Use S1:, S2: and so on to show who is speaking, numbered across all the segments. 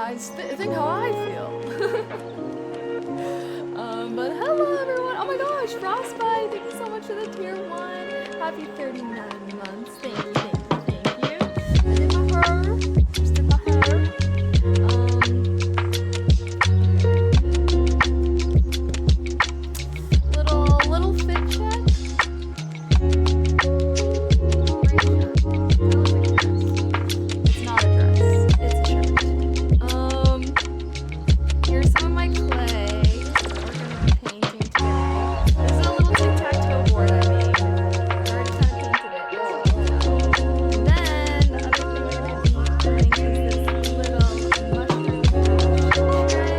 S1: guys think how I feel. But hello everyone. Oh my gosh, Frostbite, thank you so much for the tier 1. Happy 39 months. Thank you, thank you, thank you. I did my hair. Just did my hair. Little fit check. It's not a dress. It's a shirt. Here's some of my clay. We're gonna be painting today. This is a little tic-tac-toe board I made. I already kind of painted it. And then the other thing we're gonna be doing is this little mushroom tray.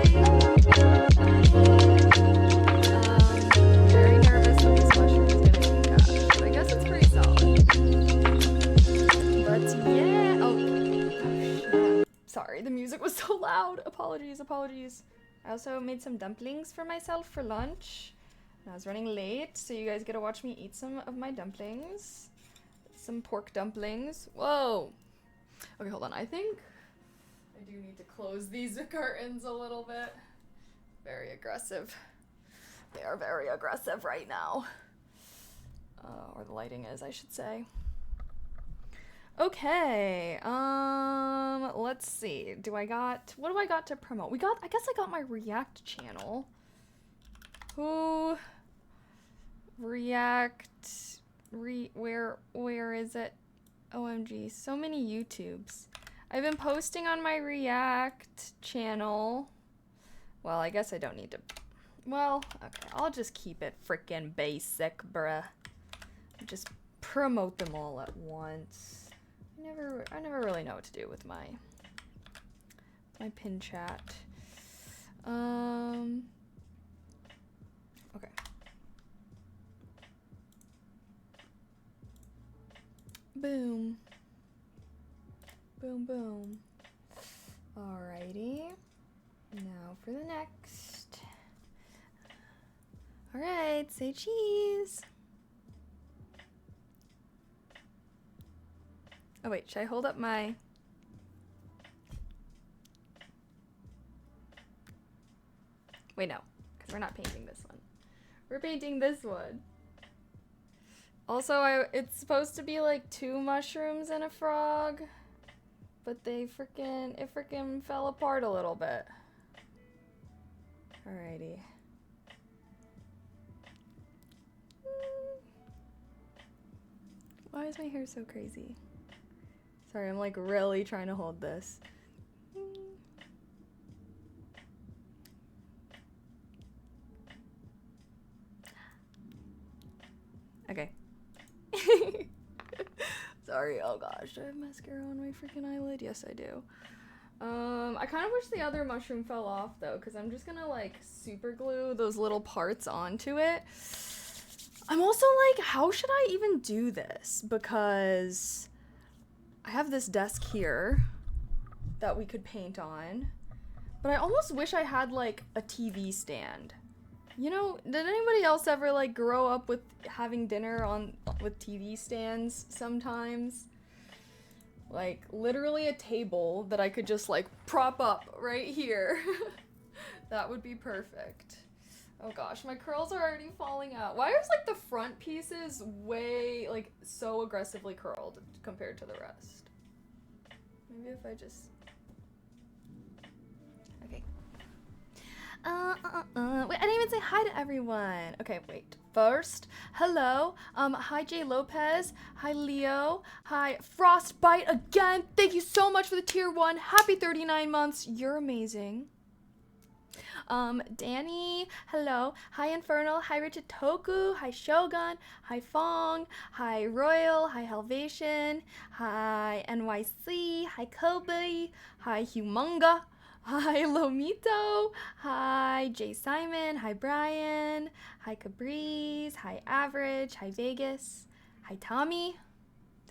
S1: I'm very nervous that this mushroom is gonna be cash, but I guess it's pretty solid. But yeah. Oh, sorry, the music was so loud. Apologies. I also made some dumplings for myself for lunch. I was running late, so you guys get to watch me eat some of my dumplings. Some pork dumplings. Whoa! Okay, hold on. I think I do need to close these curtains a little bit. Very aggressive. They are very aggressive right now. Or the lighting is, I should say. Okay, let's see. What do I got to promote? I guess I got my React channel. Where is it? OMG, so many YouTubes. I've been posting on my React channel. Well, I guess I don't need to, well, okay, I'll just keep it frickin' basic, bruh. Just promote them all at once. I never really know what to do with my pin chat. Okay. Boom. Boom, boom. Alrighty. Now for the next. Alright, say cheese. Oh wait, should I hold up my... Wait, no, because we're not painting this one. We're painting this one. Also, it's supposed to be like 2 mushrooms and a frog, but it frickin' fell apart a little bit. Alrighty. Why is my hair so crazy? Sorry, I'm like really trying to hold this. Okay. Sorry, oh gosh, do I have mascara on my freaking eyelid? Yes, I do. I kind of wish the other mushroom fell off though, because I'm just gonna like super glue those little parts onto it. I'm also like, how should I even do this? Because I have this desk here that we could paint on, but I almost wish I had like a TV stand. You know, did anybody else ever like grow up with having dinner with TV stands sometimes? Like literally a table that I could just like prop up right here. That would be perfect. Oh gosh, my curls are already falling out. Why is like the front pieces way like so aggressively curled compared to the rest? Maybe if I just... Okay. Wait, I didn't even say hi to everyone. Okay, wait. First, hello. Hi Jay Lopez. Hi Leo. Hi Frostbite again. Thank you so much for the tier 1. Happy 39 months. You're amazing. Danny, hello. Hi Infernal. Hi Richard Toku. Hi Shogun. Hi Fong. Hi Royal. Hi Helvation. Hi NYC. Hi Kobe. Hi Humunga. Hi Lomito. Hi Jay Simon. Hi Brian. Hi Cabriz. Hi Average. Hi Vegas. Hi Tommy.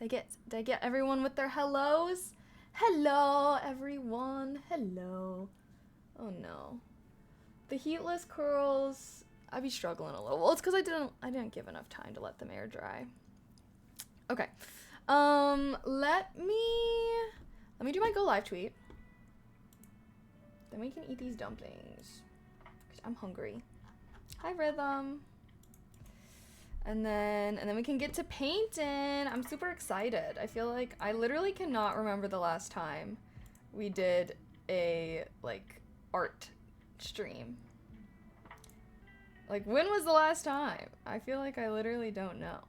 S1: Did I get everyone with their hellos? Hello everyone. Hello. Oh no. The heatless curls, I'd be struggling a little. Well, it's because I didn't give enough time to let them air dry. Okay. Let me do my go live tweet. Then we can eat these dumplings. 'Cause I'm hungry. Hi, Rhythm. And then we can get to painting. I'm super excited. I feel like I literally cannot remember the last time we did a, like, art stream. Like, when was the last time? I feel like I literally don't know.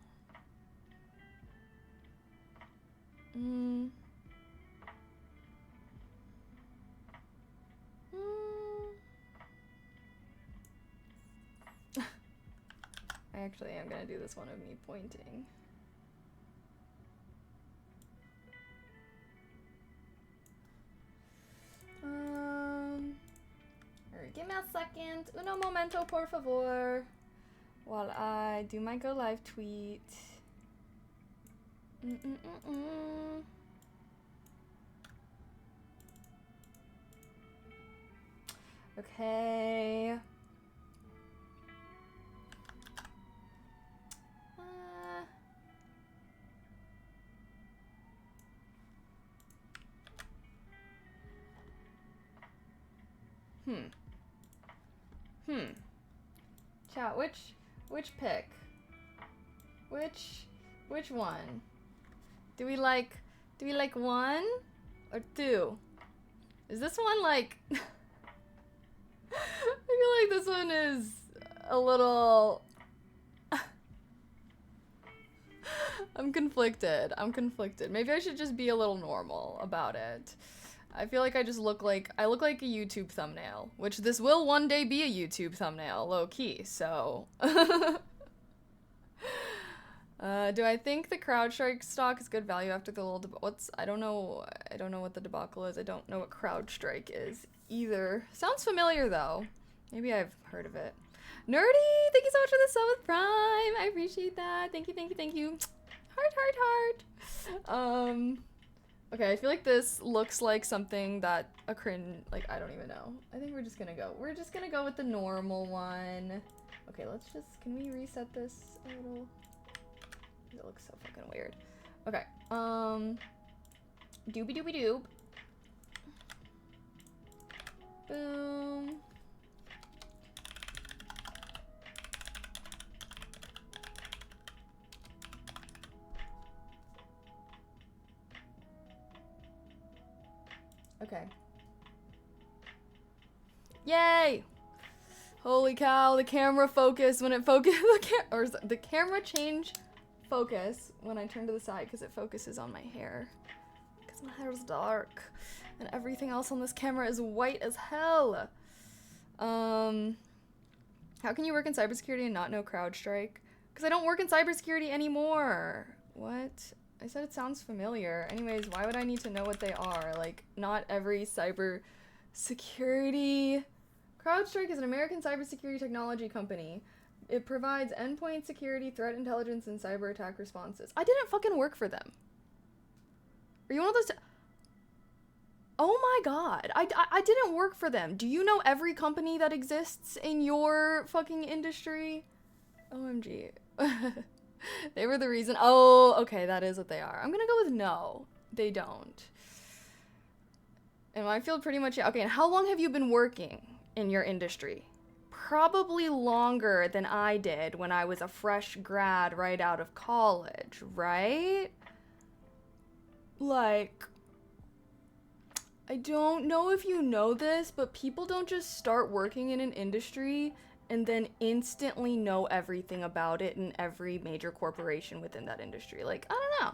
S1: I actually am gonna do this one of me pointing. Alright, give me a second. Uno momento, por favor. While I do my go live tweet. Okay. Chat, which pick? Which one? Do we like one or two? Is this one like I feel like this one is a little I'm conflicted. Maybe I should just be a little normal about it. I feel like I look like a YouTube thumbnail, which this will one day be a YouTube thumbnail, low key, so. Do I think the CrowdStrike stock is good value after the little I don't know what the debacle is. I don't know what CrowdStrike is either. Sounds familiar though. Maybe I've heard of it. Nerdy, thank you so much for the sub with Prime. I appreciate that. Thank you. Heart. Okay, I feel like this looks like something that a cringe, like, I don't even know. I think we're just gonna go with the normal one. Okay, can we reset this a little? It looks so fucking weird. Okay, doobie-doobie-doob. Boom. Okay. Yay! Holy cow, the camera focused when it focused, the camera changed focus when I turn to the side because it focuses on my hair. Because my hair is dark and everything else on this camera is white as hell. How can you work in cybersecurity and not know CrowdStrike? Because I don't work in cybersecurity anymore. What? I said it sounds familiar. Anyways, why would I need to know what they are? Like, not every cyber security. CrowdStrike is an American cybersecurity technology company. It provides endpoint security, threat intelligence, and cyber attack responses. I didn't fucking work for them. Are you one of those? Oh my god. I didn't work for them. Do you know every company that exists in your fucking industry? OMG. They were the reason. Oh, okay, that is what they are. I'm gonna go with no. They don't. In my field, pretty much, yeah. Okay, and how long have you been working in your industry? Probably longer than I did when I was a fresh grad right out of college, right? Like, I don't know if you know this, but people don't just start working in an industry and then instantly know everything about it in every major corporation within that industry. Like, I don't know.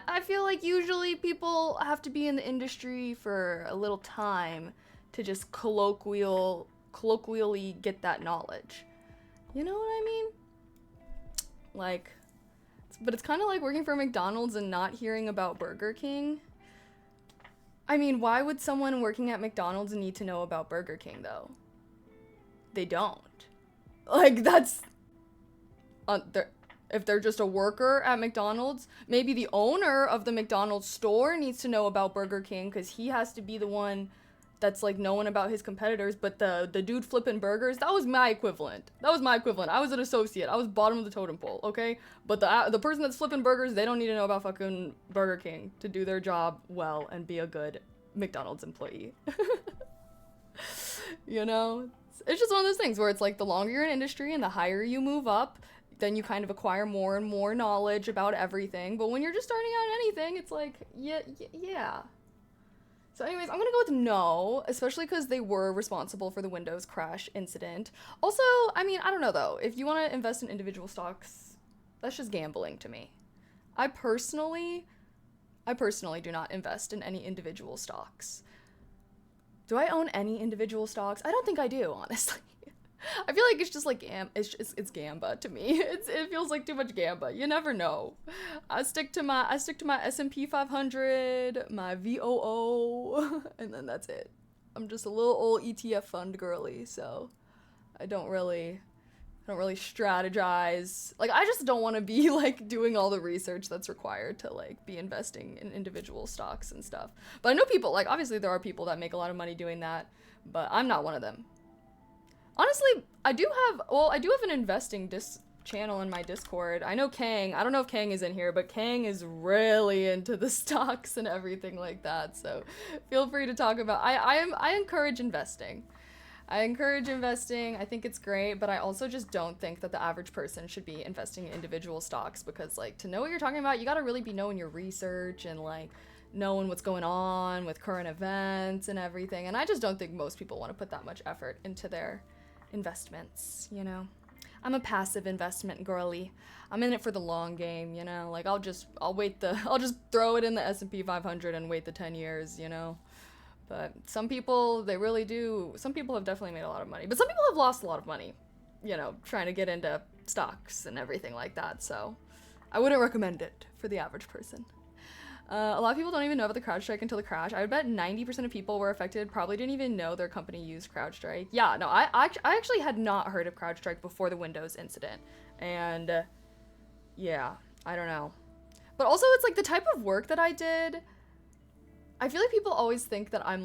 S1: I feel like usually people have to be in the industry for a little time to just colloquially get that knowledge. You know what I mean? Like, but it's kind of like working for McDonald's and not hearing about Burger King. I mean, why would someone working at McDonald's need to know about Burger King, though? They don't. Like, that's... if they're just a worker at McDonald's, maybe the owner of the McDonald's store needs to know about Burger King because he has to be the one that's, like, knowing about his competitors. But the dude flipping burgers, that was my equivalent. I was an associate. I was bottom of the totem pole, okay? But the person that's flipping burgers, they don't need to know about fucking Burger King to do their job well and be a good McDonald's employee. You know, it's just one of those things where it's like the longer you're in industry and the higher you move up, then you kind of acquire more and more knowledge about everything. But when you're just starting out in anything, it's like, yeah. So anyways, I'm gonna go with no, especially because they were responsible for the Windows crash incident. Also, I mean, I don't know though. If you want to invest in individual stocks, that's just gambling to me. I personally do not invest in any individual stocks. Do I own any individual stocks? I don't think I do, honestly. I feel like it's just like it's gamba to me. It feels like too much gamba. You never know. I stick to my S&P 500, my VOO, and then that's it. I'm just a little old ETF fund girly, so I don't really strategize. Like, I just don't want to be like doing all the research that's required to like be investing in individual stocks and stuff. But I know people, like, obviously there are people that make a lot of money doing that, but I'm not one of them. Honestly, I do have an investing channel in my Discord. I know Kang, I don't know if Kang is in here, but Kang is really into the stocks and everything like that. So feel free to talk about, I encourage investing. I think it's great, but I also just don't think that the average person should be investing in individual stocks, because like, to know what you're talking about, you got to really be knowing your research and like knowing what's going on with current events and everything. And I just don't think most people want to put that much effort into their investments, you know. I'm a passive investment girly. I'm in it for the long game, you know. Like, I'll just throw it in the S&P 500 and wait the 10 years, you know. But some people, they really do. Some people have definitely made a lot of money, but some people have lost a lot of money, you know, trying to get into stocks and everything like that. So I wouldn't recommend it for the average person. A lot of people don't even know about the CrowdStrike until the crash. I would bet 90% of people were affected probably didn't even know their company used CrowdStrike. Yeah, no, I actually had not heard of CrowdStrike before the Windows incident. And yeah, I don't know. But also, it's like the type of work that I did, I feel like people always think that I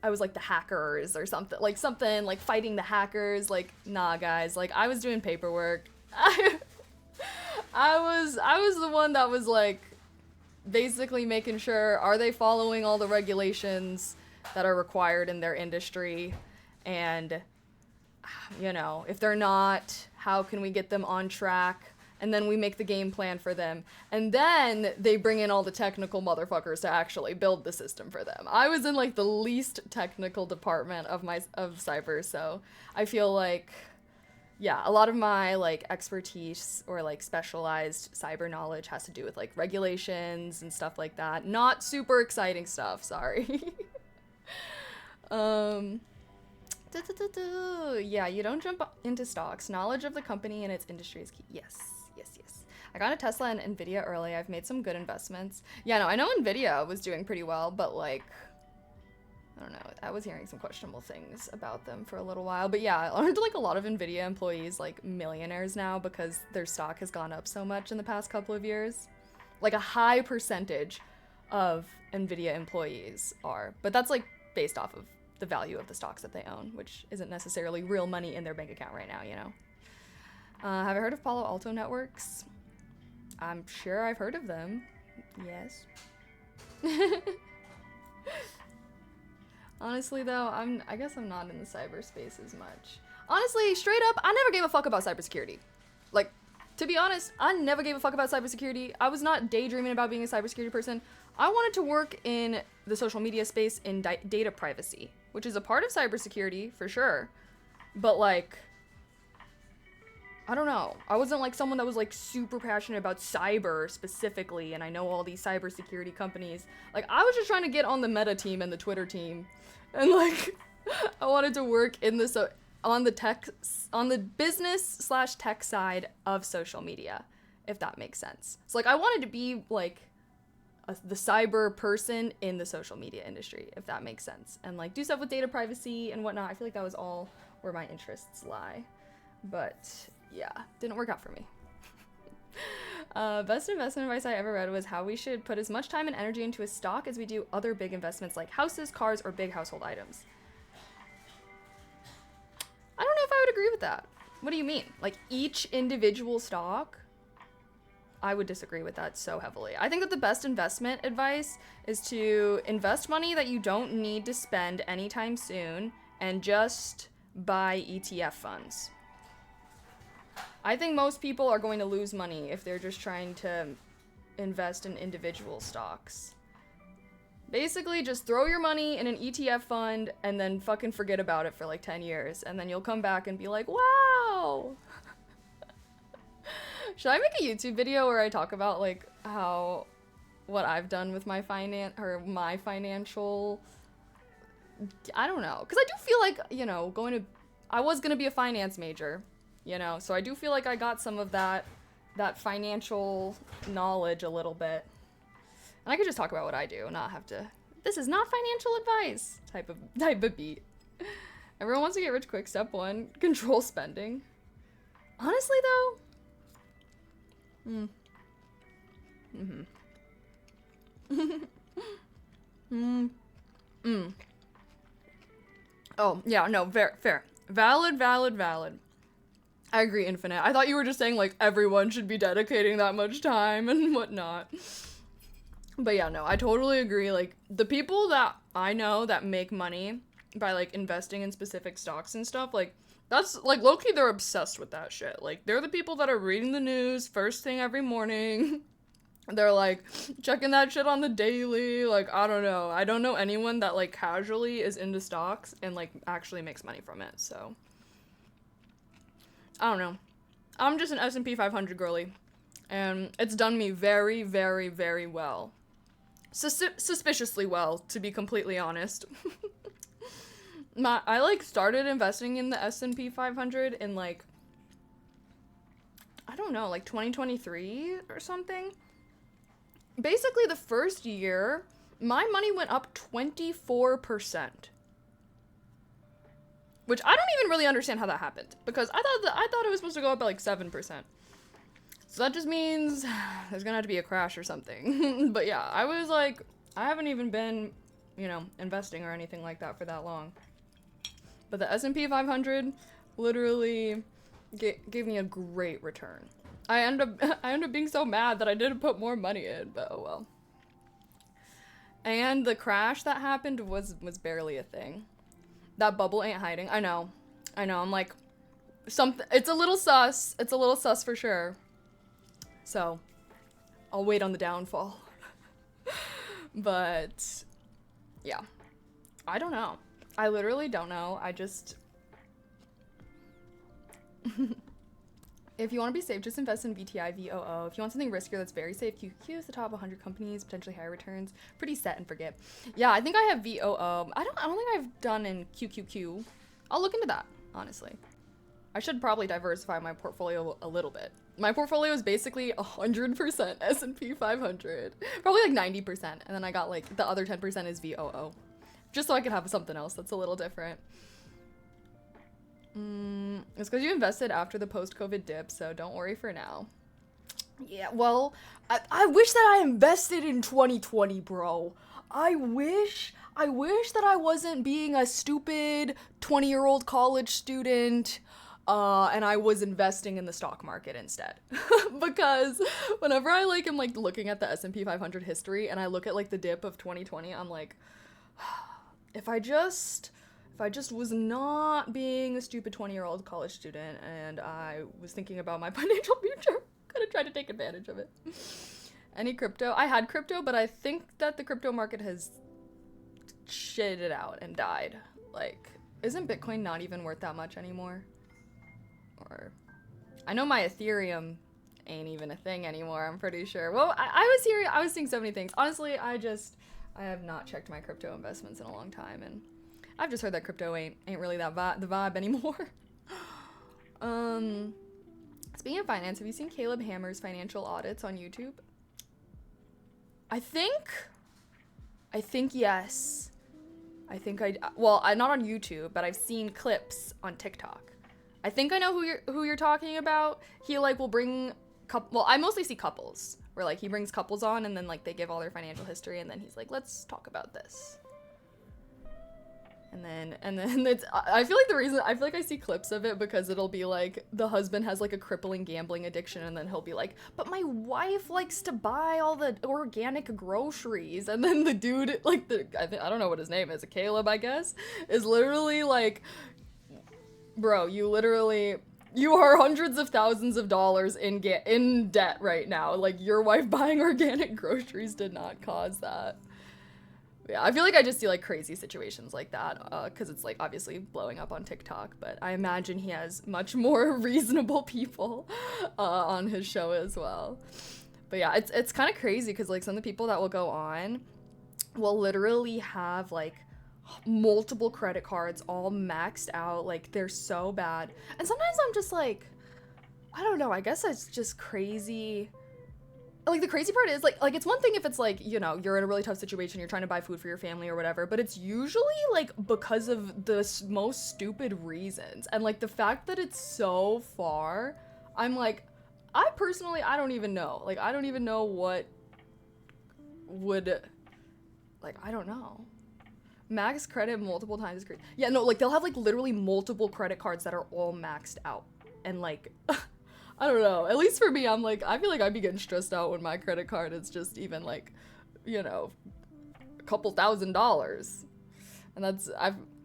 S1: was like the hackers or something like fighting the hackers. Like, nah, guys, like, I was doing paperwork. I was the one that was like basically making sure, are they following all the regulations that are required in their industry? And, you know, if they're not, how can we get them on track? And then we make the game plan for them. And then they bring in all the technical motherfuckers to actually build the system for them. I was in like the least technical department of cyber, so I feel like, yeah, a lot of my like expertise or like specialized cyber knowledge has to do with like regulations and stuff like that. Not super exciting stuff, sorry. Yeah, you don't jump into stocks. Knowledge of the company and its industry is key. Yes. I got a Tesla and Nvidia early. I've made some good investments. Yeah, no, I know Nvidia was doing pretty well, but like, I don't know. I was hearing some questionable things about them for a little while. But yeah, I learned like a lot of Nvidia employees, like millionaires now, because their stock has gone up so much in the past couple of years. Like a high percentage of Nvidia employees are. But that's like based off of the value of the stocks that they own, which isn't necessarily real money in their bank account right now, you know. Have I heard of Palo Alto Networks? I'm sure I've heard of them. Yes. Honestly, though, I guess I'm not in the cyberspace as much. Honestly, straight up, I never gave a fuck about cybersecurity. Like, to be honest, I never gave a fuck about cybersecurity. I was not daydreaming about being a cybersecurity person. I wanted to work in the social media space in data privacy, which is a part of cybersecurity, for sure. But, like, I don't know. I wasn't like someone that was like super passionate about cyber specifically, and I know all these cybersecurity companies. Like, I was just trying to get on the Meta team and the Twitter team, and like, I wanted to work in the on the business/tech side of social media, if that makes sense. So like, I wanted to be like the cyber person in the social media industry, if that makes sense, and like do stuff with data privacy and whatnot. I feel like that was all where my interests lie, but yeah, didn't work out for me. Best investment advice I ever read was how we should put as much time and energy into a stock as we do other big investments like houses, cars, or big household items. I don't know if I would agree with that. What do you mean? Like each individual stock? I would disagree with that so heavily. I think that the best investment advice is to invest money that you don't need to spend anytime soon and just buy ETF funds. I think most people are going to lose money if they're just trying to invest in individual stocks. Basically, just throw your money in an ETF fund and then fucking forget about it for like 10 years. And then you'll come back and be like, wow! Should I make a YouTube video where I talk about like what I've done with my financial, I don't know. Cause I do feel like, you know, I was gonna be a finance major, you know, so I do feel like I got some of that financial knowledge a little bit. And I could just talk about what I do, not have to, this is not financial advice type of beat. Everyone wants to get rich quick. Step 1, control spending. Honestly though, Oh, yeah, no, fair. Valid. I agree, Infinite. I thought you were just saying, like, everyone should be dedicating that much time and whatnot. But yeah, no, I totally agree. Like, the people that I know that make money by, like, investing in specific stocks and stuff, like, that's, like, low-key, they're obsessed with that shit. Like, they're the people that are reading the news first thing every morning. They're, like, checking that shit on the daily. Like, I don't know. I don't know anyone that, like, casually is into stocks and, like, actually makes money from it, so. I don't know. I'm just an S&P 500 girly. And it's done me very, very, very well. Suspiciously well, to be completely honest. I, like, started investing in the S&P 500 in, like, I don't know, like 2023 or something. Basically, the first year, my money went up 24%. Which I don't even really understand how that happened, because I thought it was supposed to go up by, like, 7%. So that just means there's gonna have to be a crash or something. But yeah, I was like, I haven't even been, you know, investing or anything like that for that long. But the S&P 500 literally gave me a great return. I end up being so mad that I didn't put more money in, but oh well. And the crash that happened was barely a thing. That bubble ain't hiding. I know. I'm like, it's a little sus. It's a little sus for sure. So, I'll wait on the downfall. But, yeah. I don't know. I literally don't know. I just... If you want to be safe, just invest in VTI, VOO. If you want something riskier that's very safe, QQQ is the top 100 companies, potentially higher returns. Pretty set and forget. Yeah, I think I have VOO. I don't think I've done in QQQ. I'll look into that, honestly. I should probably diversify my portfolio a little bit. My portfolio is basically 100% S&P 500. Probably like 90%. And then I got like the other 10% is VOO. Just so I could have something else that's a little different. It's because you invested after the post-COVID dip, so don't worry for now. Yeah, well, I wish that I invested in 2020, bro. I wish that I wasn't being a stupid 20-year-old college student, and I was investing in the stock market instead. Because whenever I, like, am, like, looking at the S&P 500 history, and I look at, like, the dip of 2020, I'm like, if I just was not being a stupid 20-year-old college student and I was thinking about my financial future, could have tried to take advantage of it. Any crypto? I had crypto, but I think that the crypto market has shitted out and died. Like, isn't Bitcoin not even worth that much anymore? Or, I know my Ethereum ain't even a thing anymore, I'm pretty sure. Well, I was seeing so many things. Honestly, I have not checked my crypto investments in a long time, and I've just heard that crypto ain't really the vibe anymore. Speaking of finance, have you seen Caleb Hammer's financial audits on YouTube? I think yes. Well, I'm not on YouTube, but I've seen clips on TikTok. I think I know who you're talking about. He like will bring I mostly see couples where like he brings couples on and then like they give all their financial history and then he's like, let's talk about this. And then it's, I feel like the reason, I feel like I see clips of it because it'll be like the husband has like a crippling gambling addiction, and then he'll be like, but my wife likes to buy all the organic groceries, and then the dude, like I don't know what his name is, Caleb I guess, is literally like, bro, you are hundreds of thousands of dollars in debt right now. Like, your wife buying organic groceries did not cause that. Yeah, I feel like I just see like crazy situations like that because it's like obviously blowing up on TikTok, but I imagine he has much more reasonable people on his show as well. But yeah, it's kind of crazy because like some of the people that will go on will literally have like multiple credit cards all maxed out, like they're so bad. And sometimes I'm just like, I don't know, I guess it's just crazy. Like, the crazy part is, like, it's one thing if it's, like, you know, you're in a really tough situation, you're trying to buy food for your family or whatever, but it's usually, like, because of the most stupid reasons. And, like, the fact that it's so far, I'm, like, I don't even know. Like, I don't even know what would, like, I don't know. Max credit multiple times is crazy. Yeah, no, like, they'll have, like, literally multiple credit cards that are all maxed out. And, like... I don't know. At least for me, I'm like, I feel like I'd be getting stressed out when my credit card is just even like, you know, a couple $1,000s. And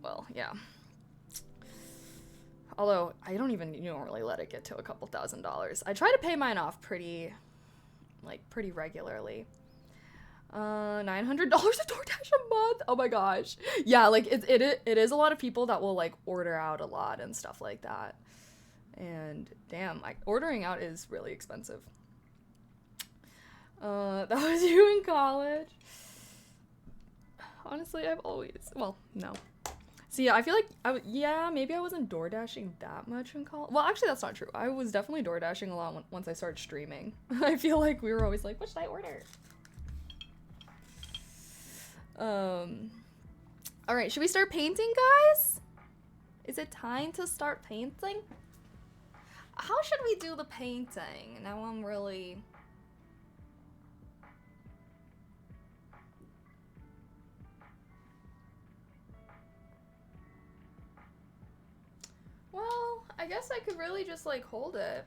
S1: well, yeah. Although, I don't even normally let it get to a couple $1,000s. I try to pay mine off pretty regularly. $900 a DoorDash a month? Oh my gosh. Yeah, like, it is a lot of people that will, like, order out a lot and stuff like that. And damn, like, ordering out is really expensive. That was you in college. Honestly, well, no. See, I feel like, maybe I wasn't door dashing that much in college. Well, actually, that's not true. I was definitely door dashing a lot once I started streaming. I feel like we were always like, what should I order? All right, should we start painting, guys? Is it time to start painting? How should we do the painting? Now I'm really... Well, I guess I could really just, like, hold it.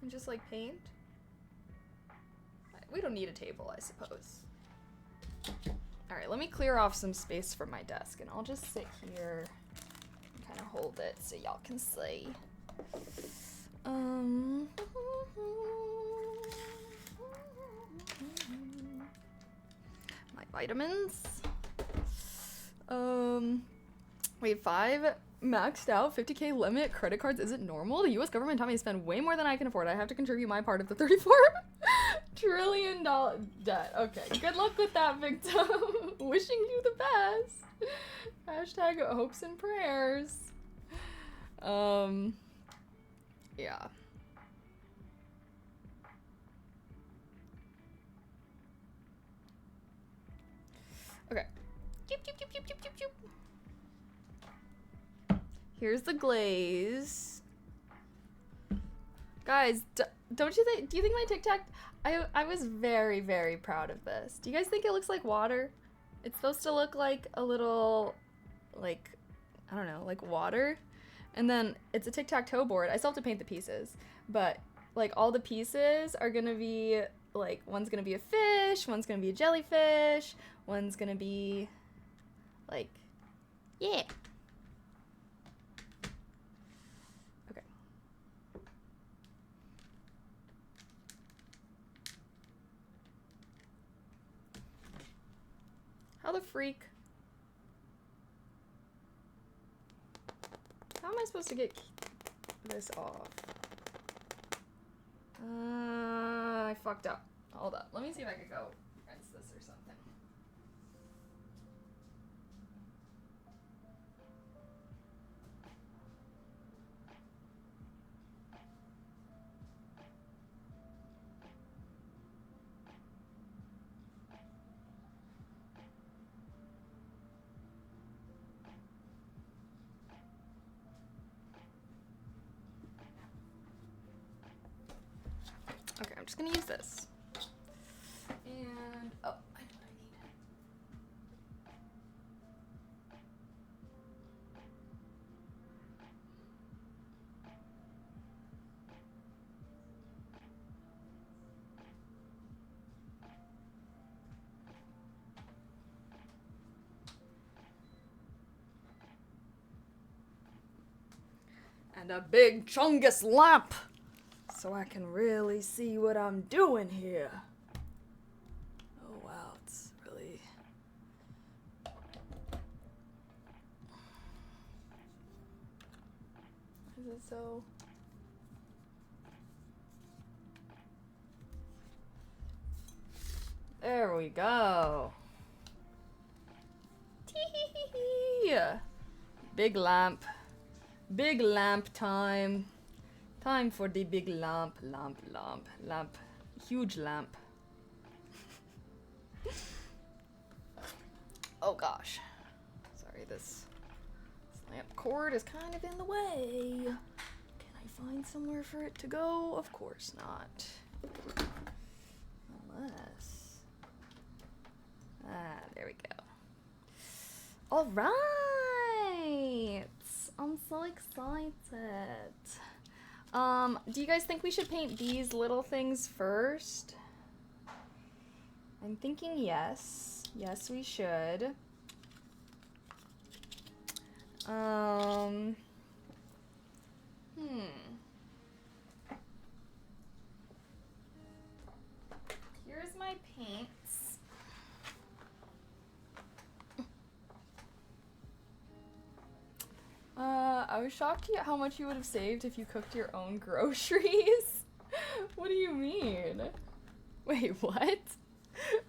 S1: And just, like, paint. We don't need a table, I suppose. Alright, let me clear off some space from my desk, and I'll just sit here... kind of hold it so y'all can see. My vitamins. Wait, 5 maxed out 50K limit credit cards isn't normal? The US government taught me to spend way more than I can afford. I have to contribute my part of the $34 trillion debt. Okay, good luck with that, victim. Wishing you the best. Hashtag hopes and prayers. Yeah. Okay. Here's the glaze. Guys, don't you think, do you think my TikTok, I was very, very proud of this. Do you guys think it looks like water? It's supposed to look like a little, like, I don't know, like water. And then it's a tic-tac-toe board. I still have to paint the pieces, but like all the pieces are gonna be like, one's gonna be a fish, one's gonna be a jellyfish, one's gonna be like, yeah. Okay. How the freak? How am I supposed to get this off? I fucked up. Hold up. Let me see if I could go rinse this or something. Okay, I'm just gonna use this. And, oh, I know what I need. And a big chungus lamp, so I can really see what I'm doing here. Oh wow, it's really... Is it so... There we go. Tee-hee-hee-hee. Big lamp. Big lamp time. Time for the big lamp. Lamp. Huge lamp. Oh gosh. Sorry, this lamp cord is kind of in the way. Can I find somewhere for it to go? Of course not. Unless... Ah, there we go. All right. I'm so excited. Do you guys think we should paint these little things first? I'm thinking yes. Yes, we should. Here's my paints. I was shocked at how much you would have saved if you cooked your own groceries. What do you mean? Wait, what?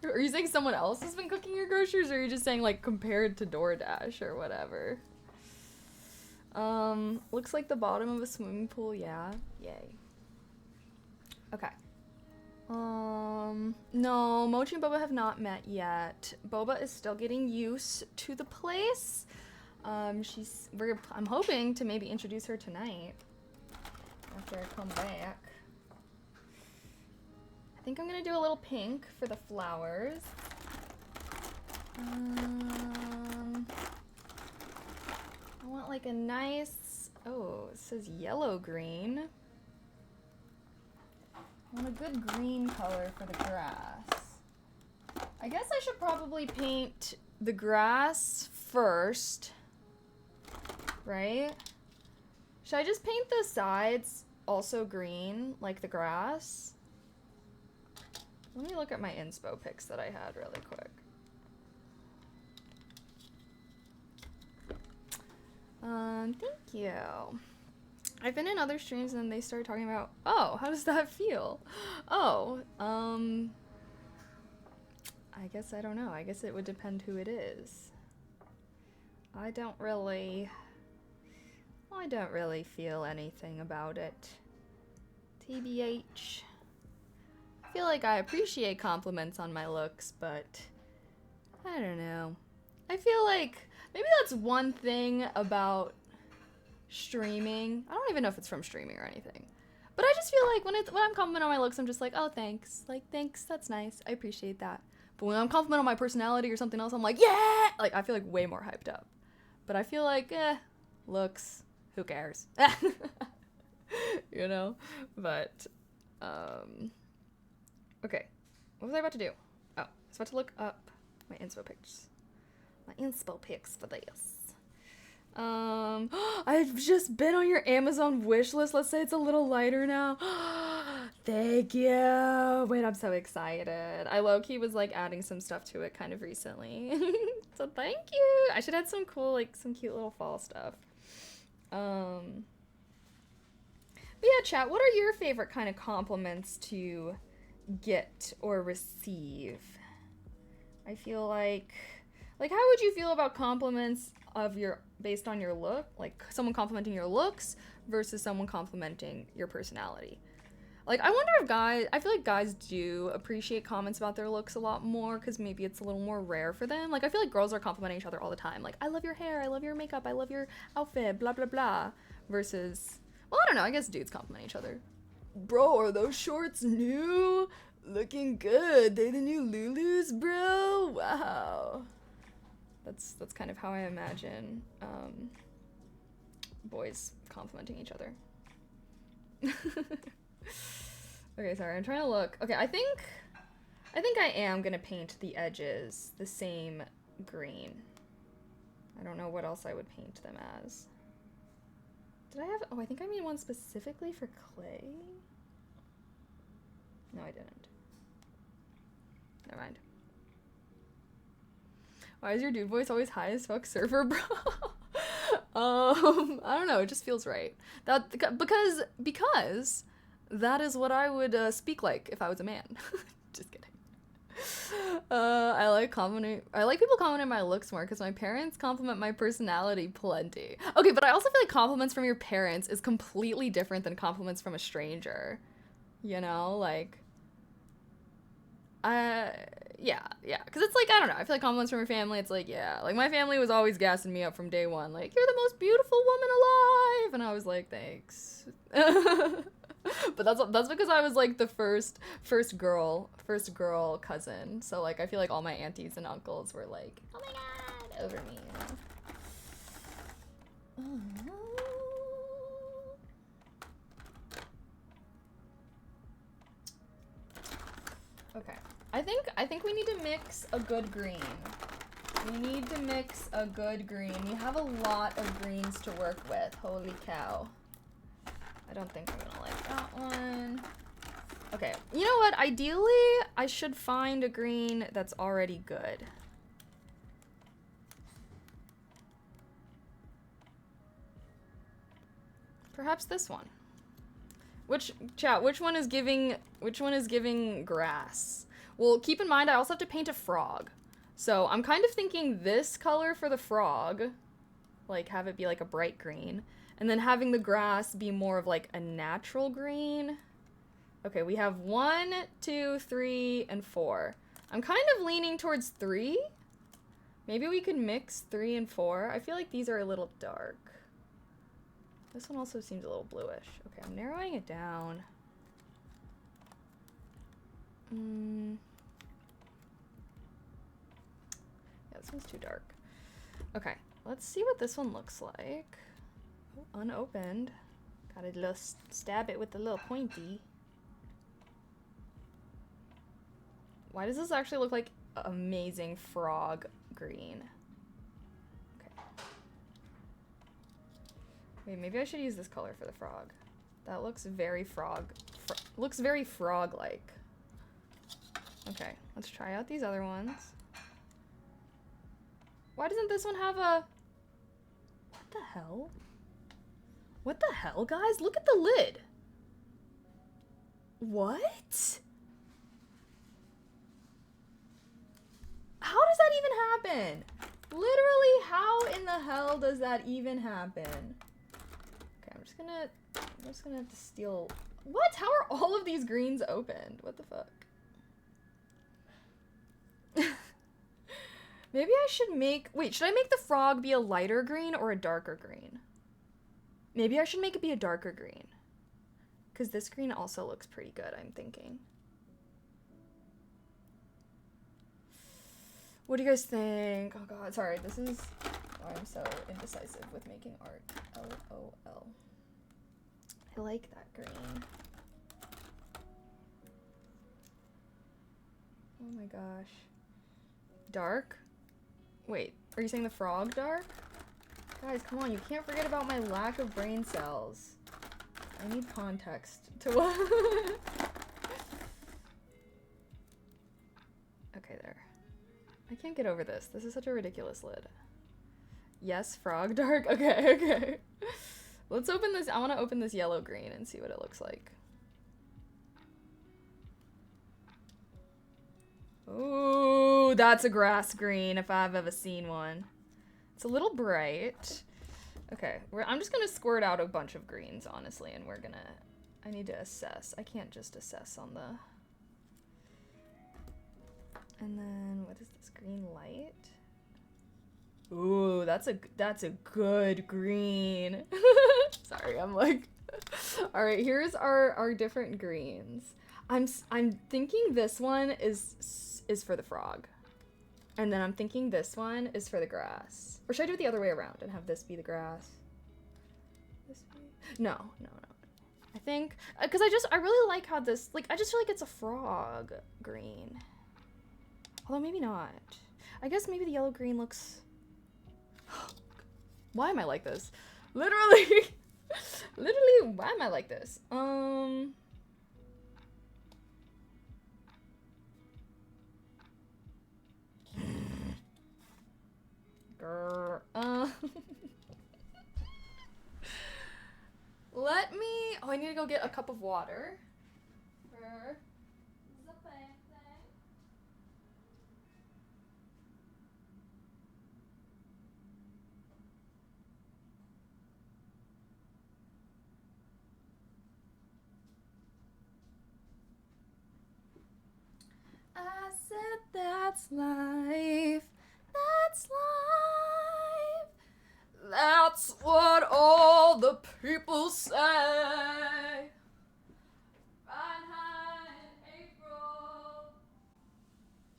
S1: Are you saying someone else has been cooking your groceries, or are you just saying, like, compared to DoorDash or whatever? Looks like the bottom of a swimming pool, yeah. Yay. Okay. No, Mochi and Boba have not met yet. Boba is still getting used to the place. I'm hoping to maybe introduce her tonight after I come back. I think I'm gonna do a little pink for the flowers. I want like a nice, oh, it says yellow green. I want a good green color for the grass. I guess I should probably paint the grass first. Right? Should I just paint the sides also green, like the grass? Let me look at my inspo pics that I had really quick. Thank you. I've been in other streams and they started talking about, oh, how does that feel? Oh, I guess I don't know. I guess it would depend who it is. I don't really feel anything about it. TBH. I feel like I appreciate compliments on my looks, but I don't know. I feel like maybe that's one thing about streaming. I don't even know if it's from streaming or anything. But I just feel like when I'm complimenting on my looks, I'm just like, oh, thanks. Like, thanks, that's nice. I appreciate that. But when I'm complimenting on my personality or something else, I'm like, yeah! Like, I feel like way more hyped up. But I feel like, looks, who cares? You know? But, okay. What was I about to do? Oh, I was about to look up my inspo pics. My inspo pics for this. I've just been on your Amazon wish list. Let's say it's a little lighter now. Thank you. Wait, I'm so excited. I low-key was like adding some stuff to it kind of recently. So thank you. I should add some cool, like some cute little fall stuff. But yeah, chat, what are your favorite kind of compliments to get or receive? I feel like how would you feel about compliments based on your look, like someone complimenting your looks versus someone complimenting your personality? Like, I wonder if I feel like guys do appreciate comments about their looks a lot more because maybe it's a little more rare for them. Like, I feel like girls are complimenting each other all the time. Like, I love your hair, I love your makeup, I love your outfit, blah, blah, blah. Versus, well, I don't know, I guess dudes compliment each other. Bro, are those shorts new? Looking good. They the new Lulus, bro? Wow. That's kind of how I imagine boys complimenting each other. Okay, sorry, I'm trying to look. Okay, I think I am gonna paint the edges the same green. I don't know what else I would paint them as. Did I have, oh, I think I mean one specifically for clay. No, I didn't. Never mind. Why is your dude voice always high as fuck, server bro? I don't know, it just feels right. That because that is what I would speak like if I was a man. Just kidding. I like people complimenting my looks more because my parents compliment my personality plenty. Okay, but I also feel like compliments from your parents is completely different than compliments from a stranger. You know, like, yeah, because it's like, I don't know, I feel like compliments from your family, it's like, yeah, like my family was always gassing me up from day one, like, you're the most beautiful woman alive, and I was like, thanks. But that's because I was like the first girl cousin, so like I feel like all my aunties and uncles were like, oh my god, over me, you know? Okay. I think we need to mix a good green. We need to mix a good green. We have a lot of greens to work with. Holy cow. I don't think I'm gonna like that one. Okay, you know what? Ideally, I should find a green that's already good. Perhaps this one. Which one is giving grass? Well, keep in mind I also have to paint a frog. So I'm kind of thinking this color for the frog, like have it be like a bright green, and then having the grass be more of like a natural green. Okay, we have 1, 2, 3, and 4. I'm kind of leaning towards 3. Maybe we could mix 3 and 4. I feel like these are a little dark. This one also seems a little bluish. Okay, I'm narrowing it down. Yeah, this one's too dark. Okay, let's see what this one looks like. Oh, unopened. Gotta just stab it with the little pointy. Why does this actually look like amazing frog green? Okay. Wait, maybe I should use this color for the frog. That looks very looks very frog-like. Okay, let's try out these other ones. Why doesn't this one have a... What the hell? What the hell, guys? Look at the lid. What? How does that even happen? Literally, how in the hell does that even happen? Okay, I'm just gonna have to steal... What? How are all of these greens opened? What the fuck? Maybe I should make... Wait, should I make the frog be a lighter green or a darker green? Maybe I should make it be a darker green. Because this green also looks pretty good, I'm thinking. What do you guys think? Oh god, sorry, this is why I'm so indecisive with making art. LOL. I like that green. Oh my gosh. Dark? Wait, are you saying the frog dark? Guys, come on, you can't forget about my lack of brain cells. I need context to what? Okay, there. I can't get over this. This is such a ridiculous lid. Yes, frog dark? Okay, okay. Let's open this. I want to open this yellow green and see what it looks like. Ooh, that's a grass green if I've ever seen one. It's a little bright. Okay, I'm just gonna squirt out a bunch of greens, honestly, and I need to assess. I can't just assess on the... And then, what is this, green light? Ooh, that's a good green. Sorry, I'm like... All right, here's our different greens. I'm thinking this one is for the frog. And then I'm thinking this one is for the grass. Or should I do it the other way around and have this be the grass? This be... No. I think, because I really like how this, like, I just feel like it's a frog green. Although maybe not. I guess maybe the yellow green looks... Why am I like this? Literally, Literally, why am I like this? Grr. Let me. Oh, I need to go get a cup of water. Grr. I said that's life. That's life. That's what all the people say. Fahrenheit in April.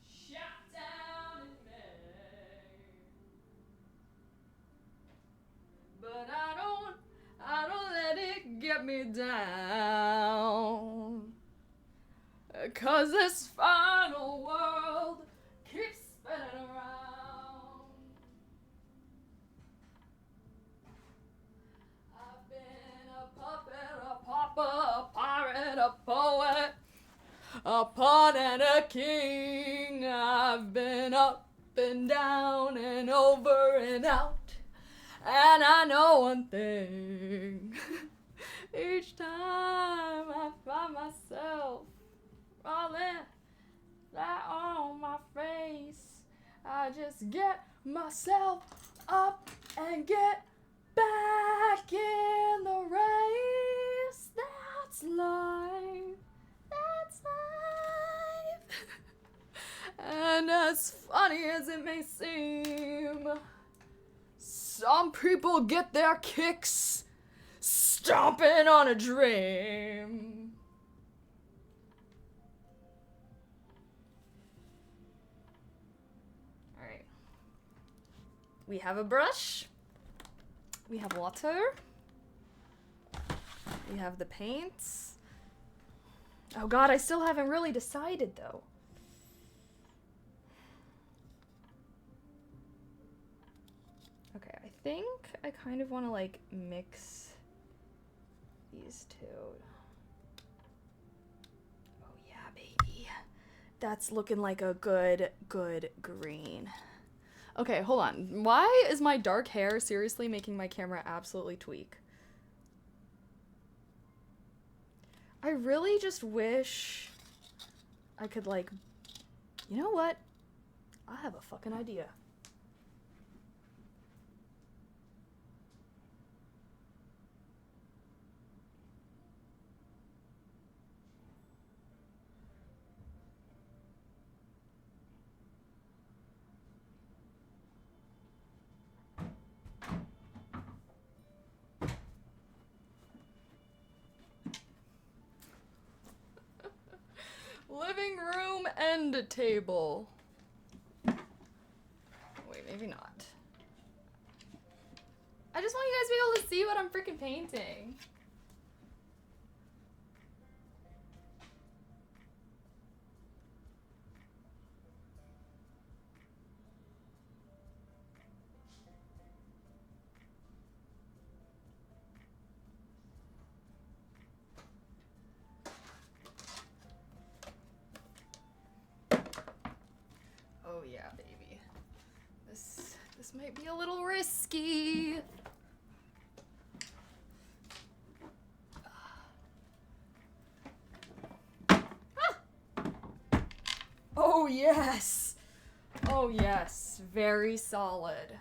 S1: Shut down in May. But I don't let it get me down. 'Cause this final world keeps spinning around. I've been a puppet, a pauper, a pirate, a poet, a pawn and a king. I've been up and down and over and out. And I know one thing. Each time I find myself falling flat on my face, I just get myself up and get back in the race. That's life. That's life. And as funny as it may seem, some people get their kicks stomping on a dream. Alright. We have a brush. We have water. We have the paints. Oh god, I still haven't really decided though. Okay, I think I kind of want to like mix these two. Oh yeah, baby. That's looking like a good green. Okay, hold on. Why is my dark hair seriously making my camera absolutely tweak? I really just wish I could like, you know what? I have a fucking idea. Living room end table. Wait, maybe not. I just want you guys to be able to see what I'm freaking painting. Oh yeah, baby. This might be a little risky. Oh yes. Oh yes, very solid.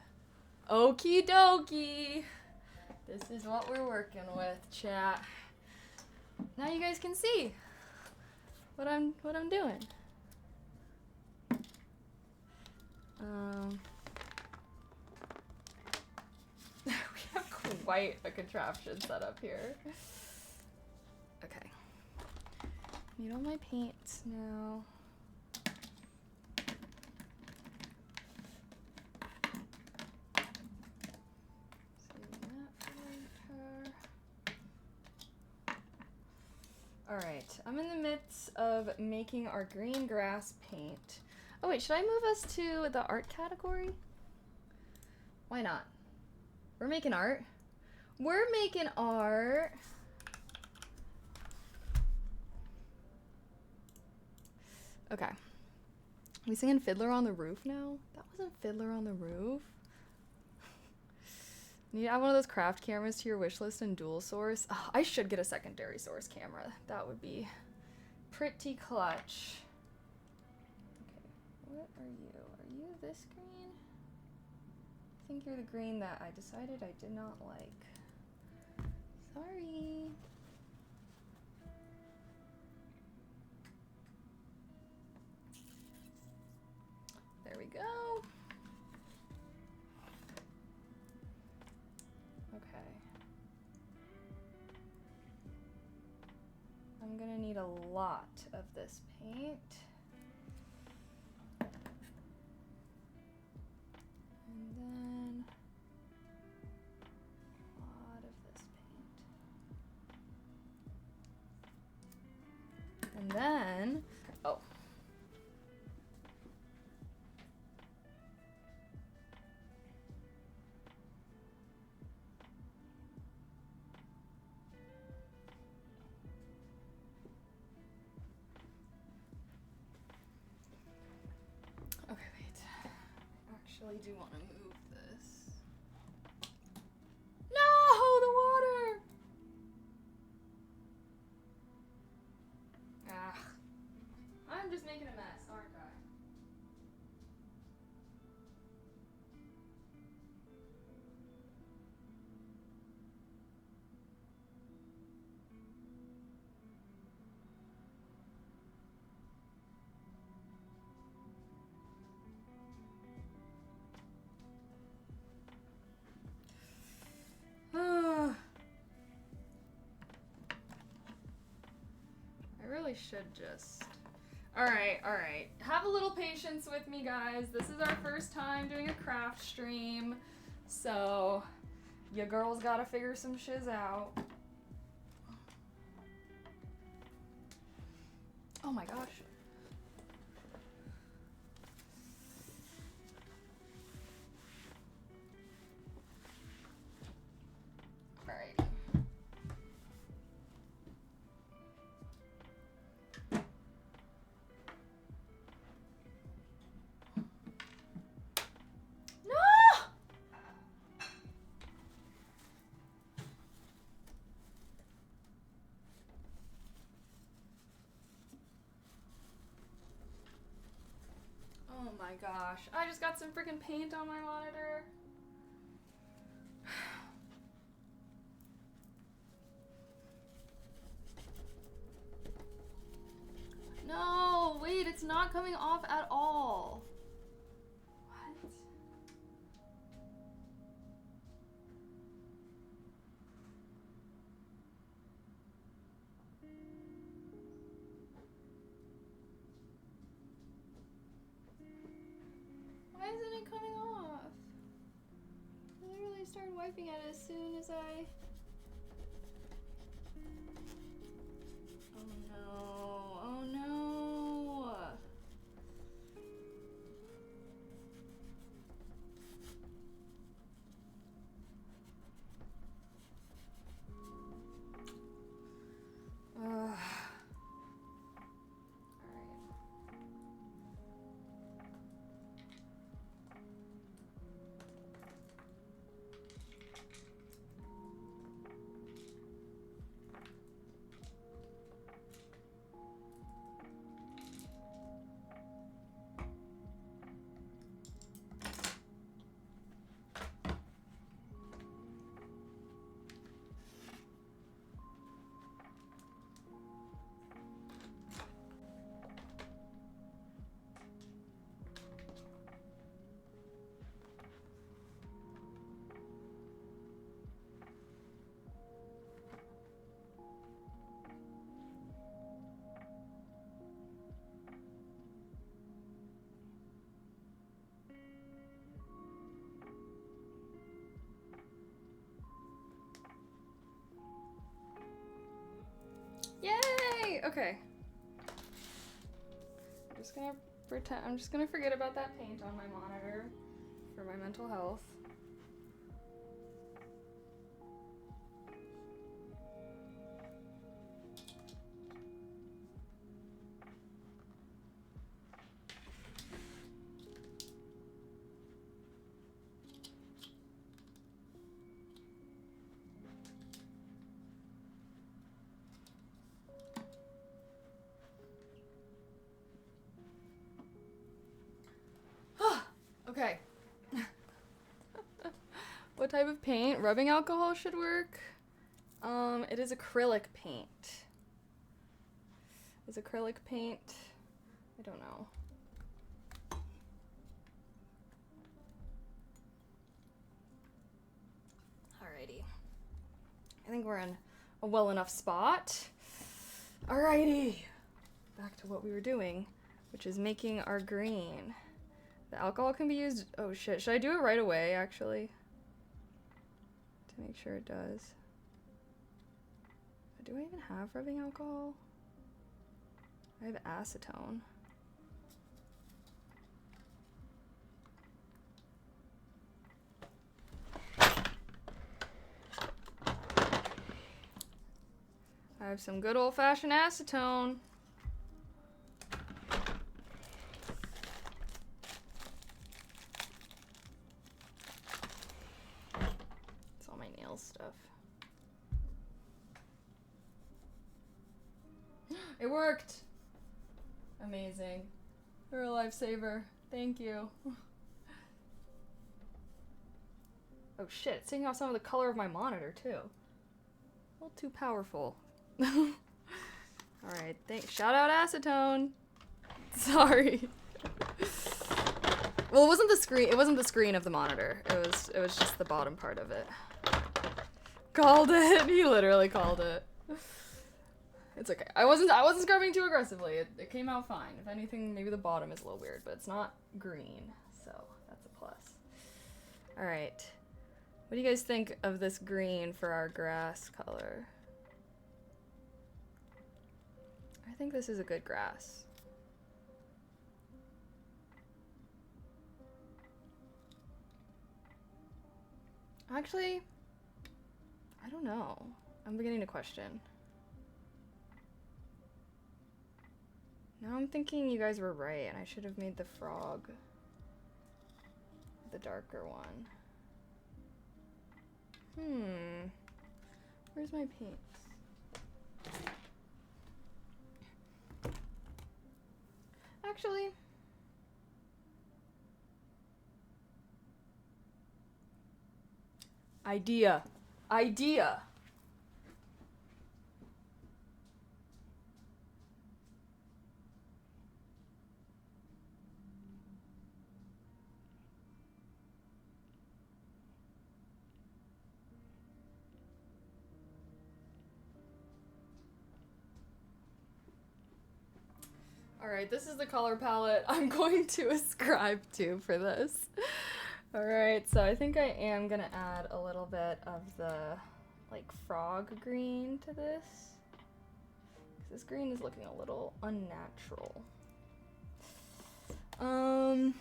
S1: Okie dokie. This is what we're working with, chat. Now you guys can see what I'm doing. We have quite a contraption set up here. Okay. Need all my paints now. Alright, I'm in the midst of making our green grass paint. Oh wait, should I move us to the art category? Why not? We're making art. We're making art. Okay. We singing Fiddler on the Roof now? That wasn't Fiddler on the Roof. You need to add one of those craft cameras to your wish list and dual source. Oh, I should get a secondary source camera. That would be pretty clutch. Okay, what are you? Are you this green? I think you're the green that I decided I did not like. Sorry. There we go. Okay. I'm gonna need a lot of this paint. And then a lot of this paint. And then, oh. Okay, wait. I actually do want to move this. No, the water! Ah. I'm just making a mess, aren't I? I really should just... Alright. Have a little patience with me, guys. This is our first time doing a craft stream, so your girls gotta figure some shiz out. Oh my gosh. Alright. Oh my gosh. I just got some freaking paint on my monitor. No, wait, it's not coming off at all. What? Why isn't it coming off? I literally started wiping it as soon as I... Oh no, oh no. Ugh. Yay! Okay. I'm just gonna forget about that paint on my monitor for my mental health. What type of paint? Rubbing alcohol should work. It is acrylic paint. Is acrylic paint? I don't know. Alrighty. I think we're in a well enough spot. Alrighty. Back to what we were doing, which is making our green. The alcohol can be used. Oh shit. Should I do it right away, actually? To make sure it does. Do I even have rubbing alcohol? I have acetone. I have some good old-fashioned acetone. It's all my nail stuff. It worked! Amazing. You're a lifesaver. Thank you. Oh shit, it's taking off some of the color of my monitor too. A little too powerful. Alright, thanks. Shout out acetone. Sorry. Well, it wasn't the screen of the monitor. It was just the bottom part of it. Called it. He literally called it. It's okay. I wasn't scrubbing too aggressively. It came out fine. If anything, maybe the bottom is a little weird, but it's not green, so that's a plus. All right. What do you guys think of this green for our grass color? I think this is a good grass. Actually, I don't know. I'm beginning to question. Now I'm thinking you guys were right, and I should have made the frog the darker one. Where's my paints? Actually, idea. Alright, this is the color palette I'm going to ascribe to for this. Alright, so I think I am gonna add a little bit of the, like, frog green to this. 'Cause this green is looking a little unnatural. Oh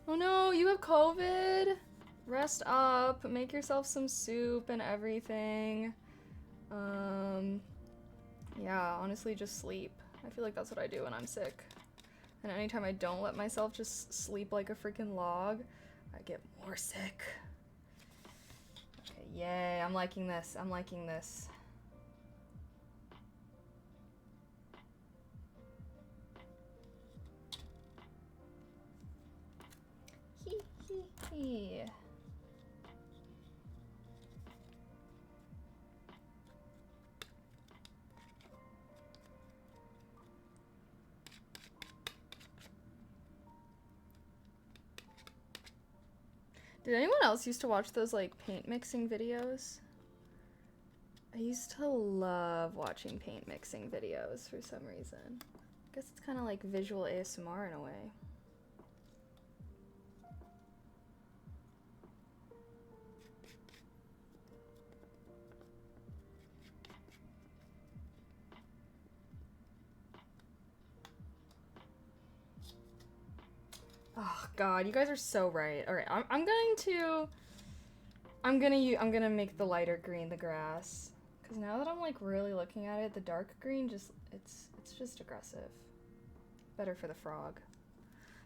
S1: no, you have COVID? Rest up, make yourself some soup and everything. Yeah, honestly, just sleep. I feel like that's what I do when I'm sick. And anytime I don't let myself just sleep like a freaking log, I get more sick. Okay, yay, I'm liking this. I'm liking this. Hee hee hee. Did anyone else used to watch those, like, paint mixing videos? I used to love watching paint mixing videos for some reason. I guess it's kind of like visual ASMR in a way. Oh god, you guys are so right. All right, I'm gonna make the lighter green the grass, because now that I'm like really looking at it, the dark green just it's just aggressive. Better for the frog.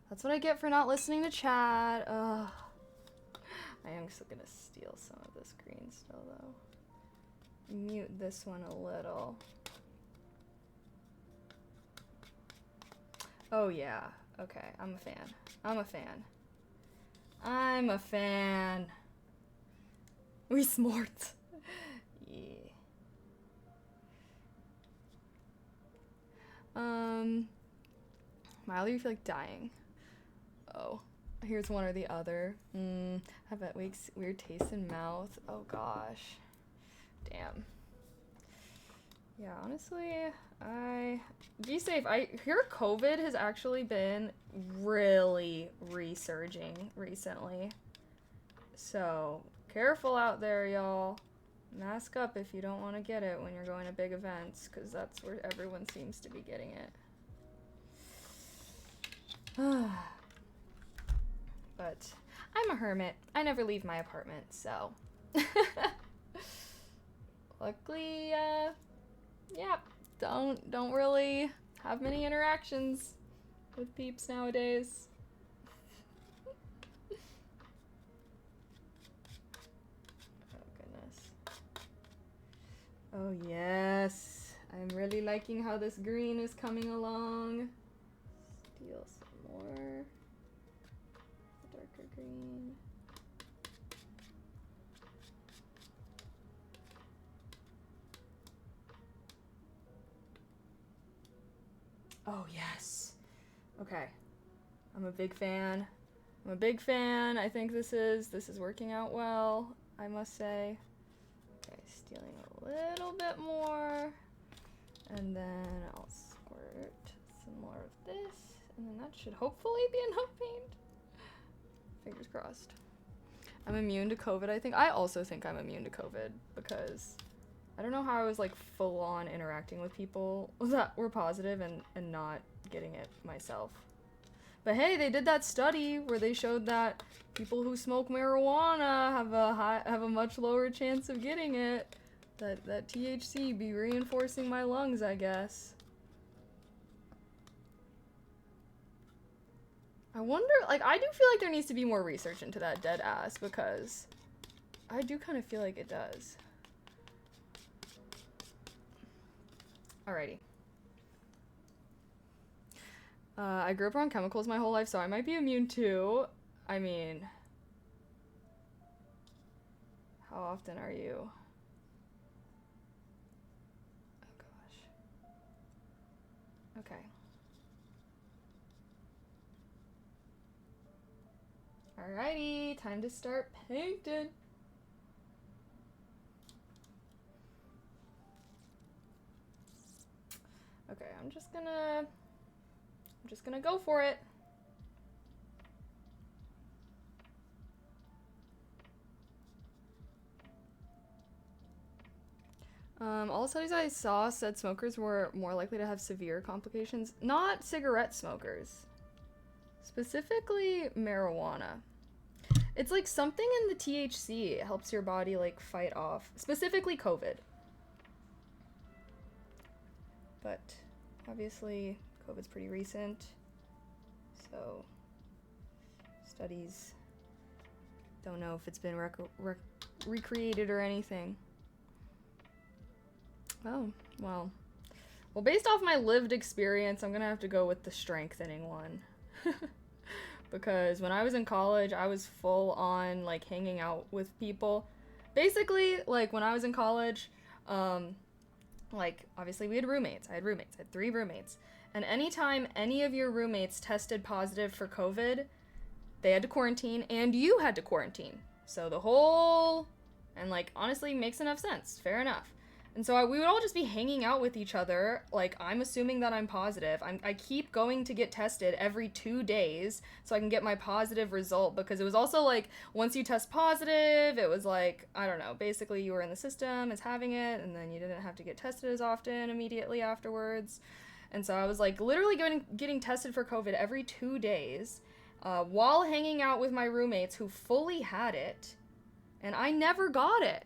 S1: That's what I get for not listening to chat. Ugh. I am still gonna steal some of this green still though. Mute this one a little. Oh yeah. Okay, I'm a fan. I'm a fan. I'm a fan. We smart. Yeah. Mildly, you feel like dying. Oh. Here's one or the other. Have that weird taste in mouth. Oh gosh. Damn. Yeah, honestly, be safe. I hear COVID has actually been really resurging recently. So, careful out there, y'all. Mask up if you don't want to get it when you're going to big events, because that's where everyone seems to be getting it. But I'm a hermit. I never leave my apartment, so. Luckily, yeah, don't really have many interactions with peeps nowadays. Oh goodness. Oh yes, I'm really liking how this green is coming along. Steal some more. Darker green. Oh yes. Okay. I'm a big fan. I think this is working out well, I must say. Okay, stealing a little bit more. And then I'll squirt some more of this. And then that should hopefully be enough paint. Fingers crossed. I'm immune to COVID, I think. I also think I'm immune to COVID because I don't know how I was like full on interacting with people that were positive and not getting it myself. But hey, they did that study where they showed that people who smoke marijuana have a much lower chance of getting it. That THC be reinforcing my lungs, I guess. I wonder, like, I do feel like there needs to be more research into that dead ass because I do kind of feel like it does. Alrighty. I grew up around chemicals my whole life, so I might be immune too. I mean, how often are you? Oh gosh. Okay. Alrighty, time to start painting. Okay, I'm just gonna go for it. All the studies I saw said smokers were more likely to have severe complications. Not cigarette smokers. Specifically marijuana. It's like something in the THC helps your body like fight off, specifically COVID. But obviously COVID's pretty recent, so studies don't know if it's been recreated or anything. Oh, well. Well, based off my lived experience, I'm gonna have to go with the strengthening one. Because when I was in college, I was full on, like, hanging out with people. Basically, like, when I was in college, like, obviously we had roommates. I had 3 roommates. And anytime any of your roommates tested positive for COVID, they had to quarantine, and you had to quarantine. So the whole, and, like, honestly, makes enough sense. Fair enough. And so we would all just be hanging out with each other. Like, I'm assuming that I'm positive. I keep going to get tested every 2 days so I can get my positive result, because it was also like, once you test positive, it was like, I don't know, basically you were in the system as having it, and then you didn't have to get tested as often immediately afterwards. And so I was like literally getting tested for COVID every 2 days while hanging out with my roommates who fully had it, and I never got it.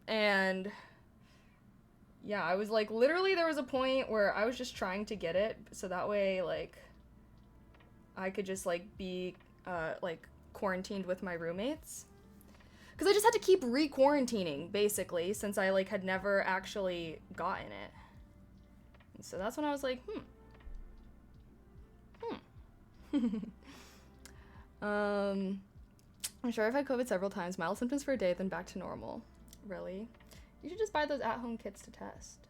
S1: And yeah, I was like, literally there was a point where I was just trying to get it so that way, like, I could just, like, be, like, quarantined with my roommates. Because I just had to keep re-quarantining, basically, since I, like, had never actually gotten it. And so that's when I was like, I'm sure I've had COVID several times. Mild symptoms for a day, then back to normal. Really? You should just buy those at-home kits to test.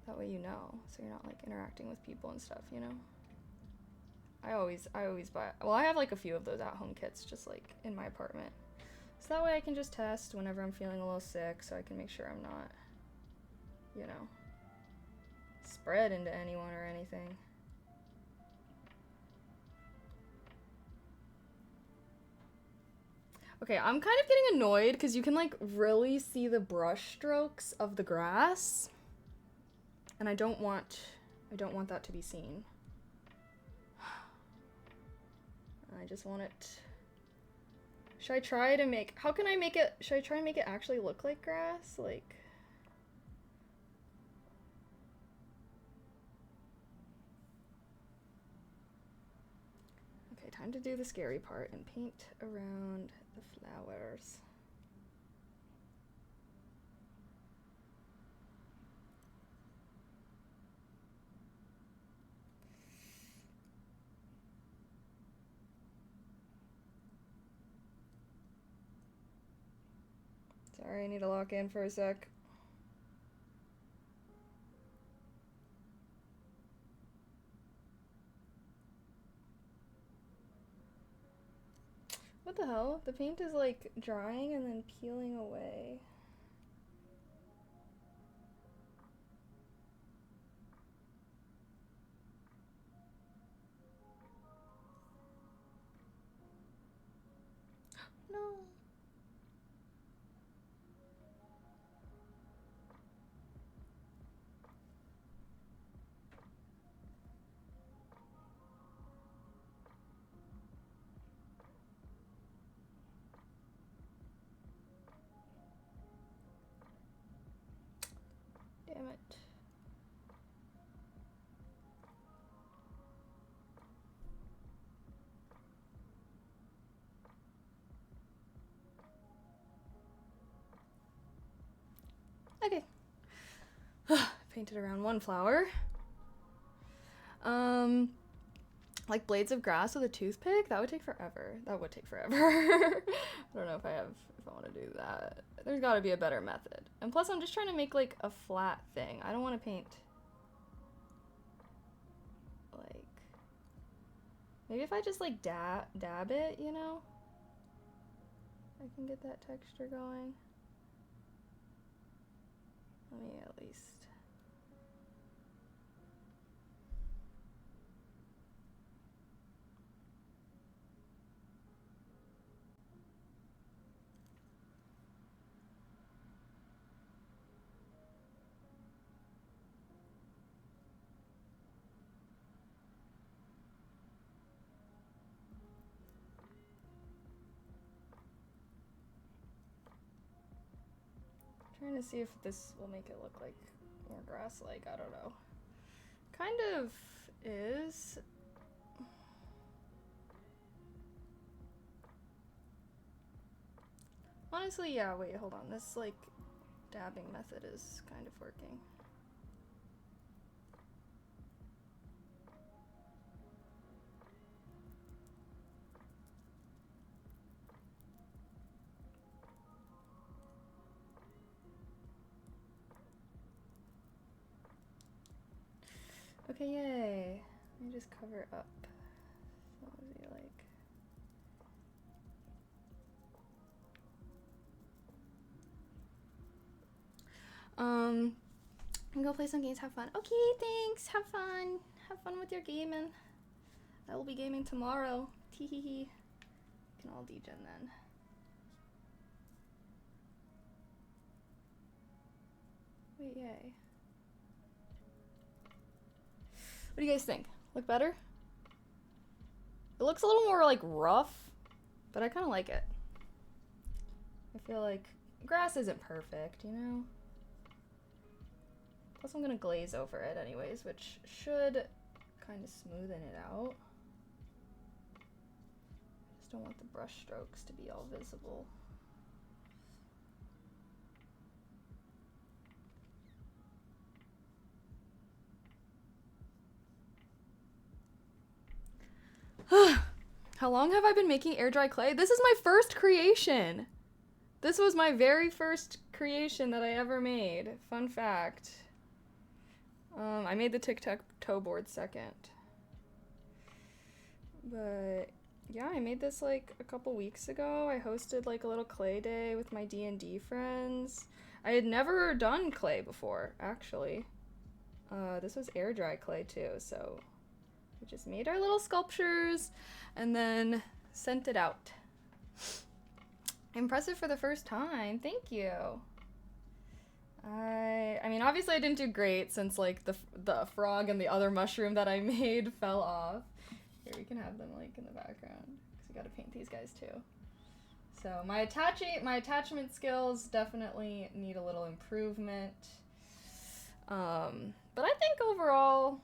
S1: That way you know, so you're not like interacting with people and stuff, you know? I always buy, well, I have like a few of those at-home kits just like in my apartment. So that way I can just test whenever I'm feeling a little sick, so I can make sure I'm not, you know, spread into anyone or anything. Okay, I'm kind of getting annoyed because you can like really see the brush strokes of the grass. And I don't want that to be seen. I just want it. Should I try to make, how can I make it, should I try and make it actually look like grass? Like, okay, time to do the scary part and paint around the flowers. Sorry, I need to lock in for a sec. What the hell? The paint is like drying and then peeling away. No. Damn it. Okay. Painted around one flower. Like blades of grass with a toothpick? That would take forever. That would take forever. I don't know if I want to do that. There's got to be a better method. And plus I'm just trying to make like a flat thing. I don't want to paint like, maybe if I just like dab it, you know? I can get that texture going. Let me at least. Trying to see if this will make it look like more grass-like. I don't know. Kind of is. Honestly, yeah, wait, hold on. This, like, dabbing method is kind of working. Okay, yay. Let me just cover it up. So what is he like? I'm gonna go play some games, have fun. Okay, thanks. Have fun. Have fun with your gaming. I will be gaming tomorrow. Teehee. Can all degen then. Wait, yay. What do you guys think? Look better? It looks a little more like rough, but I kind of like it. I feel like grass isn't perfect, you know? Plus I'm gonna glaze over it anyways, which should kind of smoothen it out. I just don't want the brush strokes to be all visible. How long have I been making air dry clay? This is my first creation. This was my very first creation that I ever made. Fun fact. I made the tic-tac-toe board second. But yeah, I made this like a couple weeks ago. I hosted like a little clay day with my D&D friends. I had never done clay before, actually. This was air dry clay too, so we just made our little sculptures and then sent it out. Impressive for the first time. Thank you. I mean, obviously I didn't do great since like the frog and the other mushroom that I made fell off. Here, we can have them like in the background because we got to paint these guys too. So my attachment skills definitely need a little improvement. But I think overall,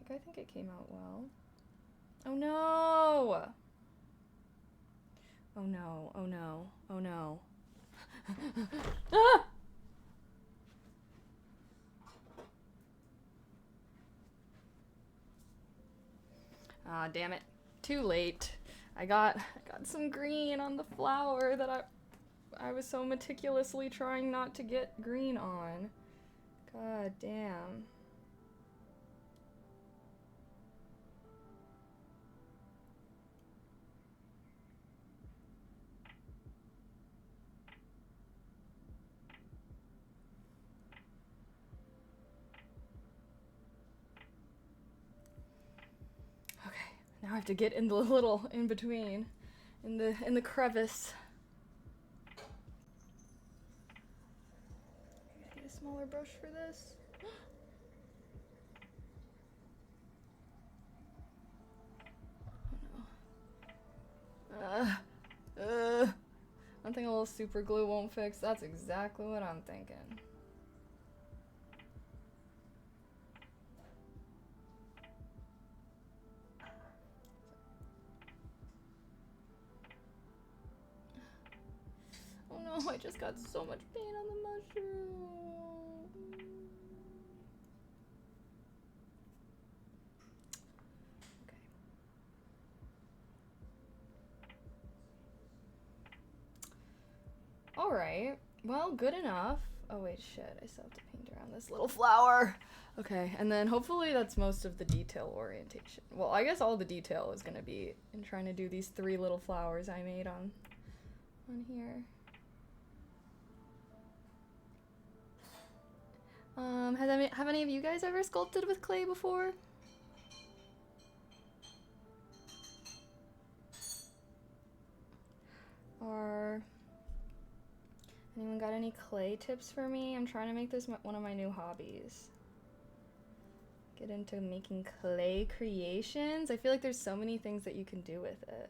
S1: like, I think it came out well. Oh no! Oh no, oh no, oh no. Ah! Ah, damn it. Too late. I got some green on the flower that I was so meticulously trying not to get green on. God damn. Okay, now I have to get in the little in between, in the crevice. Need a smaller brush for this. Nothing a little super glue won't fix. That's exactly what I'm thinking. Oh no, I just got so much paint on the mushroom. Alright, well, good enough. Oh wait, shit, I still have to paint around this little flower. Okay, and then hopefully that's most of the detail orientation. Well, I guess all the detail is gonna be in trying to do these 3 little flowers I made on here. Have any of you guys ever sculpted with clay before? Or anyone got any clay tips for me? I'm trying to make this one of my new hobbies. Get into making clay creations. I feel like there's so many things that you can do with it.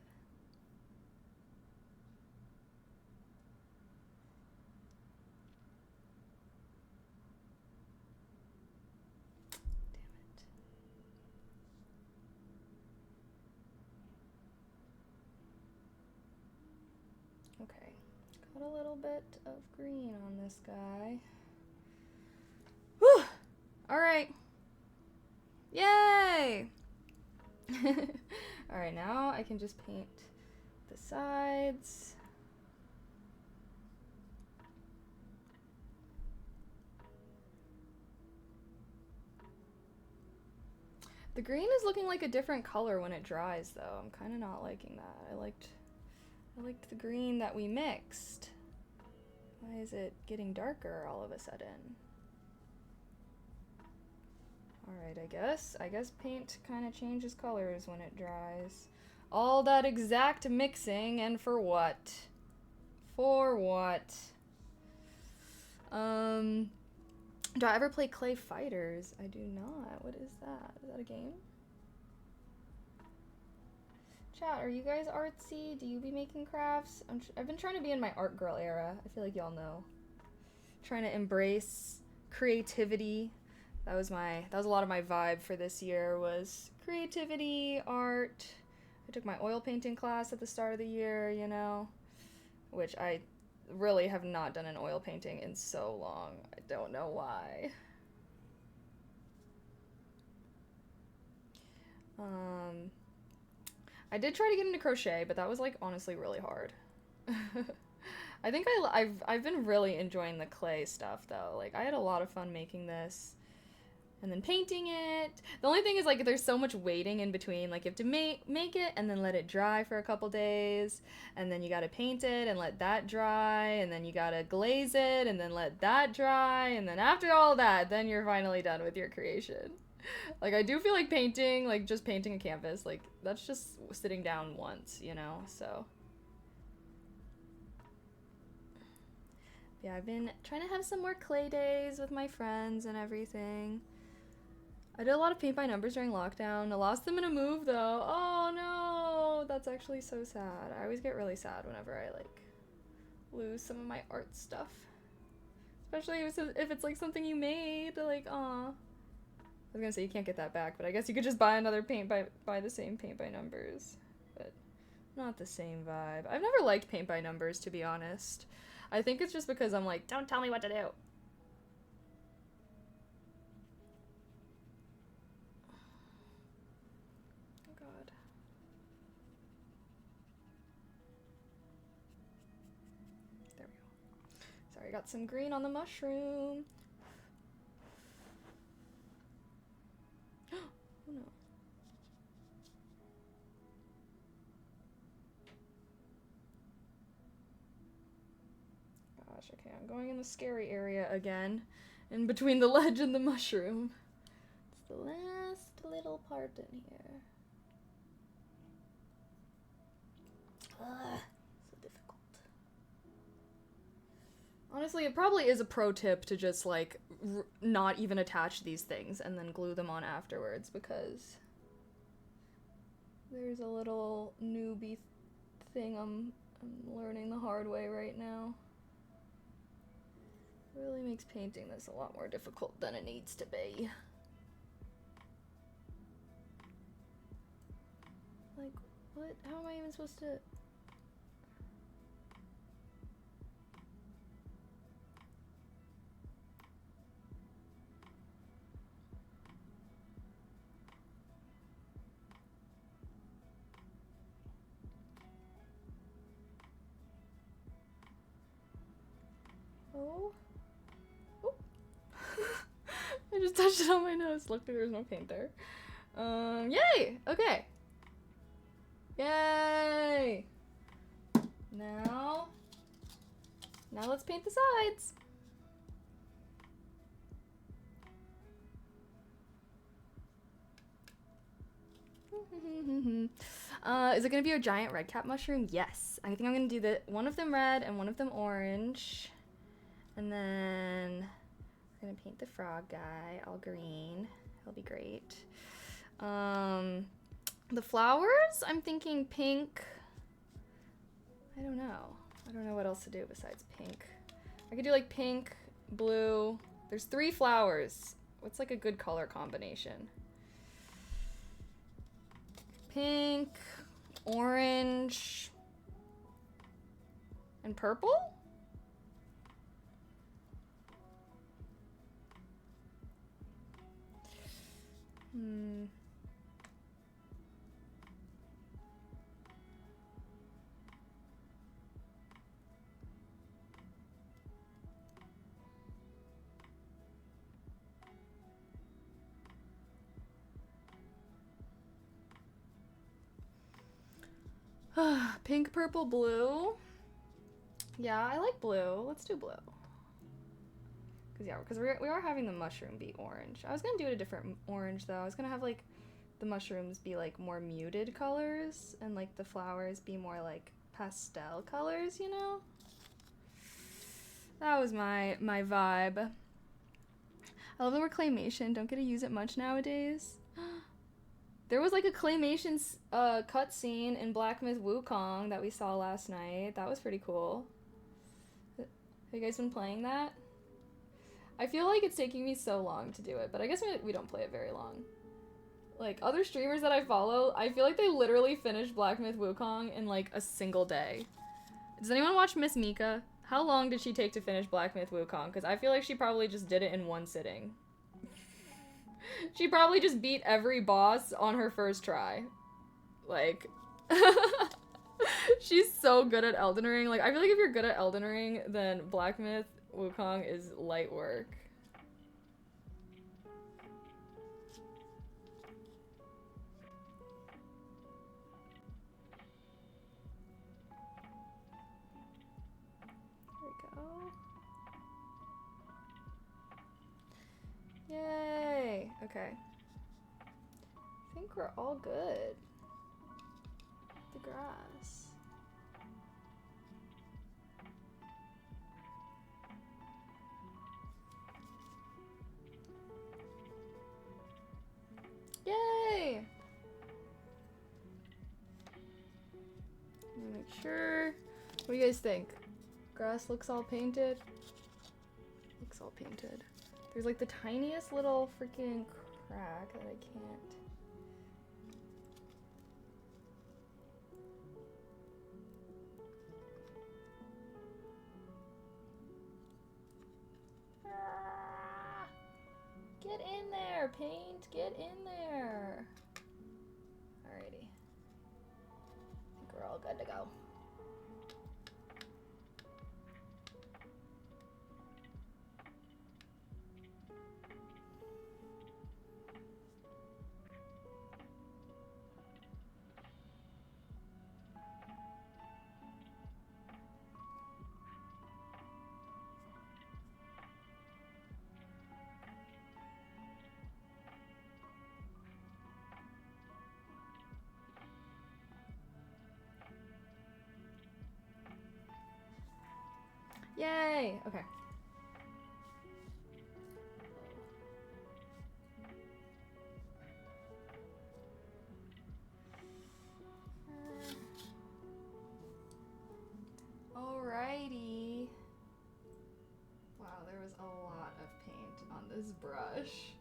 S1: Got a little bit of green on this guy. Whew! Alright. Yay! Alright, now I can just paint the sides. The green is looking like a different color when it dries, though. I'm kind of not liking that. I liked the green that we mixed. Why is it getting darker all of a sudden? Alright, I guess paint kind of changes colors when it dries. All that exact mixing, and for what? For what? Do I ever play Clay Fighters? I do not. What is that? Is that a game? Chat, are you guys artsy? Do you be making crafts? I've been trying to be in my art girl era. I feel like y'all know. Trying to embrace creativity. That was a lot of my vibe for this year, was creativity, art. I took my oil painting class at the start of the year, you know, which I really have not done an oil painting in so long. I don't know why. I did try to get into crochet, but that was like honestly really hard. I think I've been really enjoying the clay stuff though. Like I had a lot of fun making this. And then painting it. The only thing is like there's so much waiting in between. Like you have to make it and then let it dry for a couple days, and then you gotta paint it and let that dry, and then you gotta glaze it and then let that dry, and then after all that, then you're finally done with your creation. Like I do feel like painting, like just painting a canvas, like that's just sitting down once, you know, so. Yeah, I've been trying to have some more clay days with my friends and everything. I did a lot of paint by numbers during lockdown. I lost them in a move though. Oh no, that's actually so sad. I always get really sad whenever I like lose some of my art stuff. Especially if it's like something you made, like aw. I was gonna say you can't get that back, but I guess you could just buy another buy the same paint by numbers. But not the same vibe. I've never liked paint by numbers, to be honest. I think it's just because I'm like, don't tell me what to do. I got some green on the mushroom. Oh no. Gosh, okay, I'm going in the scary area again. In between the ledge and the mushroom. It's the last little part in here. Ugh. Honestly, it probably is a pro tip to just, like, not even attach these things and then glue them on afterwards, because there's a little newbie thing I'm learning the hard way right now. It really makes painting this a lot more difficult than it needs to be. Like, what? How am I even supposed to... Oh. Oh. I just touched it on my nose. Luckily there's no paint there. Yay! Okay. Yay! Now let's paint the sides. Is it gonna be a giant red cap mushroom? Yes. I think I'm gonna do one of them red and one of them orange. And then we're gonna paint the frog guy all green. He'll be great. The flowers, I'm thinking pink. I don't know what else to do besides pink. I could do like pink, blue. There's 3 flowers. What's like a good color combination? Pink, orange, and purple? Pink, purple, blue. Yeah, I like blue. Let's do blue. Because we are having the mushroom be orange. I was gonna do it a different orange though. I was gonna have like the mushrooms be like more muted colors and like the flowers be more like pastel colors, you know? That was my vibe. I love the word claymation. Don't get to use it much nowadays. There was like a claymation cut scene in Black Myth Wukong that we saw last night. That was pretty cool. Have you guys been playing that? I feel like it's taking me so long to do it, but I guess we don't play it very long. Like, other streamers that I follow, I feel like they literally finished Black Myth Wukong in like a single day. Does anyone watch Miss Mika? How long did she take to finish Black Myth Wukong? Because I feel like she probably just did it in one sitting. She probably just beat every boss on her first try. Like, She's so good at Elden Ring. Like, I feel like if you're good at Elden Ring, then Black Myth Wukong is light work. Yay! Okay. I think we're all good. The grass. Yay! Let me make sure. What do you guys think? Grass looks all painted? Looks all painted. There's like the tiniest little freaking crack that I can't. Ah, get in there, paint, get in there. Alrighty. I think we're all good to go. Yay! Okay. Alrighty. Wow, there was a lot of paint on this brush.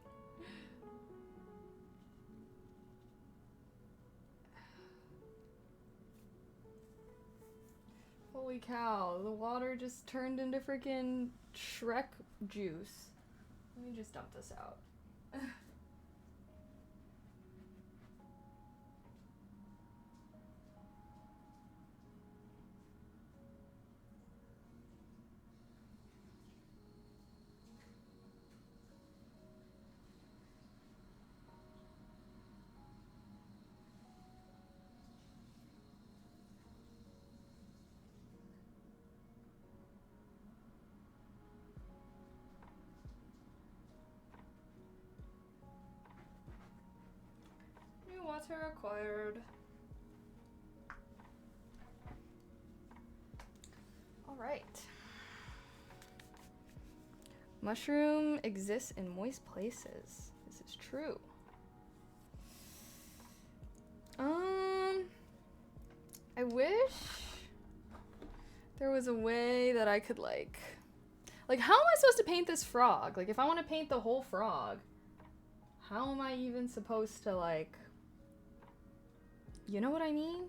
S1: Holy cow, the water just turned into freaking Shrek juice. Let me just dump this out. New water acquired. Alright. Mushroom exists in moist places. This is true. I wish there was a way that I could like how am I supposed to paint this frog? Like if I want to paint the whole frog, how am I even supposed to like, you know what I mean?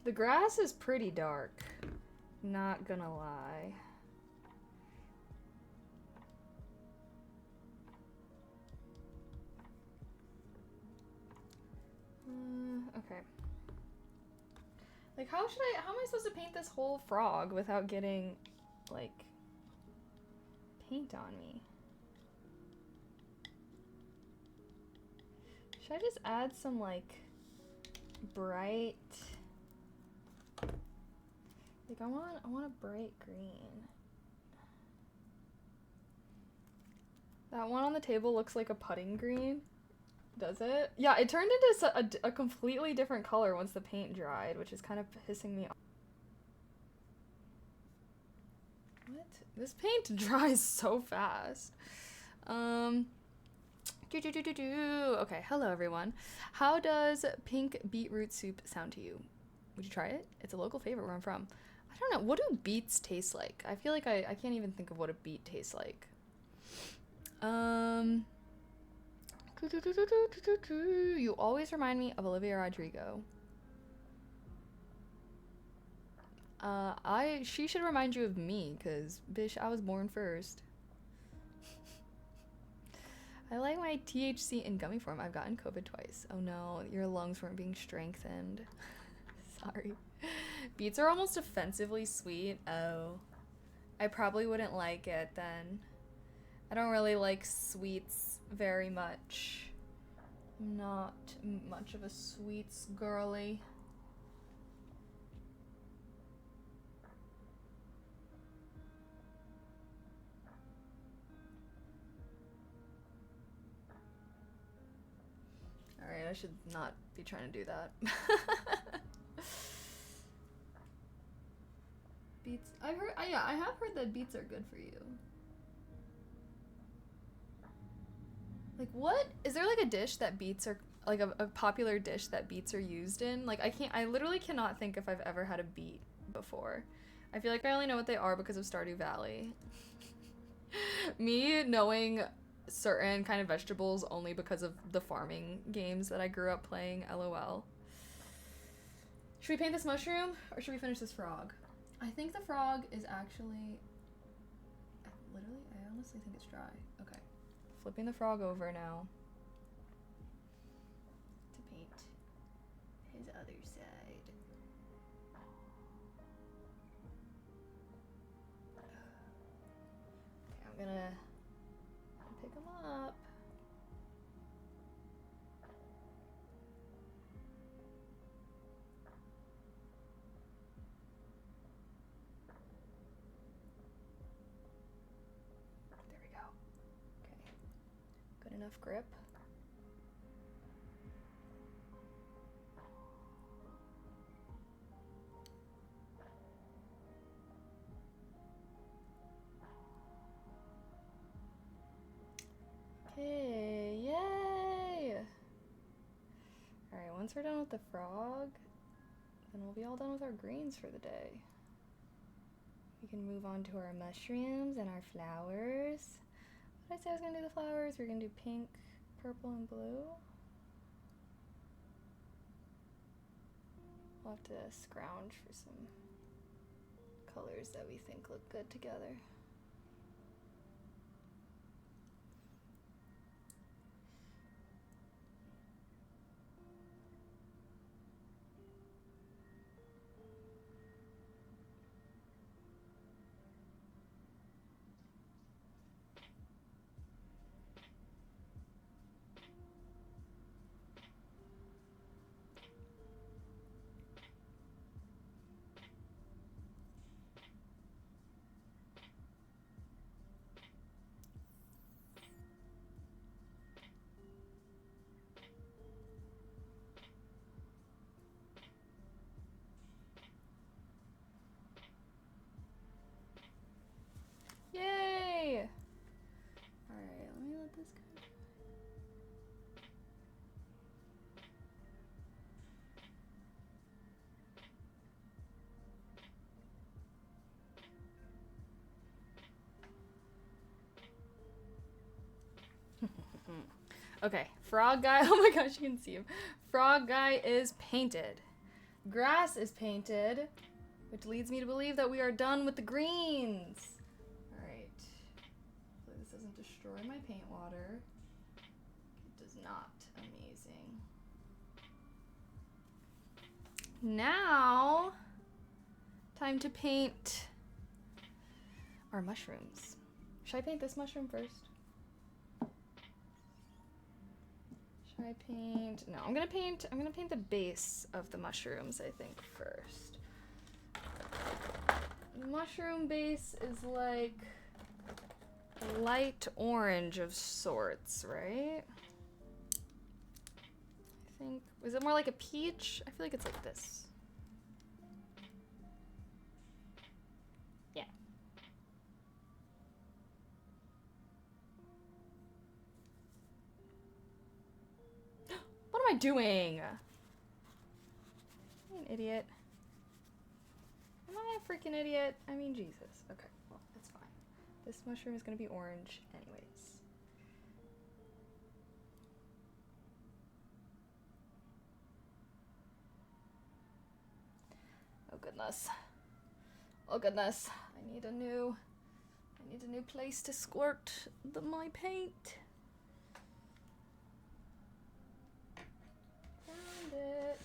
S1: The grass is pretty dark, not gonna lie. Okay. Like how am I supposed to paint this whole frog without getting, like, paint on me? Should I just add some, like, bright... Like, I want a bright green. That one on the table looks like a putting green. Does it? Yeah, it turned into a completely different color once the paint dried, which is kind of pissing me off. What? This paint dries so fast. Okay, hello everyone. How does pink beetroot soup sound to you? Would you try it? It's a local favorite where I'm from. I don't know. What do beets taste like? I feel like I can't even think of what a beet tastes like. You always remind me of Olivia Rodrigo. She should remind you of me, cause bitch, I was born first. I like my THC in gummy form. I've gotten COVID twice. Oh no, your lungs weren't being strengthened. Sorry. Beets are almost offensively sweet. Oh. I probably wouldn't like it then. I don't really like sweets very much. I'm not much of a sweets girly. Alright, I should not be trying to do that. Beets. I've heard. Yeah, I have heard that beets are good for you. Like, what? Is there like a dish that beets are like a popular dish that beets are used in? Like, I literally cannot think if I've ever had a beet before. I feel like I only know what they are because of Stardew Valley. Me knowing certain kind of vegetables only because of the farming games that I grew up playing, LOL. Should we paint this mushroom or should we finish this frog? I think the frog is actually, I honestly think it's dry. Okay. Flipping the frog over now to paint his other side. Okay, I'm gonna pick him up. There we go. Okay. Good enough grip. Okay, yay! Alright, once we're done with the frog, then we'll be all done with our greens for the day. We can move on to our mushrooms and our flowers. What did I say I was gonna do the flowers? We're gonna do pink, purple, and blue. We'll have to scrounge for some colors that we think look good together. Yay! Alright, let me let this go. Okay, frog guy. Oh my gosh, you can see him. Frog guy is painted. Grass is painted, which leads me to believe that we are done with the greens. Alright. Hopefully this doesn't destroy my paint water. It does not. Amazing. Now, time to paint our mushrooms. Should I paint this mushroom first? Should I paint? No, I'm gonna paint the base of the mushrooms, I think, first. The mushroom base is like a light orange of sorts, right? I think, is it more like a peach? I feel like it's like this. Yeah. I doing? Am I an idiot? Am I a freaking idiot? I mean, Jesus. Okay, well, that's fine. This mushroom is gonna be orange anyways. Oh goodness. Oh goodness. I need a new place to squirt my paint. Found it.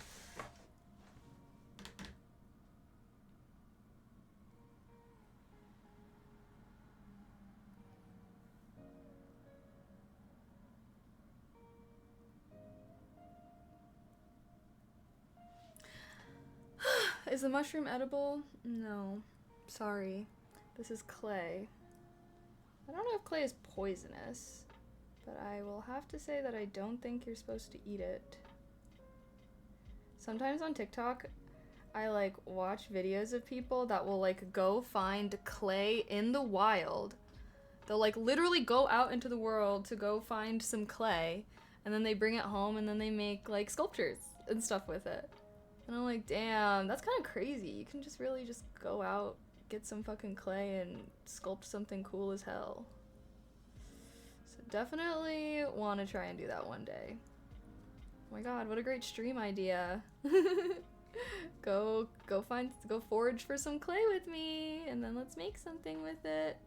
S1: Is the mushroom edible? No. Sorry. This is clay. I don't know if clay is poisonous, but I will have to say that I don't think you're supposed to eat it. Sometimes on TikTok, I like watch videos of people that will like go find clay in the wild. They'll like literally go out into the world to go find some clay, and then they bring it home and then they make like sculptures and stuff with it. And I'm like, damn, that's kind of crazy. You can just really just go out, get some fucking clay, and sculpt something cool as hell. So definitely want to try and do that one day. Oh my god, what a great stream idea. Go forage for some clay with me, and then let's make something with it.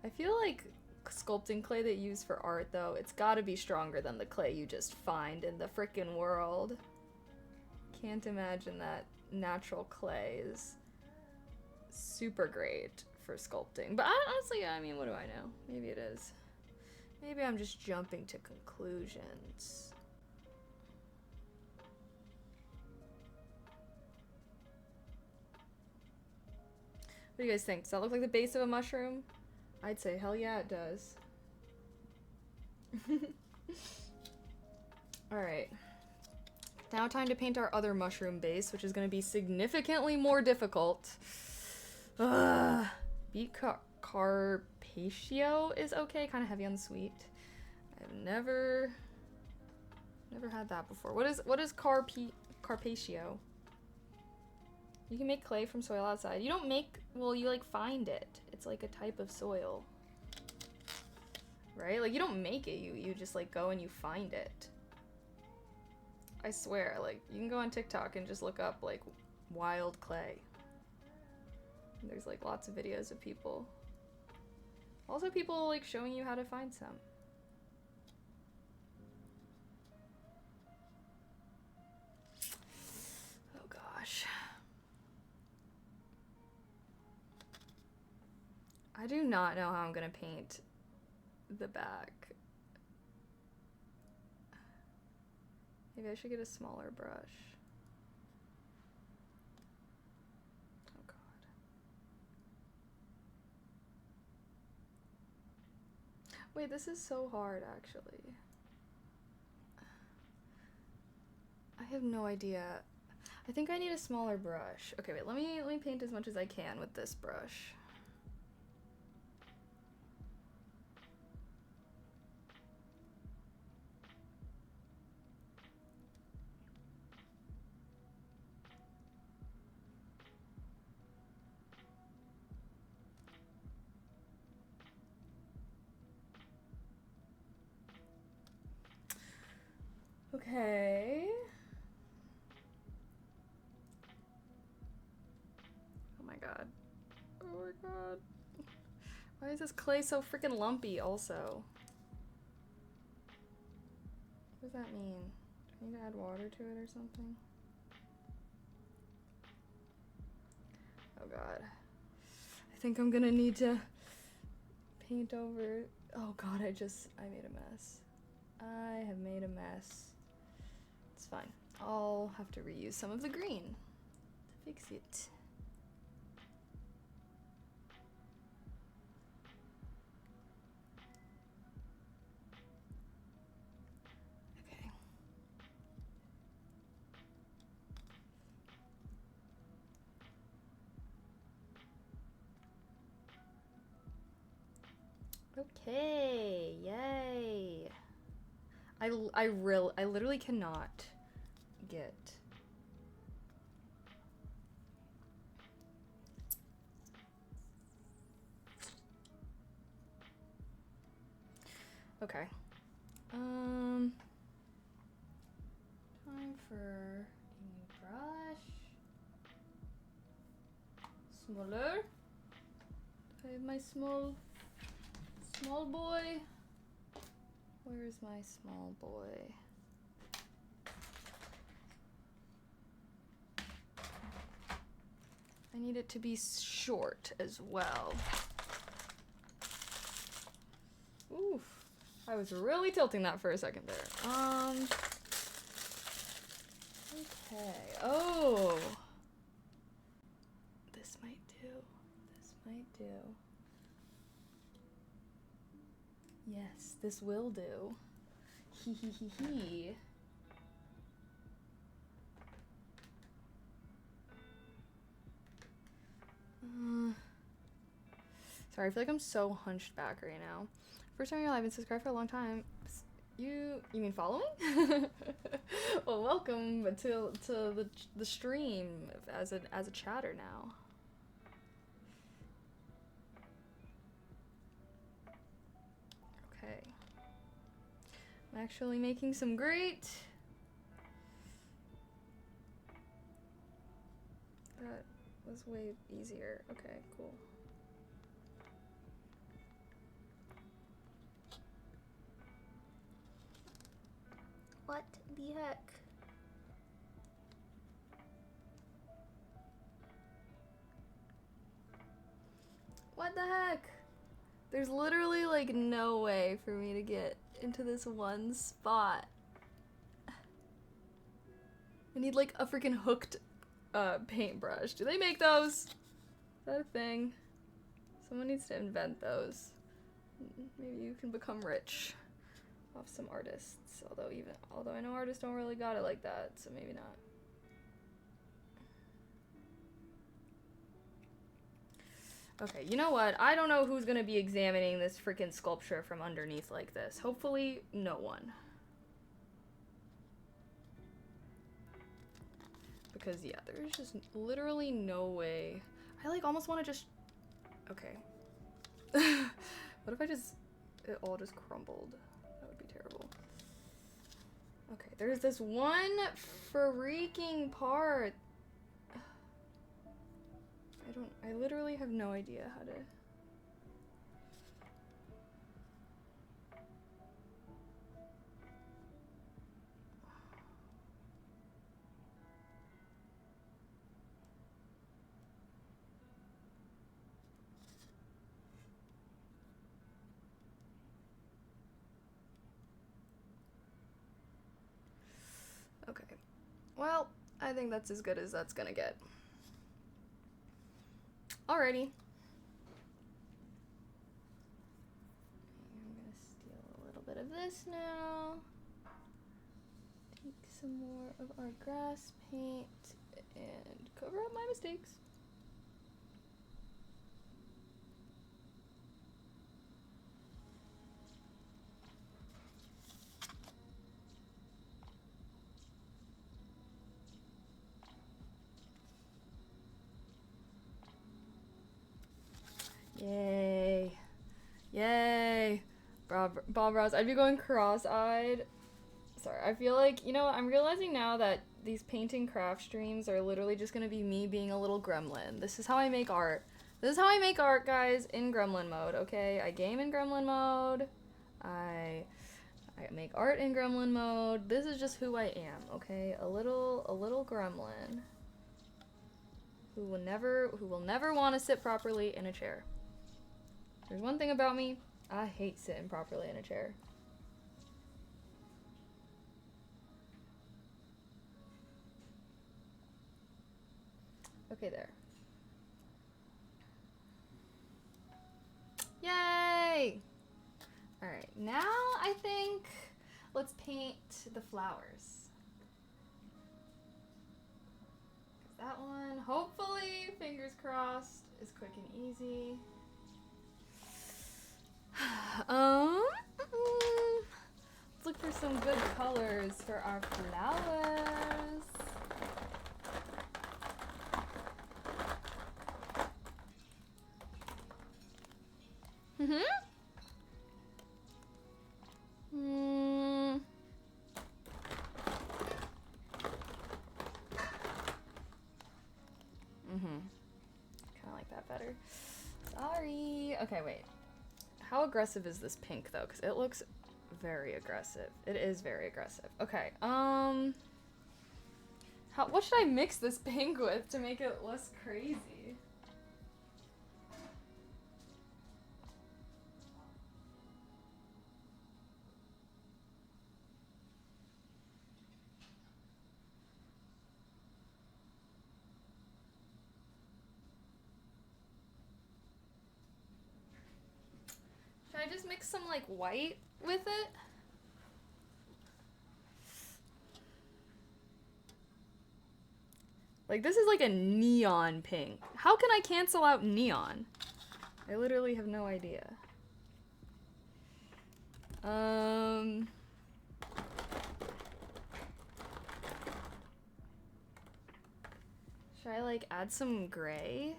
S1: I feel like sculpting clay that you use for art, though, it's gotta be stronger than the clay you just find in the frickin' world. Can't imagine that natural clay is super great for sculpting. But honestly, I mean, what do I know? Maybe it is. Maybe I'm just jumping to conclusions. What do you guys think? Does that look like the base of a mushroom? I'd say hell yeah, it does. Alright. Now time to paint our other mushroom base, which is going to be significantly more difficult. Beet carpaccio is okay, kind of heavy on the sweet. I've never had that before. What is carpaccio? You can make clay from soil outside. You don't make, well, you like find it. It's like a type of soil. Right? Like you don't make it, you just like go and you find it. I swear, like, you can go on TikTok and just look up, like, wild clay. And there's, like, lots of videos of people. Also people, like, showing you how to find some. Oh, gosh. I do not know how I'm gonna paint the back. Maybe I should get a smaller brush. Oh god. Wait, this is so hard actually. I have no idea. I think I need a smaller brush. Okay, wait, let me paint as much as I can with this brush. Okay. Oh my god. Oh my god. Why is this clay so freaking lumpy also? What does that mean? Do I need to add water to it or something? Oh god. I think I'm gonna need to paint over. Oh god, I made a mess. I have made a mess. It's fine. I'll have to reuse some of the green to fix it. Okay. Okay, yay. I literally cannot get. Okay. Time for a new brush. Smaller. I have my small boy. Where's my small boy? I need it to be short as well. Oof. I was really tilting that for a second there. Okay. Oh. This might do. This might do. Yes, this will do. Hee hee hee hee. Sorry, I feel like I'm so hunched back right now. First time you're live and subscribed for a long time. You mean following? Well, welcome to the stream as a chatter now. Okay. I'm actually making some great. That was way easier. Okay, cool. What the heck? What the heck? There's literally like no way for me to get into this one spot. I need like a freaking hooked paintbrush. Do they make those? Is that a thing? Someone needs to invent those. Maybe you can become rich off some artists. Although I know artists don't really got it like that, so maybe not. Okay, you know what? I don't know who's gonna be examining this freaking sculpture from underneath like this. Hopefully, no one. Because, yeah, there's just literally no way. I, like, almost want to just... Okay. What if it all just crumbled? That would be terrible. Okay, there's this one freaking part. I literally have no idea how to... Okay. Well, I think that's as good as that's gonna get. Alrighty. I'm gonna steal a little bit of this now. Take some more of our grass paint and cover up my mistakes. Yay. Yay. Bob Ross. I'd be going cross-eyed. Sorry, I feel like, you know, I'm realizing now that these painting craft streams are literally just gonna be me being a little gremlin. This is how I make art. This is how I make art, guys, in gremlin mode, okay? I game in gremlin mode. I make art in gremlin mode. This is just who I am, okay? A little gremlin who will never want to sit properly in a chair. There's one thing about me, I hate sitting properly in a chair. Okay, there. Yay! Alright, now I think let's paint the flowers. That one, hopefully, fingers crossed, is quick and easy. Let's look for some good colors for our flowers. Kind of like that better. Sorry. Okay, wait. How aggressive is this pink though? Because it looks very aggressive. It is very aggressive. Okay. What should I mix this pink with to make it less crazy? Should I just mix some like white with it? Like this is like a neon pink. How can I cancel out neon? I literally have no idea. Should I like add some gray?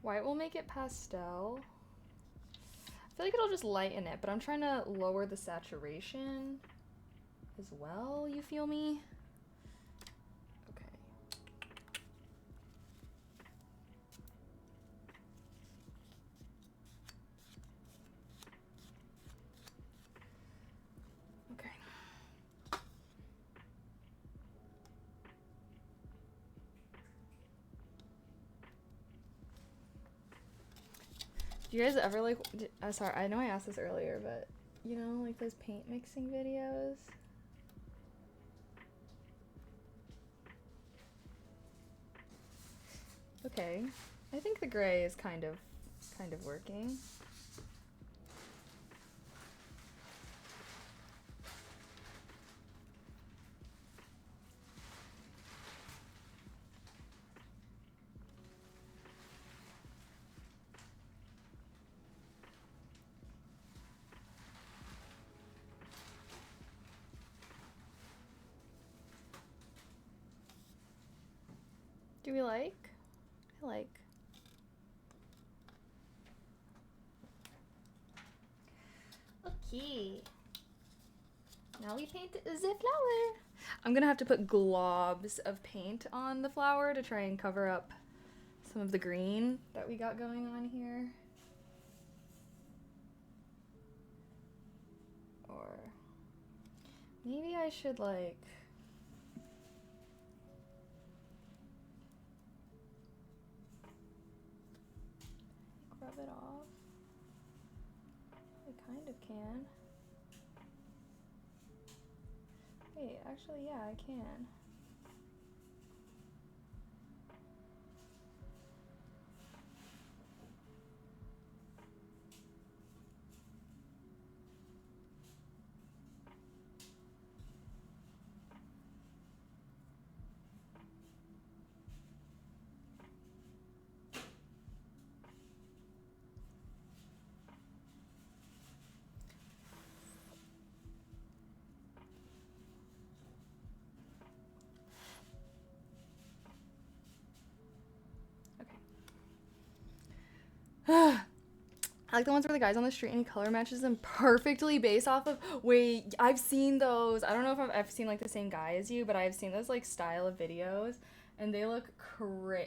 S1: White will make it pastel. I feel like it'll just lighten it, but I'm trying to lower the saturation as well, you feel me? Okay. Okay. Do you guys ever like, sorry, I know I asked this earlier, but you know, like those paint mixing videos? Okay, I think the gray is kind of working. Do we like? I like. Okay. Now we paint the flower. I'm gonna have to put globs of paint on the flower to try and cover up some of the green that we got going on here. Or maybe I should like rub it off. I kind of can. Wait, actually, yeah, I can. I like the ones where the guy's on the street and he color matches them perfectly based off of, wait, I've seen those. I don't know if I've seen like the same guy as you, but I've seen those like style of videos and they look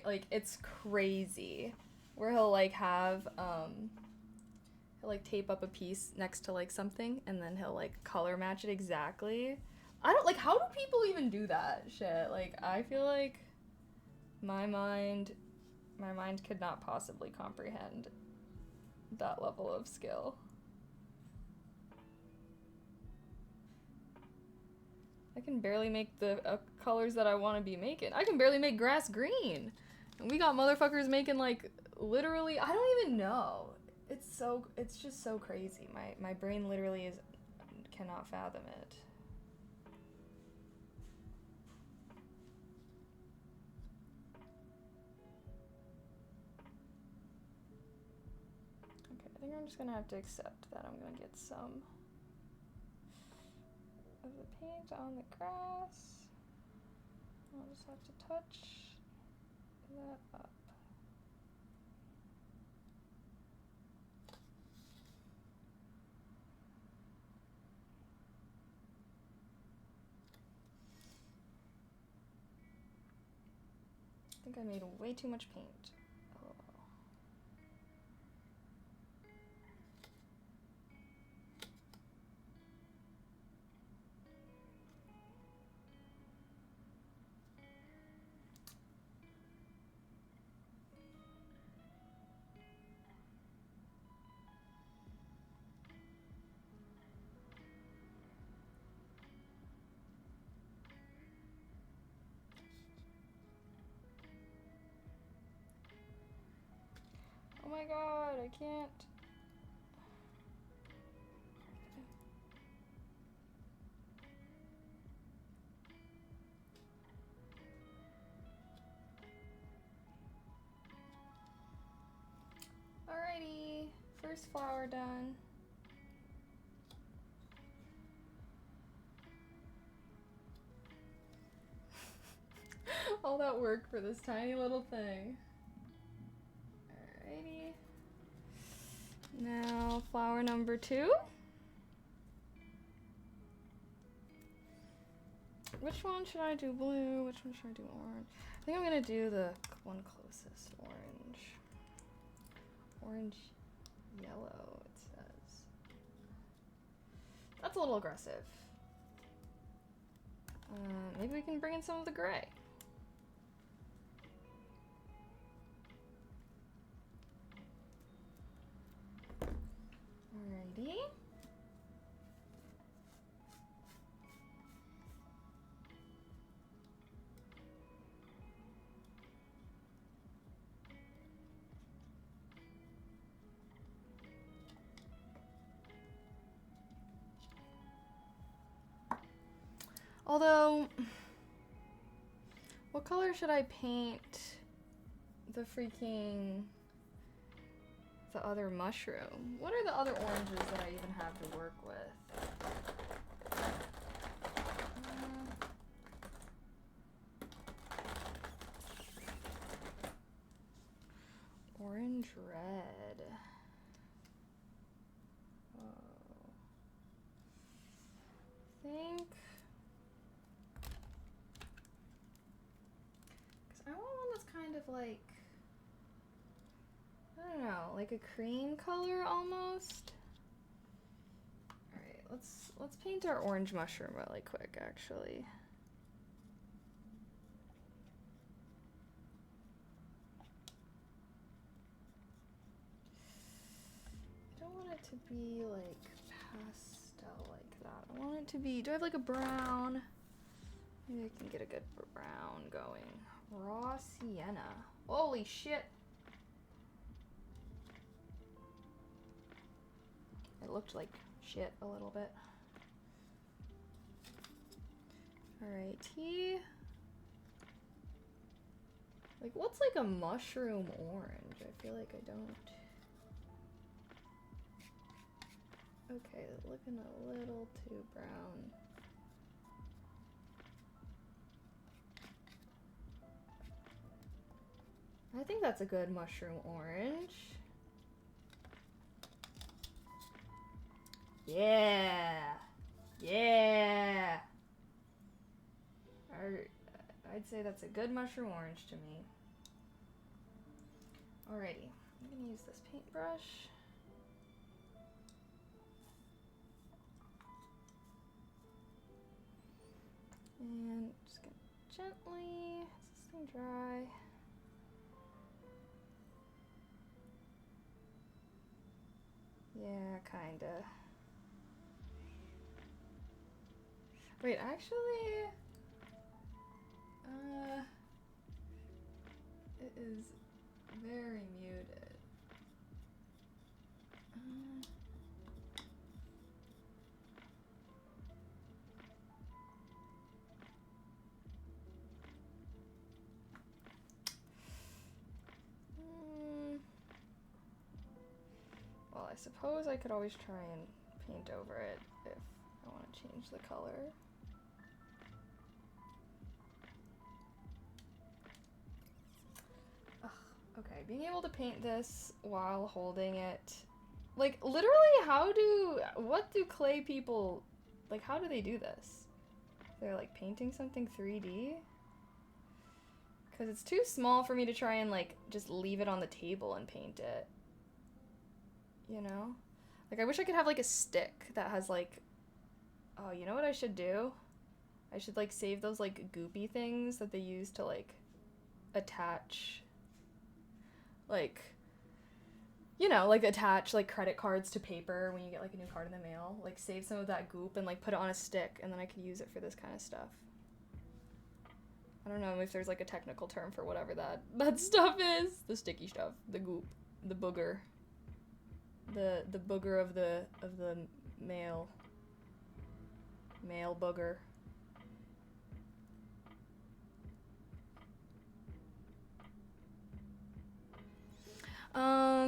S1: like it's crazy. Where he'll like have, he'll like tape up a piece next to like something and then he'll like color match it exactly. I don't, like, how do people even do that shit? Like, I feel like my mind could not possibly comprehend that level of skill. I can barely make the colors that I want to be making. I can barely make grass green. And we got motherfuckers making like literally, I don't even know. It's just so crazy. My brain literally cannot fathom it. Okay, I think I'm just gonna have to accept that I'm gonna get some of the paint on the grass. I'll just have to touch that up. I think I made way too much paint. Oh. Oh my god, I can't. Alrighty, first flower done. All that work for this tiny little thing. Alrighty. Now flower number 2. Which one should I do blue? Which one should I do orange? I think I'm gonna do the one closest, orange. Orange yellow, it says. That's a little aggressive. Maybe we can bring in some of the gray. Alrighty. Although, what color should I paint the other mushroom? What are the other oranges that I even have to work with? Orange red. Oh. I think. Because I want one that's kind of like, I don't know, like a cream color almost. Alright, let's paint our orange mushroom really quick actually. I don't want it to be like pastel like that. I want it to be, do I have like a brown? Maybe I can get a good brown going. Raw sienna. Holy shit. It looked like shit a little bit. Alrighty. Like, what's like a mushroom orange? I feel like I don't. Okay, looking a little too brown. I think that's a good mushroom orange. Yeah! Yeah! I'd say that's a good mushroom orange to me. Alrighty, I'm gonna use this paintbrush. And just gonna gently, is this thing dry? Yeah, kinda. Wait, actually, it is very muted. Well, I suppose I could always try and paint over it if I want to change the color. Ugh, okay, being able to paint this while holding it, like, literally, what do clay people, like, how do they do this? They're, like, painting something 3D? Because it's too small for me to try and, like, just leave it on the table and paint it. You know? Like, I wish I could have, like, a stick that has, like... Oh, you know what I should do? I should, like, save those, like, goopy things that they use to, like, attach... Like... You know, like, attach, like, credit cards to paper when you get, like, a new card in the mail. Like, save some of that goop and, like, put it on a stick, and then I could use it for this kind of stuff. I don't know if there's, like, a technical term for whatever that stuff is. The sticky stuff. The goop. The booger. The booger of the male booger.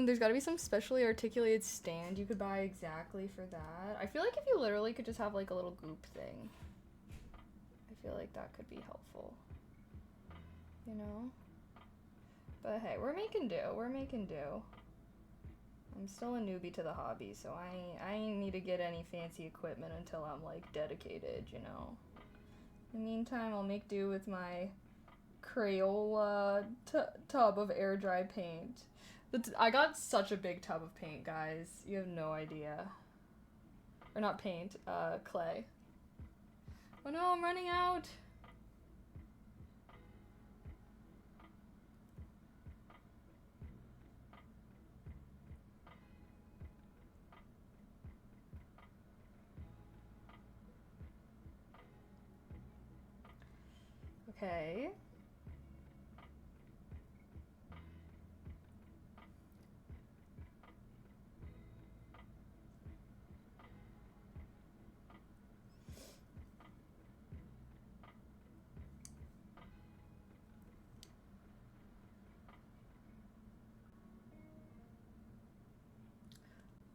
S1: There's gotta be some specially articulated stand you could buy exactly for that. I feel like if you literally could just have like a little goop thing, I feel like that could be helpful. You know? But hey, we're making do. We're making do. I'm still a newbie to the hobby, so I ain't need to get any fancy equipment until I'm, like, dedicated, you know? In the meantime, I'll make do with my Crayola tub of air dry paint. I got such a big tub of paint, guys. You have no idea. Or not paint, clay. Oh no, I'm running out! Okay.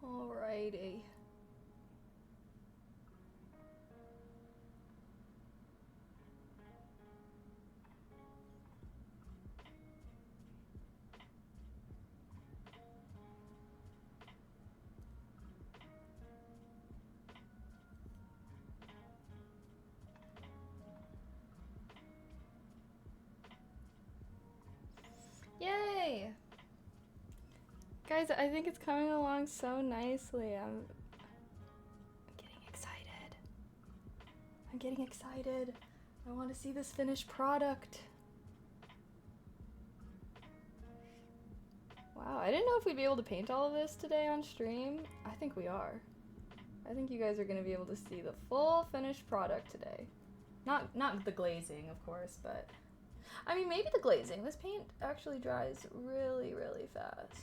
S1: Alrighty. Yay! Guys, I think it's coming along so nicely. I'm getting excited. I'm getting excited. I want to see this finished product. Wow, I didn't know if we'd be able to paint all of this today on stream. I think we are. I think you guys are going to be able to see the full finished product today. Not the glazing, of course, but... I mean, maybe the glazing. This paint actually dries really, really fast.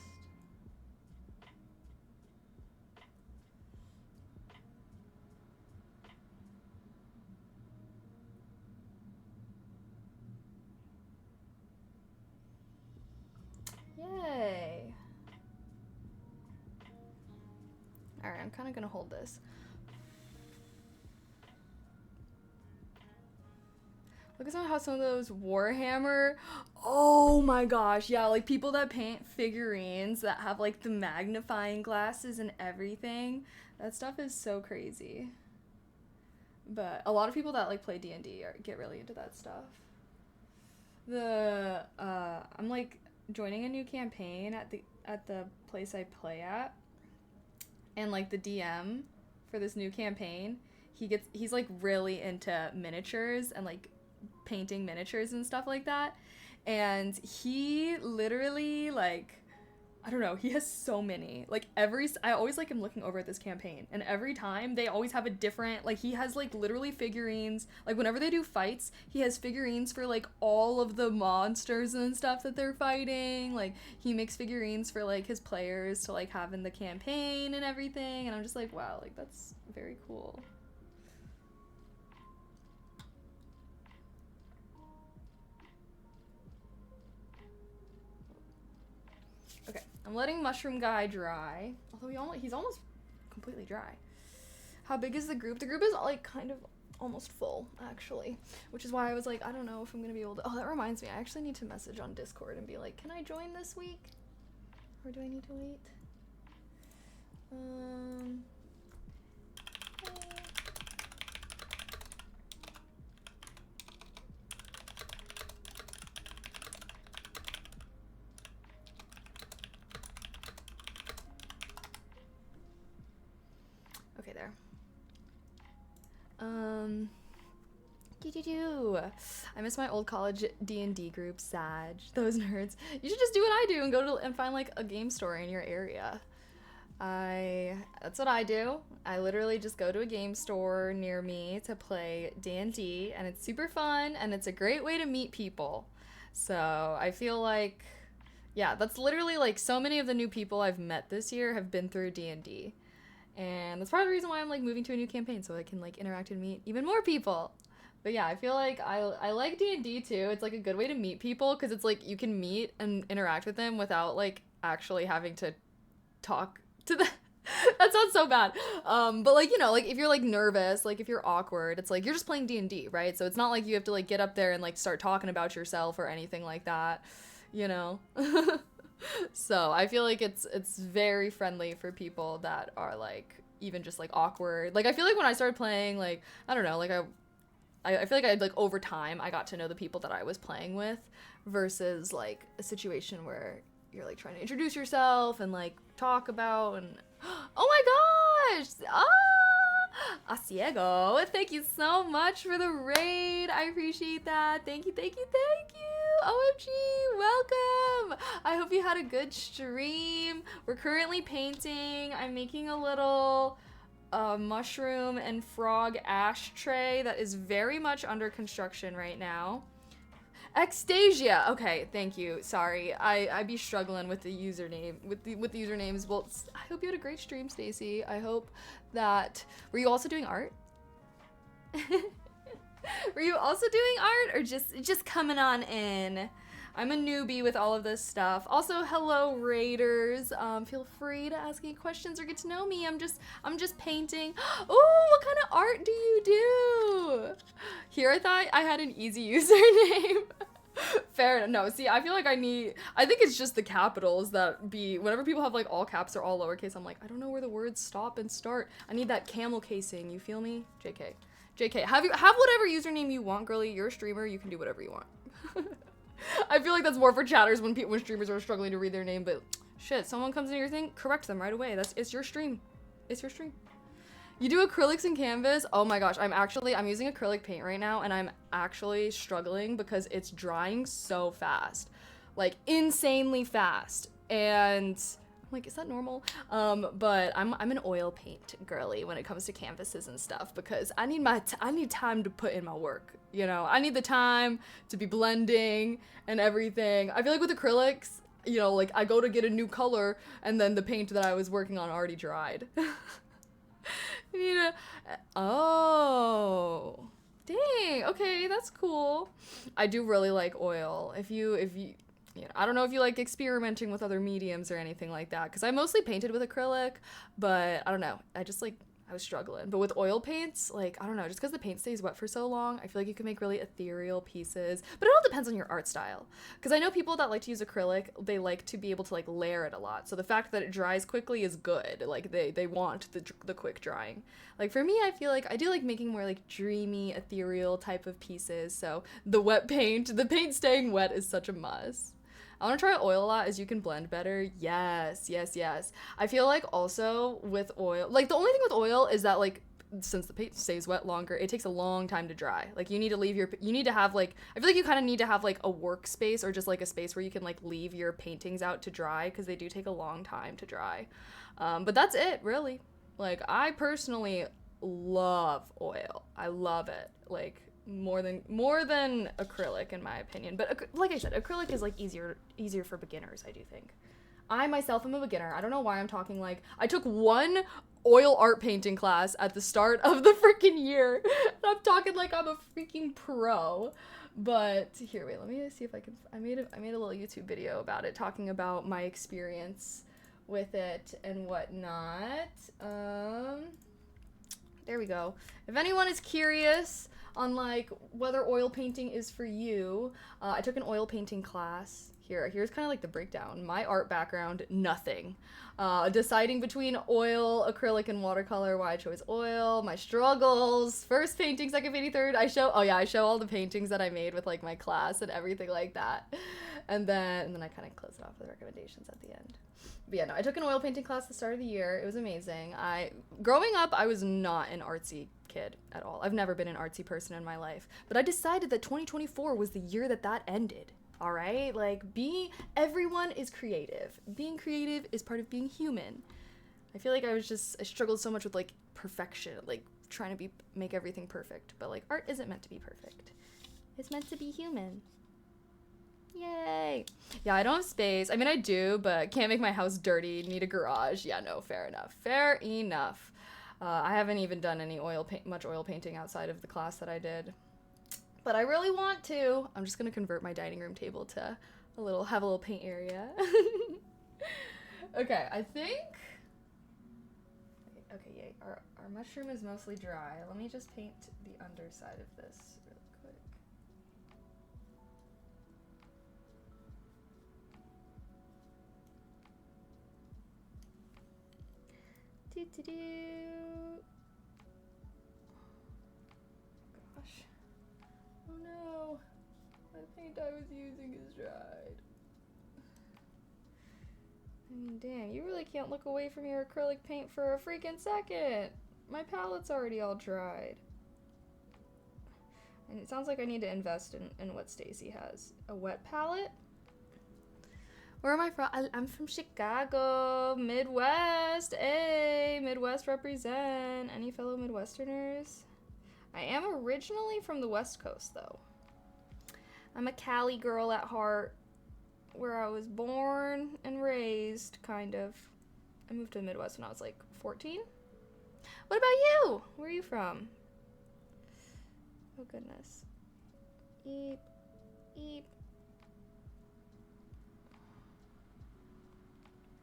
S1: Yay. Alright, I'm kind of going to hold this. Look at how some of those Warhammer, oh my gosh, yeah, like people that paint figurines that have like the magnifying glasses and everything. That stuff is so crazy. But a lot of people that like play D&D get really into that stuff. I'm like joining a new campaign at the place I play at, and like the DM for this new campaign, he's like really into miniatures and like painting miniatures and stuff like that, and he literally like I don't know. He has so many. Like I always like him looking over at this campaign, and every time they always have a different. Like he has like literally figurines. Like whenever they do fights, he has figurines for like all of the monsters and stuff that they're fighting. Like he makes figurines for like his players to like have in the campaign and everything. And I'm just like, wow, like that's very cool. Okay, I'm letting Mushroom Guy dry. Although he's almost completely dry. How big is the group? The group is like kind of almost full, actually. Which is why I was like, I don't know if I'm gonna be able to. Oh, that reminds me. I actually need to message on Discord and be like, can I join this week? Or do I need to wait? Okay, there. I miss my old college D&D group, Sag. Those nerds. You should just do what I do and go to and find like a game store in your area. That's what I do. I literally just go to a game store near me to play D&D, and it's super fun and it's a great way to meet people. So I feel like, yeah, that's literally like so many of the new people I've met this year have been through D&D. And that's part of the reason why I'm like moving to a new campaign, so I can like interact and meet even more people. But yeah, I feel like I like D&D too. It's like a good way to meet people because it's like you can meet and interact with them without like actually having to talk to them. That sounds so bad. But like, you know, like if you're like nervous, like if you're awkward, it's like you're just playing D&D, right? So it's not like you have to like get up there and like start talking about yourself or anything like that, you know? So I feel like it's very friendly for people that are like even just like awkward. Like I feel like when I started playing, like I don't know, like I feel like I like over time I got to know the people that I was playing with versus like a situation where you're like trying to introduce yourself and like talk about and oh my gosh! Asiego, thank you so much for the raid. I appreciate that. Thank you. OMG, welcome. I hope you had a good stream. We're currently painting. I'm making a little mushroom and frog ashtray that is very much under construction right now. Extasia. Okay, thank you. Sorry, I be struggling with the username with the usernames. Well, I hope you had a great stream, Stacy. I hope that were you also doing art? Were you also doing art or just coming on in? I'm a newbie with all of this stuff. Also, hello raiders. Feel free to ask any questions or get to know me. I'm just painting. Oh, what kind of art do you do? Here I thought I had an easy username. Fair enough. No, see, I feel like I think it's just the capitals that be, whenever people have like all caps or all lowercase, I'm like, I don't know where the words stop and start. I need that camel casing, you feel me? JK, have whatever username you want, girly. You're a streamer, you can do whatever you want. I feel like that's more for chatters when streamers are struggling to read their name, but shit, someone comes into your thing, correct them right away. It's your stream. It's your stream. You do acrylics and canvas? Oh my gosh, I'm using acrylic paint right now, and I'm actually struggling because it's drying so fast. Like, insanely fast. And I'm like, is that normal? But I'm an oil paint girly when it comes to canvases and stuff because I need time to put in my work, you know? I need the time to be blending and everything. I feel like with acrylics, you know, like I go to get a new color and then the paint that I was working on already dried. Oh, dang. Okay, that's cool. I do really like oil. If you know, I don't know if you like experimenting with other mediums or anything like that, because I mostly painted with acrylic, but I don't know. I was struggling. But with oil paints, like, I don't know, just because the paint stays wet for so long, I feel like you can make really ethereal pieces. But it all depends on your art style. Because I know people that like to use acrylic, they like to be able to, like, layer it a lot. So the fact that it dries quickly is good. Like, they want the quick drying. Like, for me, I feel like I do like making more, like, dreamy, ethereal type of pieces. So the paint staying wet is such a must. I want to try oil a lot as you can blend better. Yes. I feel like also with oil, like the only thing with oil is that like since the paint stays wet longer, it takes a long time to dry. Like you need to have like, I feel like you kind of need to have like a workspace or just like a space where you can like leave your paintings out to dry, because they do take a long time to dry. But that's it, really. Like I personally love oil. I love it. Like more than acrylic in my opinion. But like I said, acrylic is like easier for beginners, I do think. I myself am a beginner. I don't know why I'm talking like I took one oil art painting class at the start of the freaking year. I'm talking like I'm a freaking pro. But here, wait, let me see if I can. I made a little YouTube video about it, talking about my experience with it and whatnot. There we go. If anyone is curious on like whether oil painting is for you, I took an oil painting class. Here's kind of like the breakdown. My art background, nothing. Deciding between oil, acrylic, and watercolor, why I chose oil, my struggles, first painting, second painting, third. I show all the paintings that I made with like my class and everything like that. And then I kind of close it off with recommendations at the end. But yeah, no, I took an oil painting class at the start of the year. It was amazing. Growing up, I was not an artsy kid at all. I've never been an artsy person in my life. But I decided that 2024 was the year that ended. All right, like everyone is creative. Being creative is part of being human. I feel like I struggled so much with like perfection, like trying to make everything perfect. But like art isn't meant to be perfect. It's meant to be human. Yay. Yeah, I don't have space. I mean, I do, but can't make my house dirty. Need a garage. Yeah, no, fair enough. Fair enough. I haven't even done any much oil painting outside of the class that I did. But I really want to. I'm just gonna convert my dining room table to have a little paint area. Okay, I think. Okay, yay. Our mushroom is mostly dry. Let me just paint the underside of this real quick. Gosh. Oh no, the paint I was using is dried. I mean, damn, you really can't look away from your acrylic paint for a freaking second. My palette's already all dried. And it sounds like I need to invest in what Stacy has. A wet palette? Where am I from? I'm from Chicago, Midwest. Hey, Midwest represent. Any fellow Midwesterners? I am originally from the West Coast, though. I'm a Cali girl at heart, where I was born and raised, kind of. I moved to the Midwest when I was like 14. What about you? Where are you from? Oh, goodness. Eep. Eep.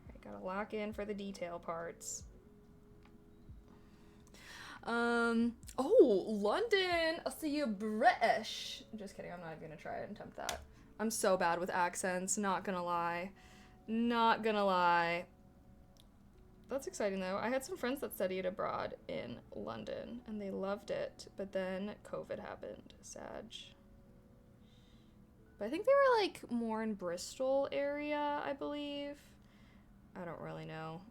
S1: I gotta lock in for the detail parts. Oh, London. I'll see you British. I'm just kidding. I'm not even gonna try and attempt that. I'm so bad with accents. Not gonna lie. Not gonna lie. That's exciting though. I had some friends that studied abroad in London and they loved it, but then COVID happened. Sad. But I think they were like more in Bristol area, I believe. I don't really know.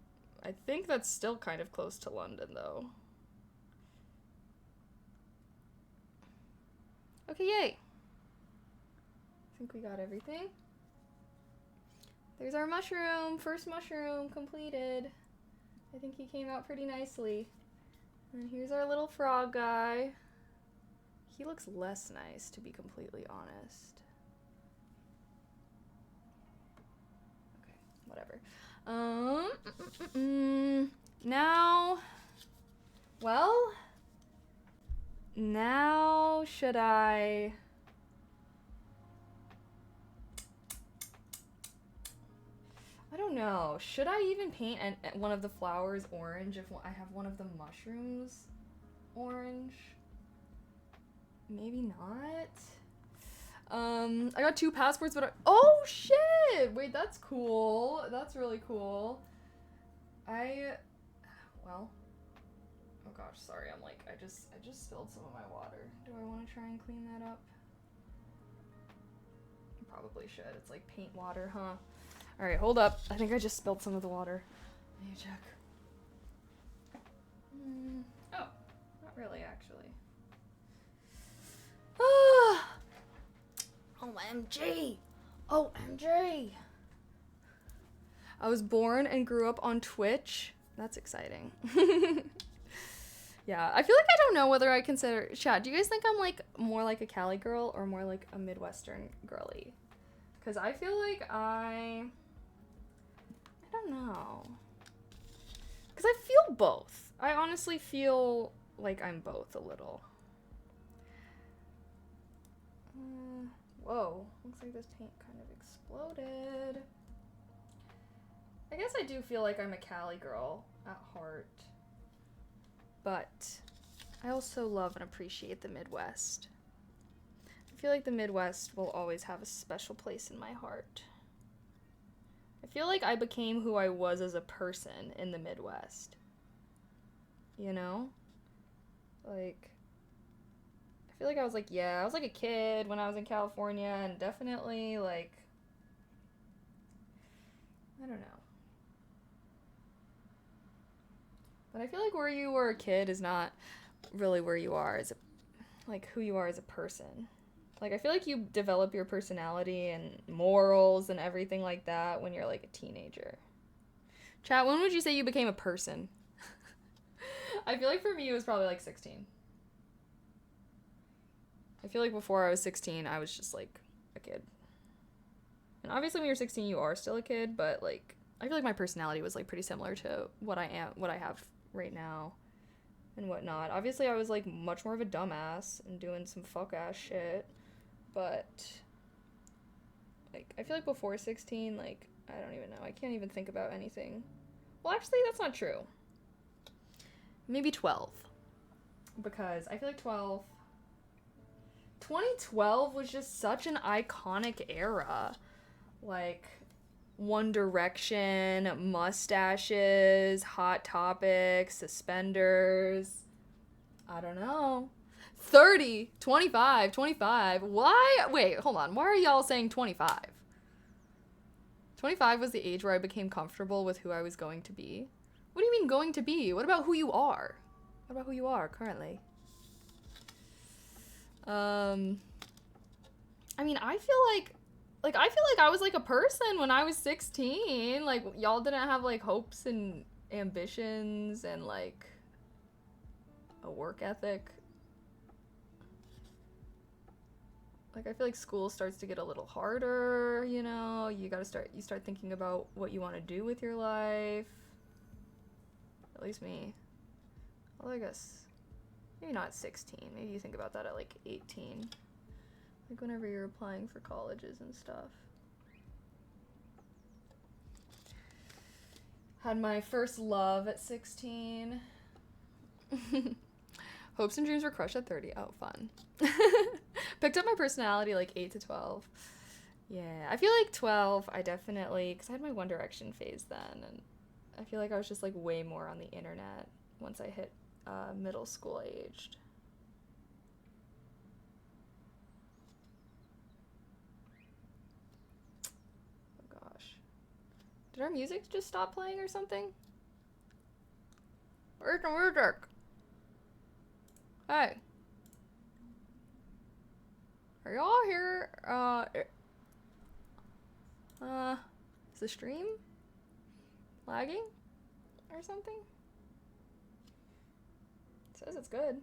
S1: I think that's still kind of close to London though. Okay, yay. I think we got everything. There's our mushroom. First mushroom completed. I think he came out pretty nicely. And here's our little frog guy. He looks less nice, to be completely honest. Okay, whatever. Now, well, now should I don't know. Should I even paint one of the flowers orange if I have one of the mushrooms orange? Maybe not. I got 2 passports, but oh shit! Wait, that's cool. That's really cool. Well, oh gosh, sorry. I'm like, I just spilled some of my water. Do I want to try and clean that up? I probably should. It's like paint water, huh? All right, hold up. I think I just spilled some of the water. Let me check. Oh, really, actually. Ah! OMG! OMG! I was born and grew up on Twitch. That's exciting. Yeah, I feel like I don't know whether I consider... Chat, do you guys think I'm, like, more like a Cali girl or more like a Midwestern girly? Because I feel like I don't know. Because I feel both. I honestly feel like I'm both a little. Whoa, looks like this paint kind of exploded. I guess I do feel like I'm a Cali girl at heart. But I also love and appreciate the Midwest. I feel like the Midwest will always have a special place in my heart. I feel like I became who I was as a person in the Midwest. You know? Like, I feel like I was like, yeah, I was like a kid when I was in California, and definitely, like, I don't know. But I feel like where you were a kid is not really where you are as a, like, who you are as a person. Like, I feel like you develop your personality and morals and everything like that when you're, like, a teenager. Chat, when would you say you became a person? I feel like for me it was probably, like, 16. I feel like before I was 16, I was just, like, a kid. And obviously when you're 16, you are still a kid, but, like, I feel like my personality was, like, pretty similar to what I have right now and whatnot. Obviously, I was, like, much more of a dumbass and doing some fuck-ass shit, but, like, I feel like before 16, like, I don't even know. I can't even think about anything. Well, actually, that's not true. Maybe 12. Because I feel like 2012 was just such an iconic era. Like, One Direction, mustaches, Hot Topic, suspenders. I don't know. 30, 25, 25. Why? Wait, hold on. Why are y'all saying 25? 25 was the age where I became comfortable with who I was going to be. What do you mean going to be? What about who you are? What about who you are currently? I mean, I feel like I was, like, a person when I was 16. Like, y'all didn't have, like, hopes and ambitions and, like, a work ethic. Like, I feel like school starts to get a little harder, you know? You start thinking about what you want to do with your life. At least me. Although I guess maybe not 16. Maybe you think about that at, like, 18. Like, whenever you're applying for colleges and stuff. Had my first love at 16. Hopes and dreams were crushed at 30. Oh, fun. Picked up my personality, like, 8 to 12. Yeah, I feel like 12, I definitely... Because I had my One Direction phase then, and I feel like I was just, like, way more on the internet once I hit middle school aged. Did our music just stop playing or something? Where's the music? Hey. Are y'all here? Is the stream lagging or something? It says it's good.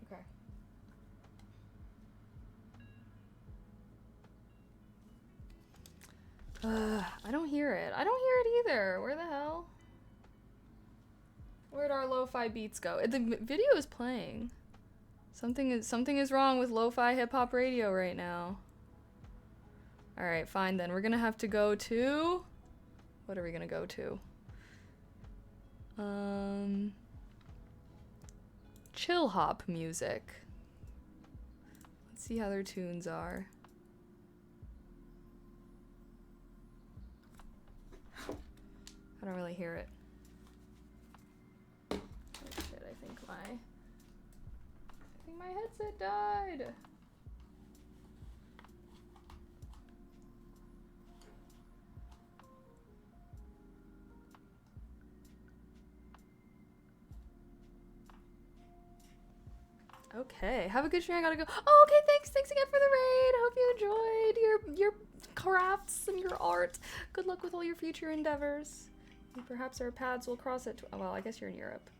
S1: Okay. I don't hear it. I don't hear it either. Where the hell? Where'd our lo-fi beats go? The video is playing. Something is wrong with lo-fi hip-hop radio right now. Alright, fine then. We're gonna have to go to... What are we gonna go to? Chill hop music. Let's see how their tunes are. I don't really hear it. Oh shit, I think think my headset died. Okay, have a good stream. I gotta go. Oh, okay, thanks again for the raid. Hope you enjoyed your crafts and your art. Good luck with all your future endeavors. And perhaps our paths will cross at. Well, I guess you're in Europe.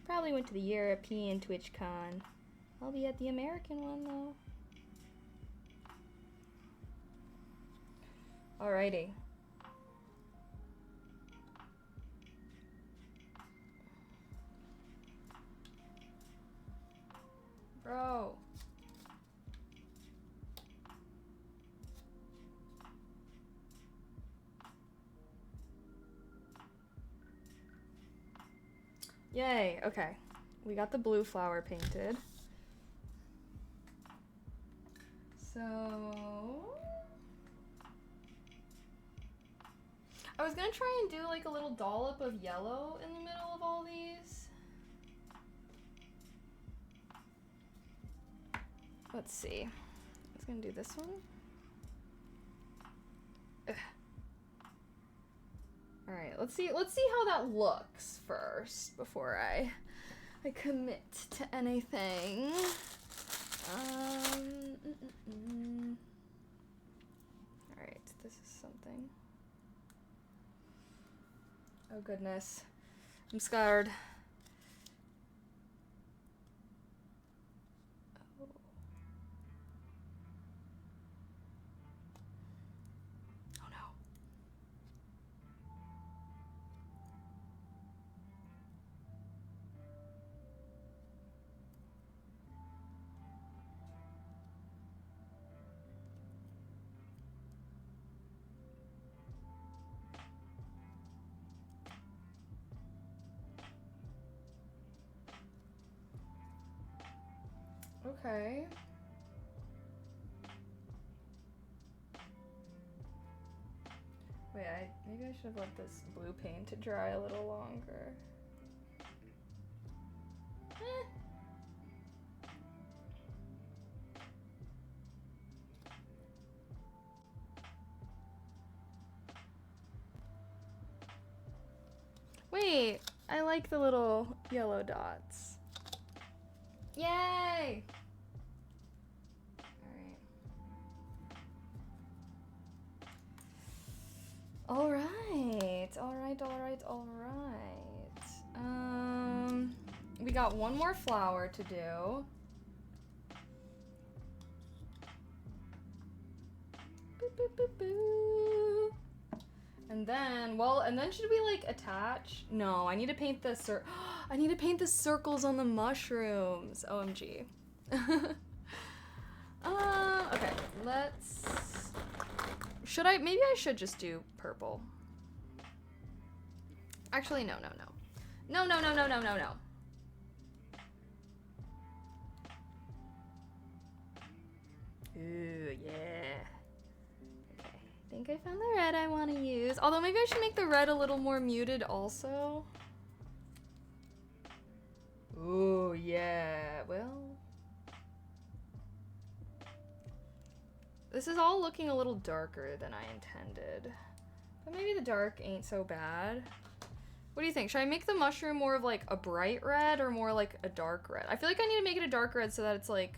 S1: Probably went to the European TwitchCon. I'll be at the American one though. Alrighty. Bro. Yay, okay. We got the blue flower painted. So... I was gonna try and do like a little dollop of yellow in the middle of all these. Let's see. I was gonna do this one. Ugh. All right, let's see how that looks first before I commit to anything. All right, this is something. Oh goodness, I'm scared. Okay. Wait, maybe I should have let this blue paint to dry a little longer. Wait, I like the little yellow dots. Yay! All right. We got one more flower to do. Boop, boop, boop, boop. And then should we like attach? No, I need to paint the I need to paint the circles on the mushrooms. OMG. Okay, let's... Maybe I should just do purple. Actually, no. No. Ooh, yeah. Okay, I think I found the red I want to use. Although maybe I should make the red a little more muted also. Ooh, yeah, well... This is all looking a little darker than I intended. But maybe the dark ain't so bad. What do you think? Should I make the mushroom more of like a bright red or more like a dark red? I feel like I need to make it a dark red so that it's like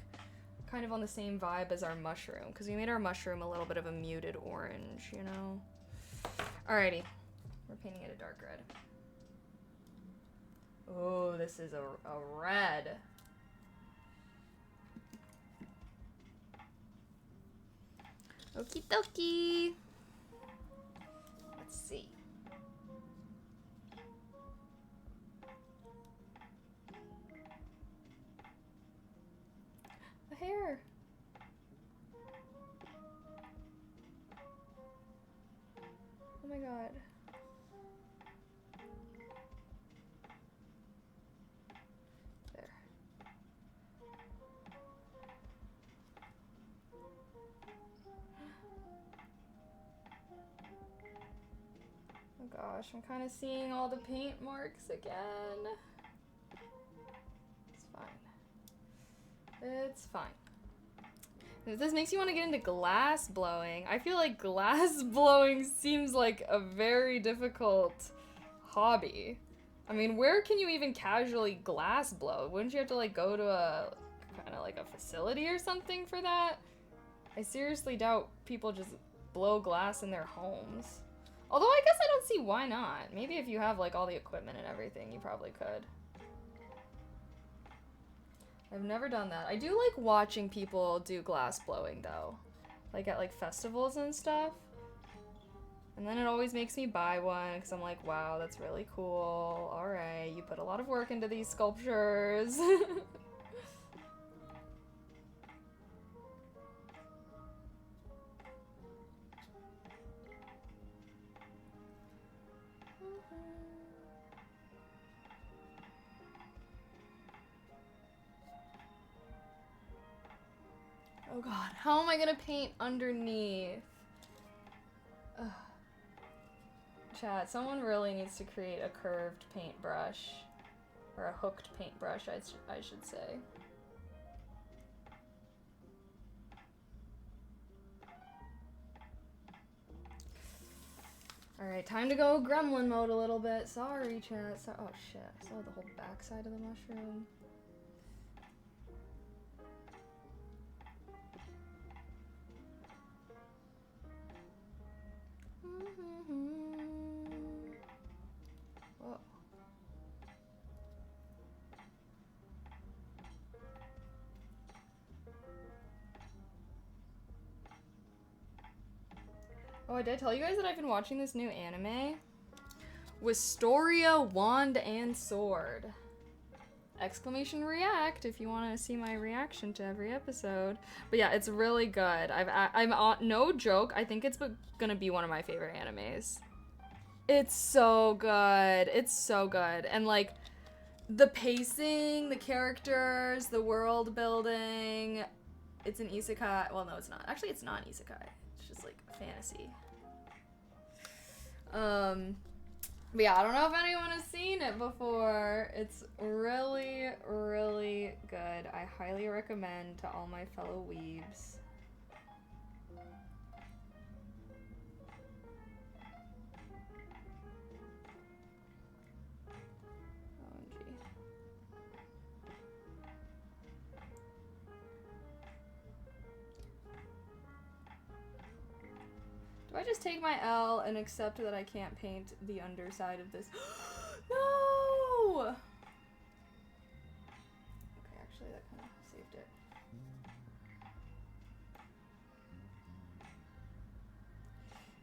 S1: kind of on the same vibe as our mushroom. Because we made our mushroom a little bit of a muted orange, you know? Alrighty. We're painting it a dark red. Oh, this is a red. Okie dokie. Let's see. A hair. Oh my god. There. Oh gosh, I'm kind of seeing all the paint marks again. It's fine. It's fine. If this makes you want to get into glass blowing, I feel like glass blowing seems like a very difficult hobby. I mean, where can you even casually glass blow? Wouldn't you have to like go to a kind of like a facility or something for that? I seriously doubt people just blow glass in their homes. Although I guess I don't see why not. Maybe if you have like all the equipment and everything, you probably could. I've never done that. I do like watching people do glass blowing though. Like at like festivals and stuff. And then it always makes me buy one because I'm like, wow, that's really cool. Alright, you put a lot of work into these sculptures. Oh god, how am I gonna paint underneath? Ugh. Chat, someone really needs to create a curved paintbrush. Or a hooked paintbrush, I should say. Alright, time to go gremlin mode a little bit. Sorry, chat. Oh shit, I saw the whole backside of the mushroom. Whoa. Oh, I did tell you guys that I've been watching this new anime? Wisteria Wand and Sword. Exclamation react if you want to see my reaction to every episode. But yeah, it's really good. I'm no joke, I think it's gonna be one of my favorite animes. It's so good. It's so good. And like the pacing, the characters, the world building. It's an isekai. Well, no, it's not. Actually, it's not an isekai. It's just like fantasy. But yeah, I don't know if anyone has seen it before. It's really, really good. I highly recommend to all my fellow weebs. OMG. Do I just take my L and accept that I can't paint the underside of this? No! Okay, actually that kind of saved it.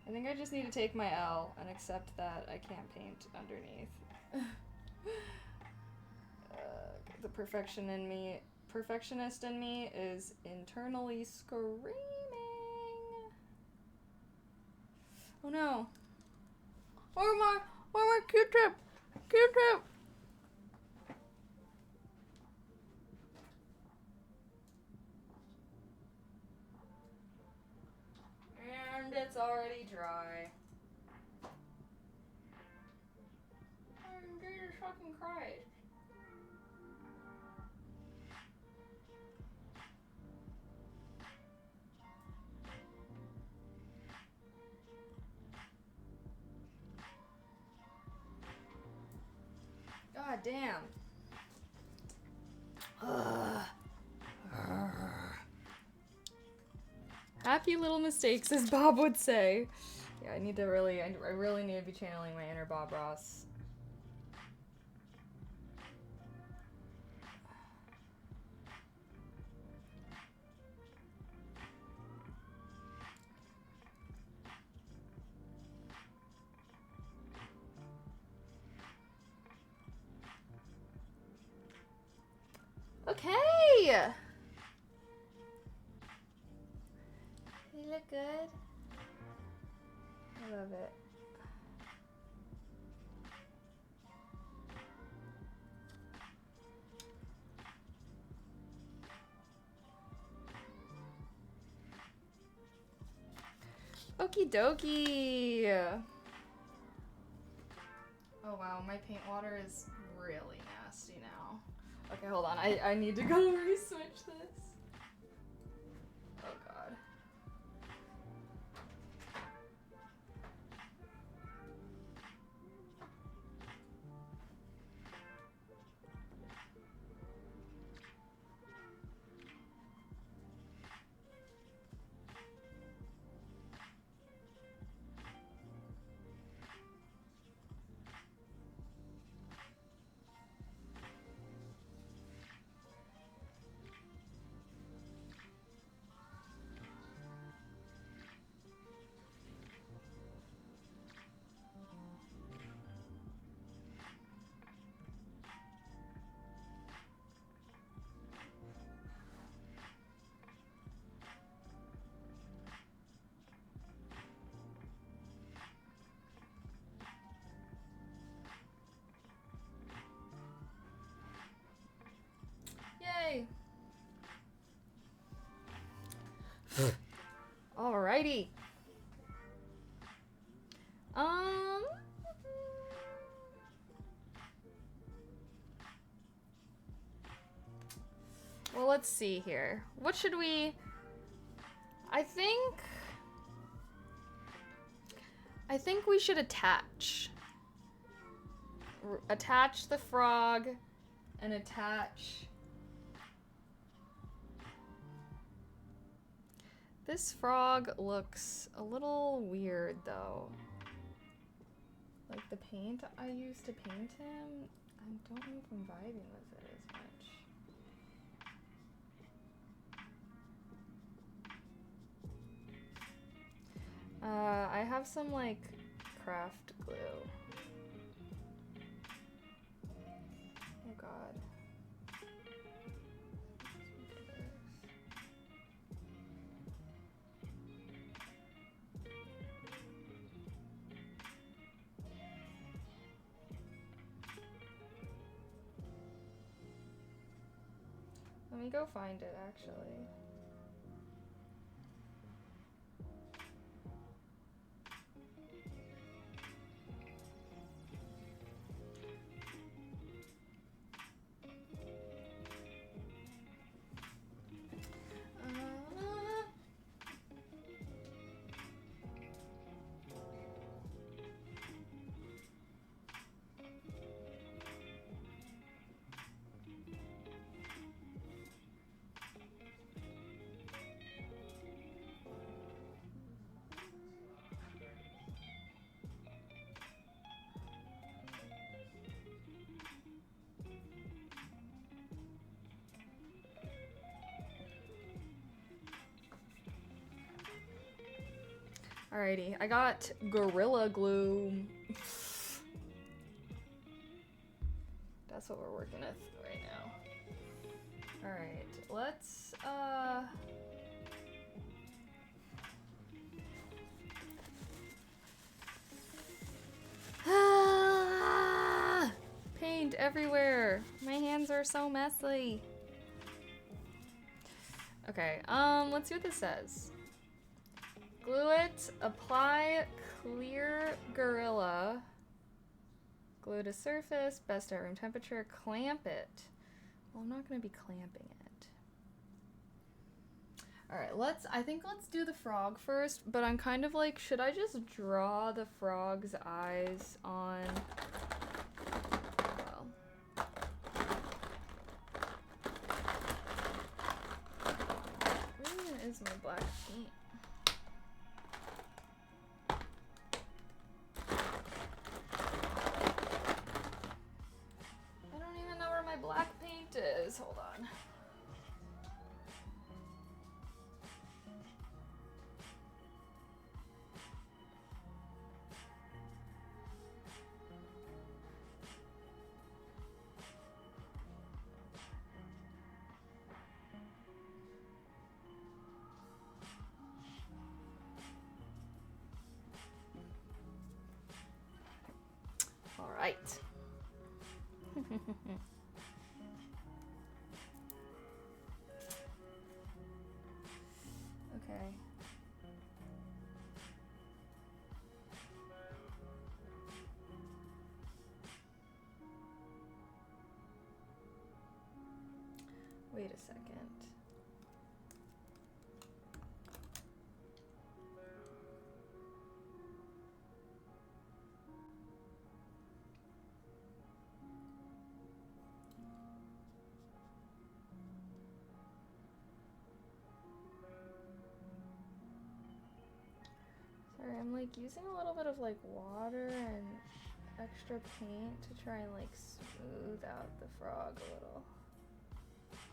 S1: I think I just need to take my L and accept that I can't paint underneath. The perfectionist in me is internally screaming. Oh no. Or my Q-tip. Q-tip. And it's already dry. Oh, Jesus fucking Christ. God damn. Happy little mistakes, as Bob would say. Yeah, I really need to be channeling my inner Bob Ross. Okay! You look good. I love it. Okie dokie. Oh wow, my paint water is really nasty now. Okay, hold on. I need to go re-switch this. Oh god. Yay! Alrighty. Well, let's see here. What should we... I think we should attach. Attach the frog and attach... This frog looks a little weird though. Like the paint I used to paint him, I don't know if I'm vibing with it as much. I have some like craft glue. Oh god. Let me go find it, actually. Alrighty, I got Gorilla Glue. That's what we're working with right now. Alright, let's, paint everywhere. My hands are so messy. Okay, let's see what this says. Glue it, apply clear Gorilla, glue to surface, best at room temperature, clamp it. Well, I'm not gonna be clamping it. All right, I think let's do the frog first, but I'm kind of like, should I just draw the frog's eyes on, well. Where even is my black paint? Black paint is. Hold on. All right. Okay. Wait a second. Sorry, I'm like using a little bit of like water and extra paint to try and like smooth out the frog a little.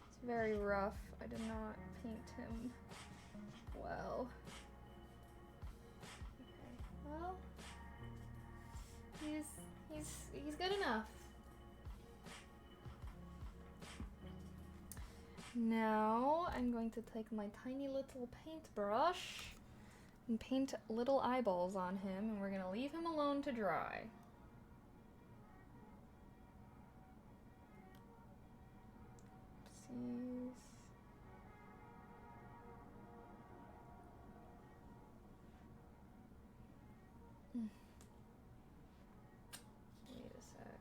S1: It's very rough. I did not paint him well. Okay, well, he's good enough. Now I'm going to take my tiny little paintbrush and paint little eyeballs on him, and we're gonna leave him alone to dry. Oopsies. Wait a sec.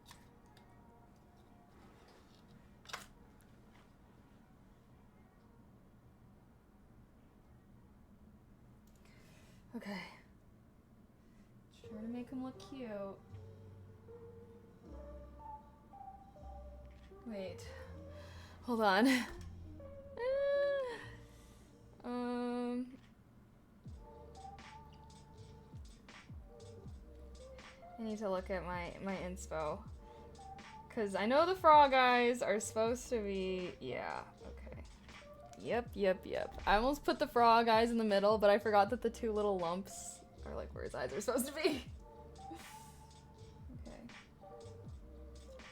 S1: Okay. Just trying to make him look cute. Wait. Hold on. I need to look at my inspo. Cause I know the frog eyes are supposed to be, yeah, okay. Yep. I almost put the frog eyes in the middle, but I forgot that the two little lumps are like where his eyes are supposed to be. Okay.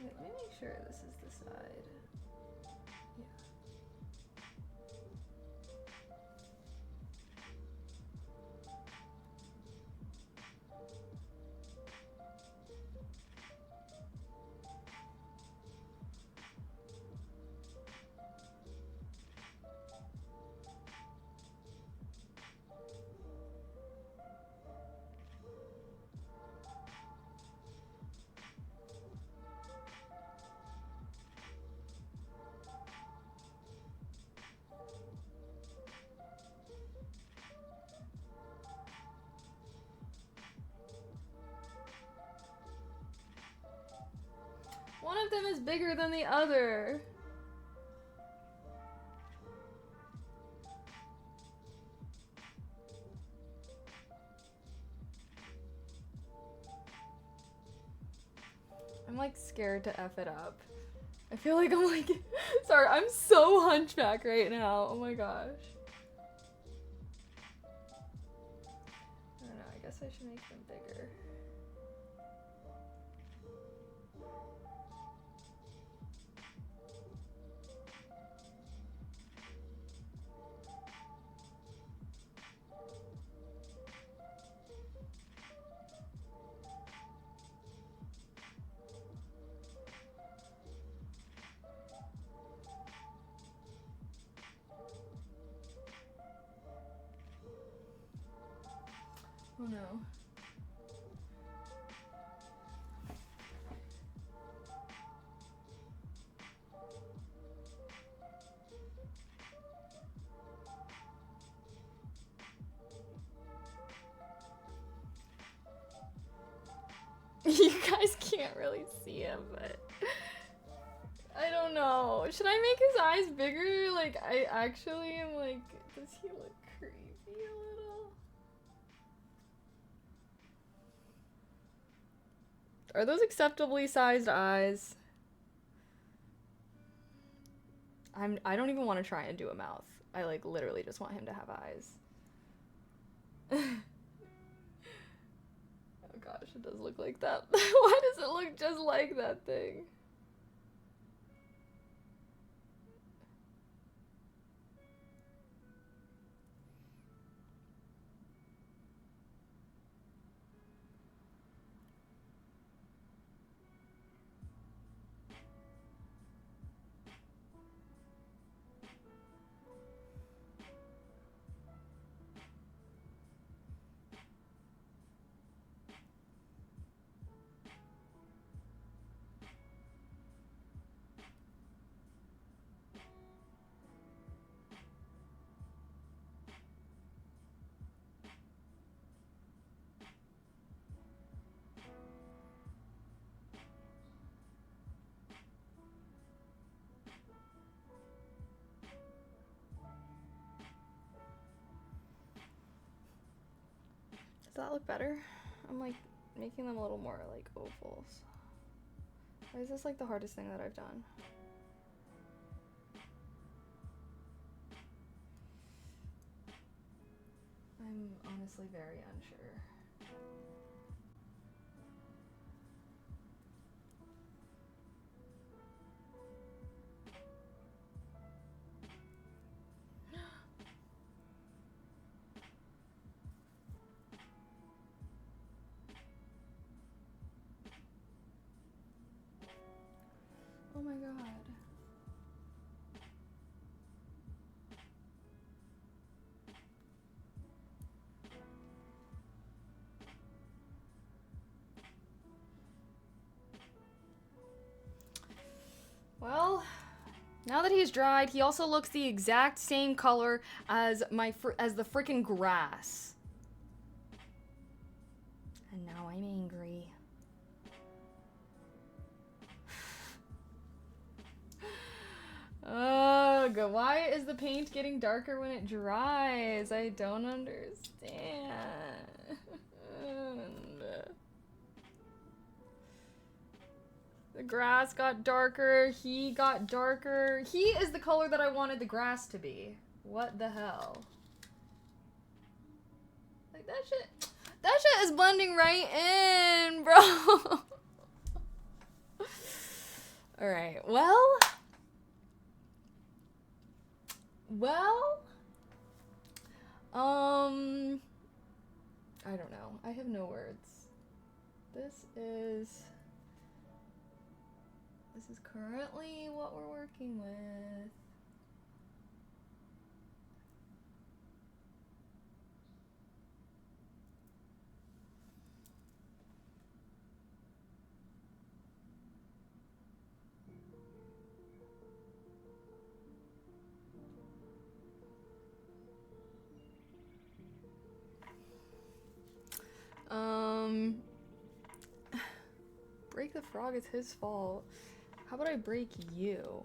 S1: Wait, let me make sure this is the side. Yeah. One of them is bigger than the other. I'm like scared to F it up. I feel like I'm like, sorry, I'm so hunchback right now. Oh my gosh. I don't know, I guess I should make them bigger. Oh no. You guys can't really see him, but I don't know. Should I make his eyes bigger? Like, I actually am like, does he look creepy a little? Are those acceptably sized eyes? I don't even want to try and do a mouth. I like literally just want him to have eyes. Oh gosh, it does look like that. Why does it look just like that thing? Does that look better? I'm like making them a little more like ovals. Why is this like the hardest thing that I've done? I'm honestly very unsure. Oh my god. Well, now that he's dried, he also looks the exact same color as as the freaking grass. And now I'm angry. Ugh, why is the paint getting darker when it dries? I don't understand. The grass got darker, he got darker. He is the color that I wanted the grass to be. What the hell? Like that shit is blending right in, bro. Alright, well, I don't know. I have no words. This is currently what we're working with. Break the frog is his fault. How about I break you?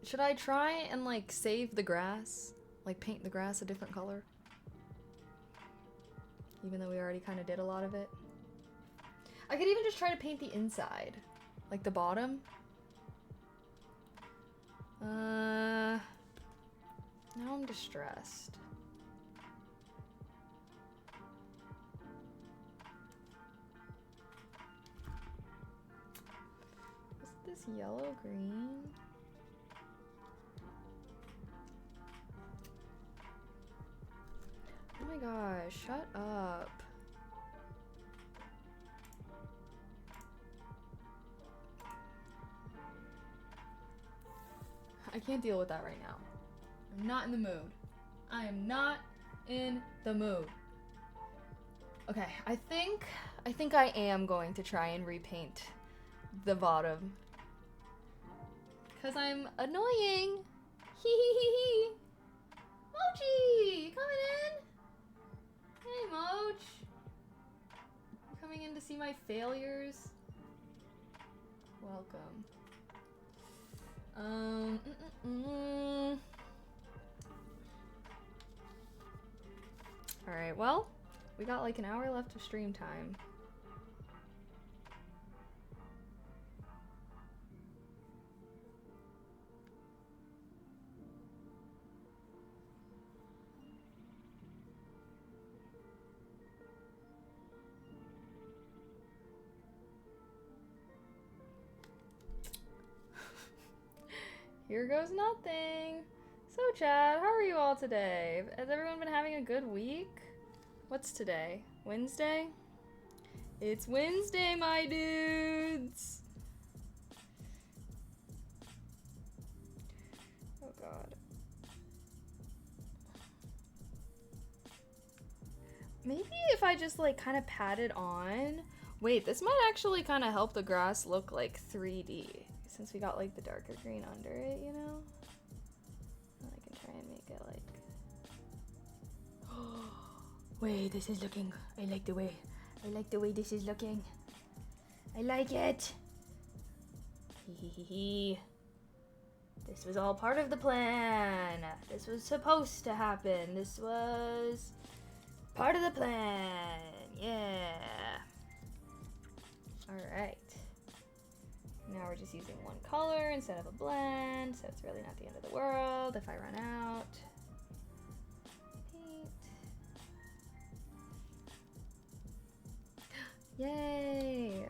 S1: Should I try and like save the grass? Like paint the grass a different color? Even though we already kind of did a lot of it. I could even just try to paint the inside. Like the bottom. Now I'm distressed. Is this yellow green? Oh my gosh, shut up. I can't deal with that right now. I'm not in the mood. I am not in the mood. Okay, I think I am going to try and repaint the bottom. 'Cause I'm annoying. Hee hee hee hee. Mochi, coming in? Hey, Moch. You coming in to see my failures? Welcome. Alright, well, we got like an hour left of stream time. Here goes nothing. So, Chad, how are you all today? Has everyone been having a good week? What's today? Wednesday? It's Wednesday, my dudes! Oh, God. Maybe if I just, like, kind of pat it on. Wait, this might actually kind of help the grass look, like, 3D. Since we got, like, the darker green under it, you know? I can try and make it, like... Wait, this is looking... I like the way this is looking. I like it! Hee hee hee hee. This was all part of the plan. This was supposed to happen. This was part of the plan. Yeah. Alright. Now we're just using one color instead of a blend, so it's really not the end of the world if I run out. Paint. Yay!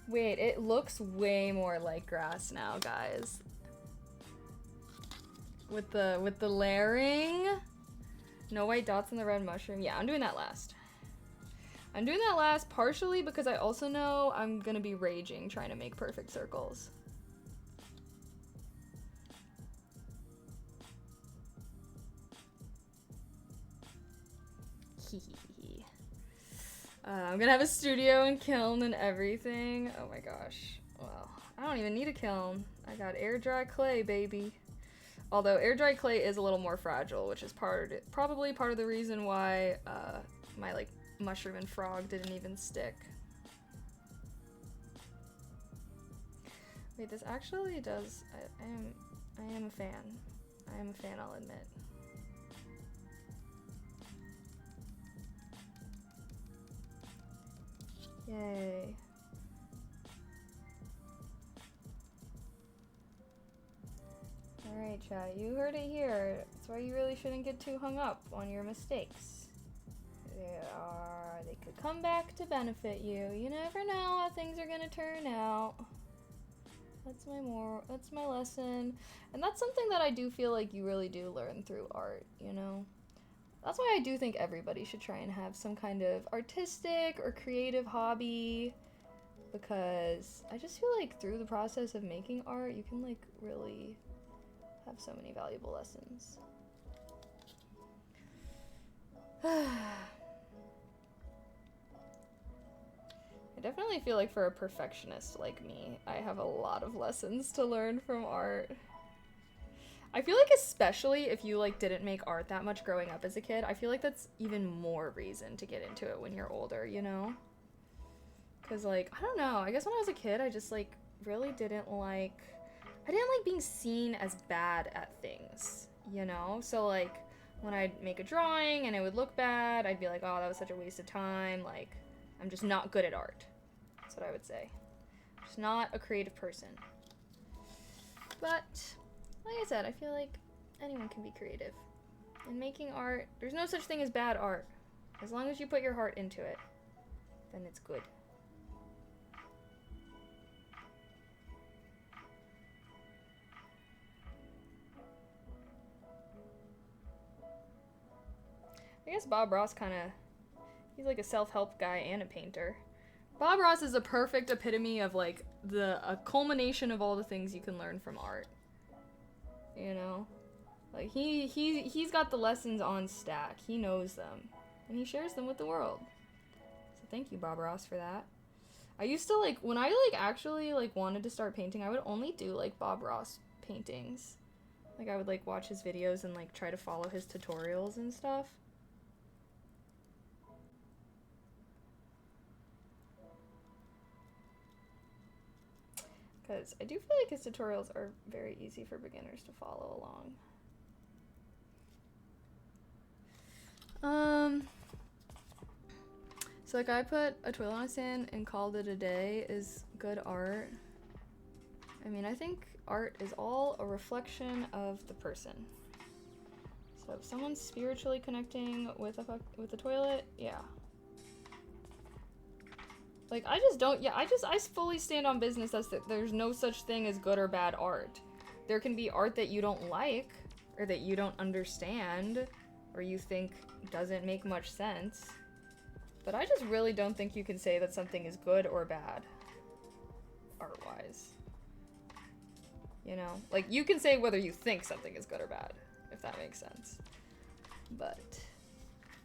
S1: Wait, it looks way more like grass now, guys. With the layering. No white dots in the red mushroom. Yeah, I'm doing that last. I'm doing that last partially because I also know I'm gonna be raging trying to make perfect circles. I'm gonna have a studio and kiln and everything. Oh my gosh. Well, I don't even need a kiln. I got air dry clay, baby. Although air dry clay is a little more fragile, which is probably part of the reason why my like mushroom and frog didn't even stick. Wait, this actually does. I am a fan. I am a fan, I'll admit. Yay. Alright, chat, you heard it here. That's why you really shouldn't get too hung up on your mistakes. They could come back to benefit you. You never know how things are gonna turn out. That's my lesson. And that's something that I do feel like you really do learn through art, you know? That's why I do think everybody should try and have some kind of artistic or creative hobby, because I just feel like through the process of making art, you can like really have so many valuable lessons. I definitely feel like for a perfectionist like me, I have a lot of lessons to learn from art. I feel like especially if you like didn't make art that much growing up as a kid, I feel like that's even more reason to get into it when you're older, you know? Because like, I don't know, I guess when I was a kid, I just like really didn't like being seen as bad at things, you know? So like when I'd make a drawing and it would look bad, I'd be like, oh, that was such a waste of time. Like, I'm just not good at art. That's what I would say. Just not a creative person. But like I said, I feel like anyone can be creative. In making art, there's no such thing as bad art. As long as you put your heart into it, then it's good. I guess Bob Ross he's like a self-help guy and a painter. Bob Ross is a perfect epitome of like a culmination of all the things you can learn from art. You know? Like he's got the lessons on stack. He knows them. And he shares them with the world. So thank you, Bob Ross, for that. I used to like, when I like actually like wanted to start painting, I would only do like Bob Ross paintings. Like I would like watch his videos and like try to follow his tutorials and stuff. Because I do feel like his tutorials are very easy for beginners to follow along. So like I put a twill on a sand and called it a day is good art. I mean, I think art is all a reflection of the person. So if someone's spiritually connecting with the toilet, yeah. Like, I just don't, yeah, I fully stand on business that there's no such thing as good or bad art. There can be art that you don't like, or that you don't understand, or you think doesn't make much sense. But I just really don't think you can say that something is good or bad, art-wise. You know? Like, you can say whether you think something is good or bad, if that makes sense. But,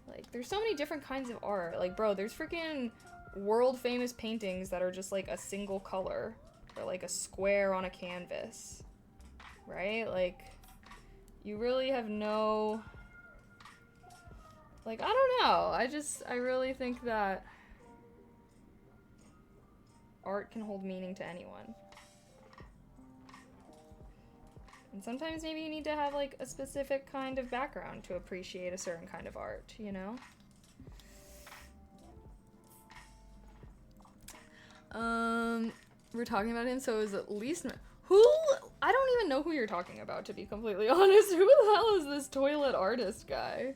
S1: like, there's so many different kinds of art. Like, bro, there's freaking world famous paintings that are just like a single color or like a square on a canvas, right? Like, you really have no, like, I don't know, I really think that art can hold meaning to anyone. And sometimes maybe you need to have like a specific kind of background to appreciate a certain kind of art, you know? We're talking about him, so is at least who? I don't even know who you're talking about, to be completely honest. Who the hell is this toilet artist guy?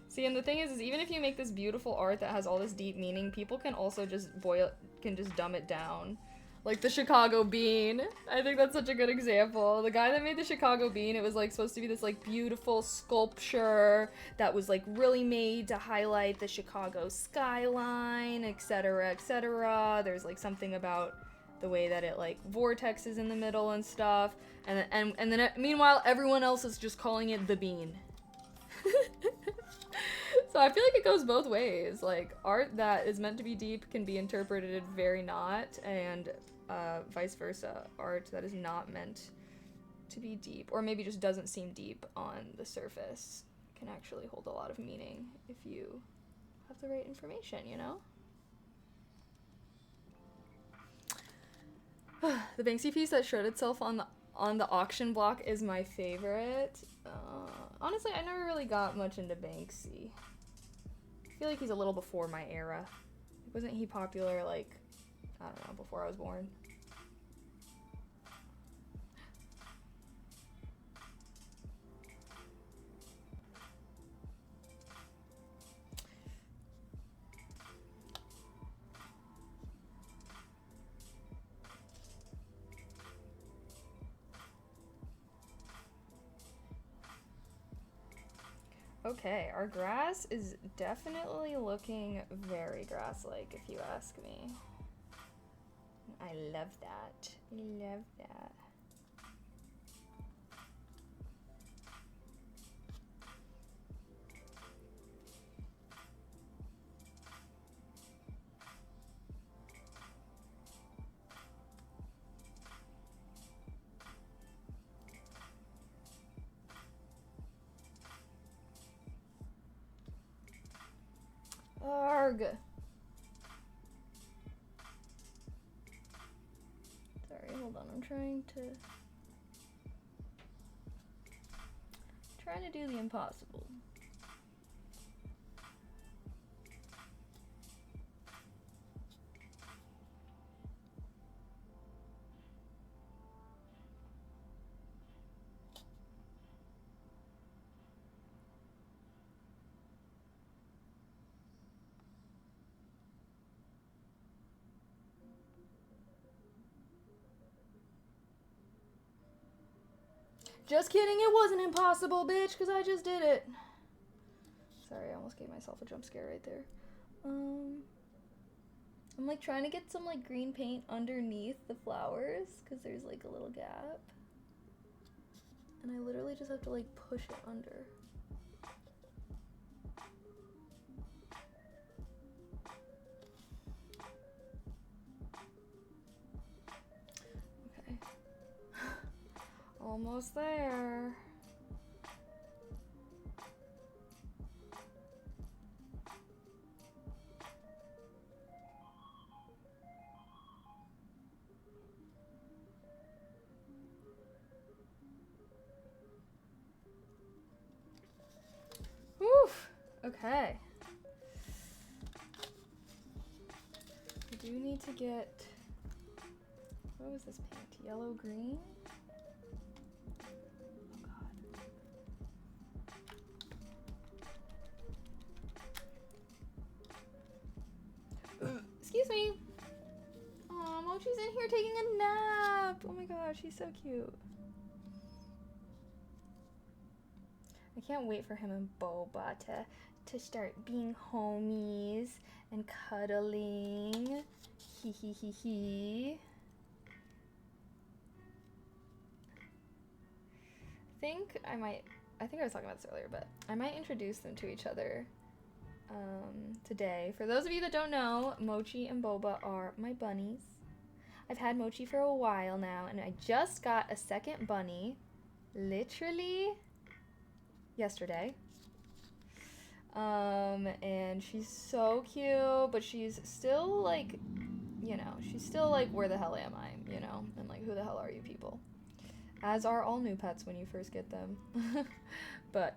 S1: See, and the thing is even if you make this beautiful art that has all this deep meaning, people can also just dumb it down. Like the Chicago bean. I think that's such a good example. The guy that made the Chicago bean, it was like supposed to be this like beautiful sculpture that was like really made to highlight the Chicago skyline, etc., etc. There's like something about the way that it like vortexes in the middle and stuff. And then meanwhile everyone else is just calling it the bean. So I feel like it goes both ways. Like, art that is meant to be deep can be interpreted very not, and vice versa. Art that is not meant to be deep, or maybe just doesn't seem deep on the surface, can actually hold a lot of meaning if you have the right information, you know? The Banksy piece that showed itself on the auction block is my favorite. Honestly, I never really got much into Banksy. I feel like he's a little before my era. Wasn't he popular, like, I don't know, before I was born? Okay, our grass is definitely looking very grass-like, if you ask me. I love that. I love that. Arg. Sorry, hold on. I'm trying to do the impossible. Just kidding, it wasn't impossible, bitch, because I just did it. Sorry, I almost gave myself a jump scare right there. I'm like trying to get some like green paint underneath the flowers because there's like a little gap. And I literally just have to like push it under. Okay. Almost there. Woof. Okay. I do need to get, what was this paint? Yellow green? Excuse me. Aw, Mochi's in here taking a nap. Oh my gosh, he's so cute. I can't wait for him and Boba to start being homies and cuddling. Hee hee hee hee. I think I was talking about this earlier, but I might introduce them to each other today. For those of you that don't know, Mochi and Boba are my bunnies. I've had Mochi for a while now, and I just got a second bunny literally yesterday. And she's so cute, but she's still like, you know, she's still like, where the hell am I, you know, and like, who the hell are you people? As are all new pets when you first get them. But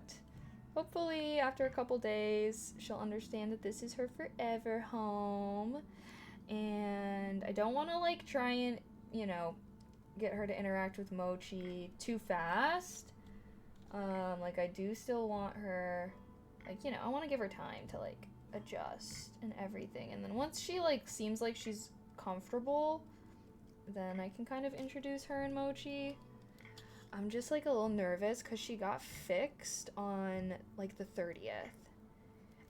S1: hopefully after a couple days, she'll understand that this is her forever home. And I don't want to like try and, you know, get her to interact with Mochi too fast. Like I do still want her, like, you know, I want to give her time to like adjust and everything. And then once she like seems like she's comfortable, then I can kind of introduce her and Mochi. I'm just like a little nervous because she got fixed on like the 30th.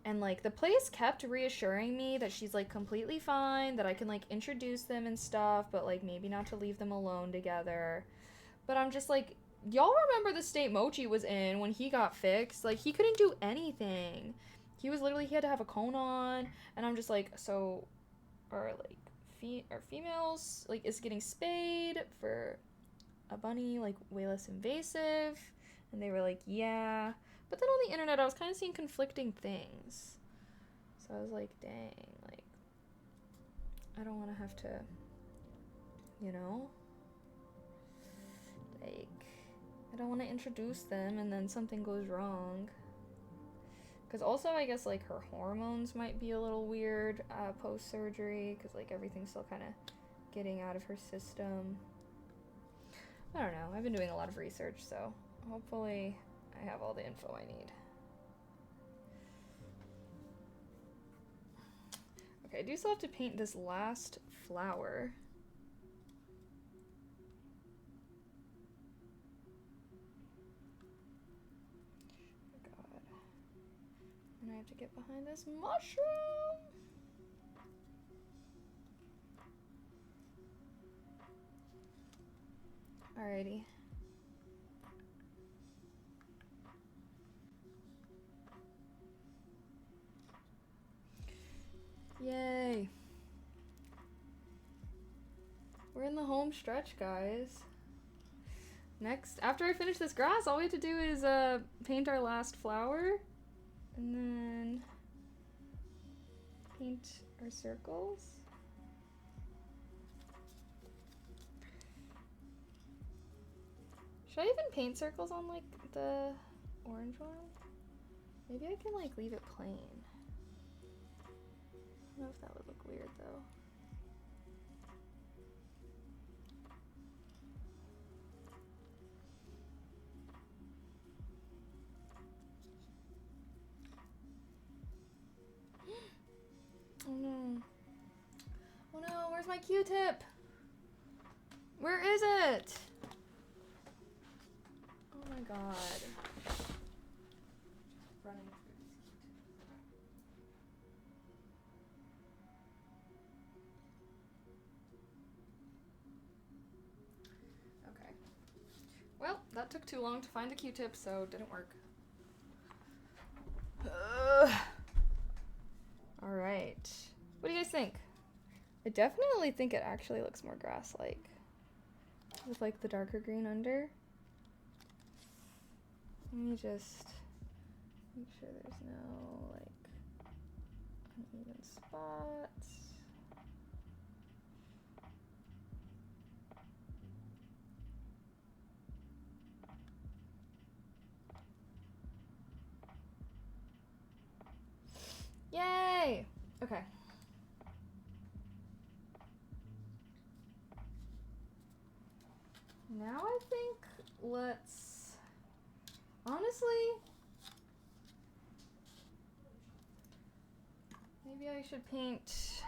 S1: And like the place kept reassuring me that she's like completely fine, that I can like introduce them and stuff, but like maybe not to leave them alone together. But I'm just like, y'all remember the state Mochi was in when he got fixed? Like he couldn't do anything. He was literally, he had to have a cone on. And I'm just like, so are like are females like is getting spayed for a bunny like way less invasive? And they were like, yeah. But then on the internet I was kind of seeing conflicting things, so I was like, dang, like I don't want to have to, you know, like I don't want to introduce them and then something goes wrong. Because also I guess like her hormones might be a little weird post-surgery, because like everything's still kind of getting out of her system. I don't know. I've been doing a lot of research, so hopefully I have all the info I need. Okay, I do still have to paint this last flower. God. And I have to get behind this mushroom. Alrighty. Yay. We're in the home stretch, guys. Next, after I finish this grass, all we have to do is paint our last flower. And then paint our circles. Should I even paint circles on like the orange one? Maybe I can like leave it plain. I don't know if that would look weird though. Oh no. Oh no, where's my Q-tip? Where is it? Oh my god. Running through these Q-tips. Okay. Well, that took too long to find the Q-tip, so it didn't work. Alright. What do you guys think? I definitely think it actually looks more grass-like. With like the darker green under. Let me just make sure there's no like uneven spots. Yay! Okay. Now I think let's, honestly, maybe I should paint,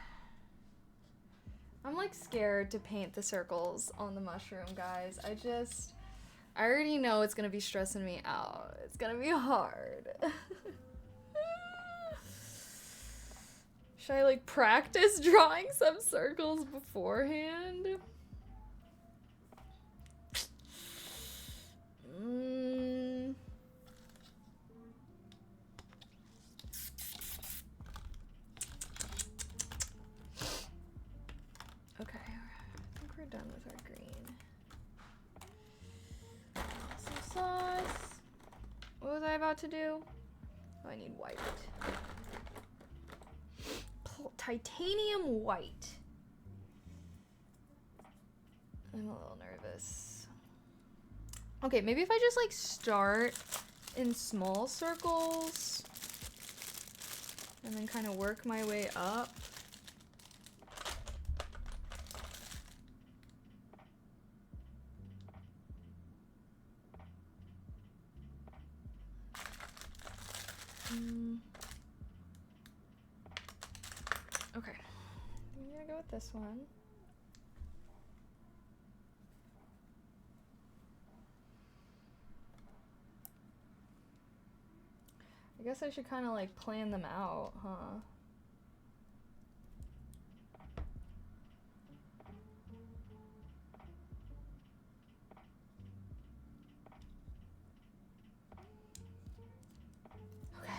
S1: I'm like scared to paint the circles on the mushroom, guys. I already know it's gonna be stressing me out. It's gonna be hard. Should I like practice drawing some circles beforehand? Okay, I think we're done with our green. Some sauce. What was I about to do? Oh I need white. Titanium white. I'm a little nervous. Okay, maybe if I just like start in small circles and then kind of work my way up. Okay, I'm gonna go with this one. I guess I should kind of like plan them out, huh? Okay.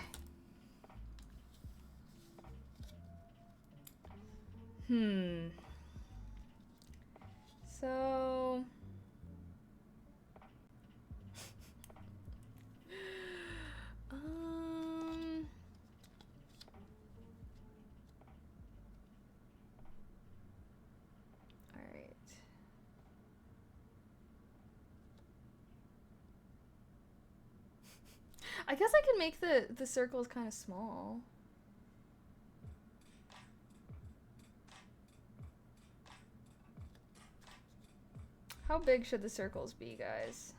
S1: So all right. I guess I can make the circles kind of small. How big should the circles be, guys?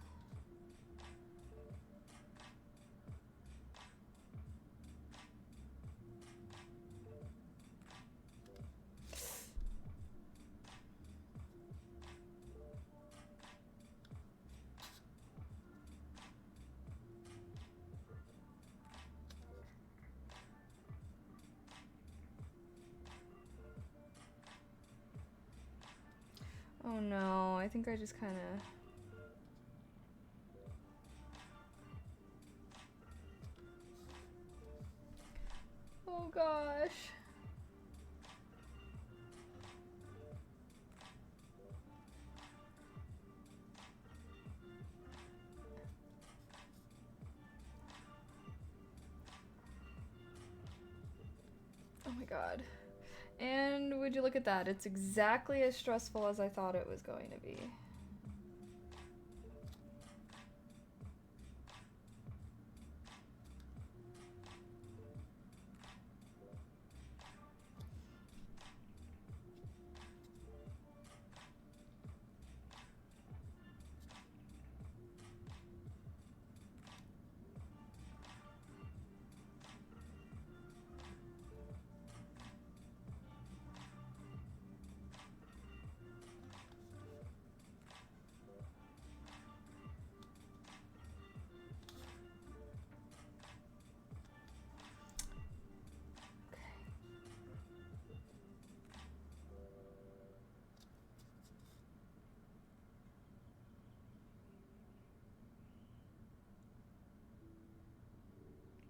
S1: Oh no, I think I just kind of... Oh gosh. Oh my god. And would you look at that? It's exactly as stressful as I thought it was going to be.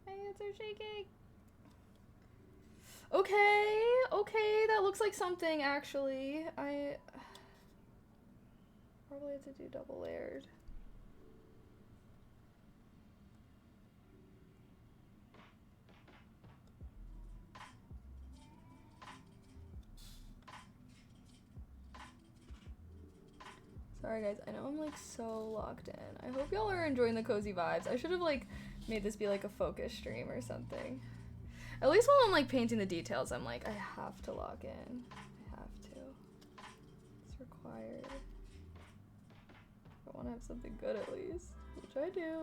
S1: My hands are shaking. Okay, that looks like something actually. I probably have to do double layered. Sorry guys, I know I'm like so locked in. I hope y'all are enjoying the cozy vibes. I should have like made this be like a focus stream or something. At least while I'm like painting the details, I'm like, I have to lock in. I have to. It's required. I want to have something good at least. Which I do.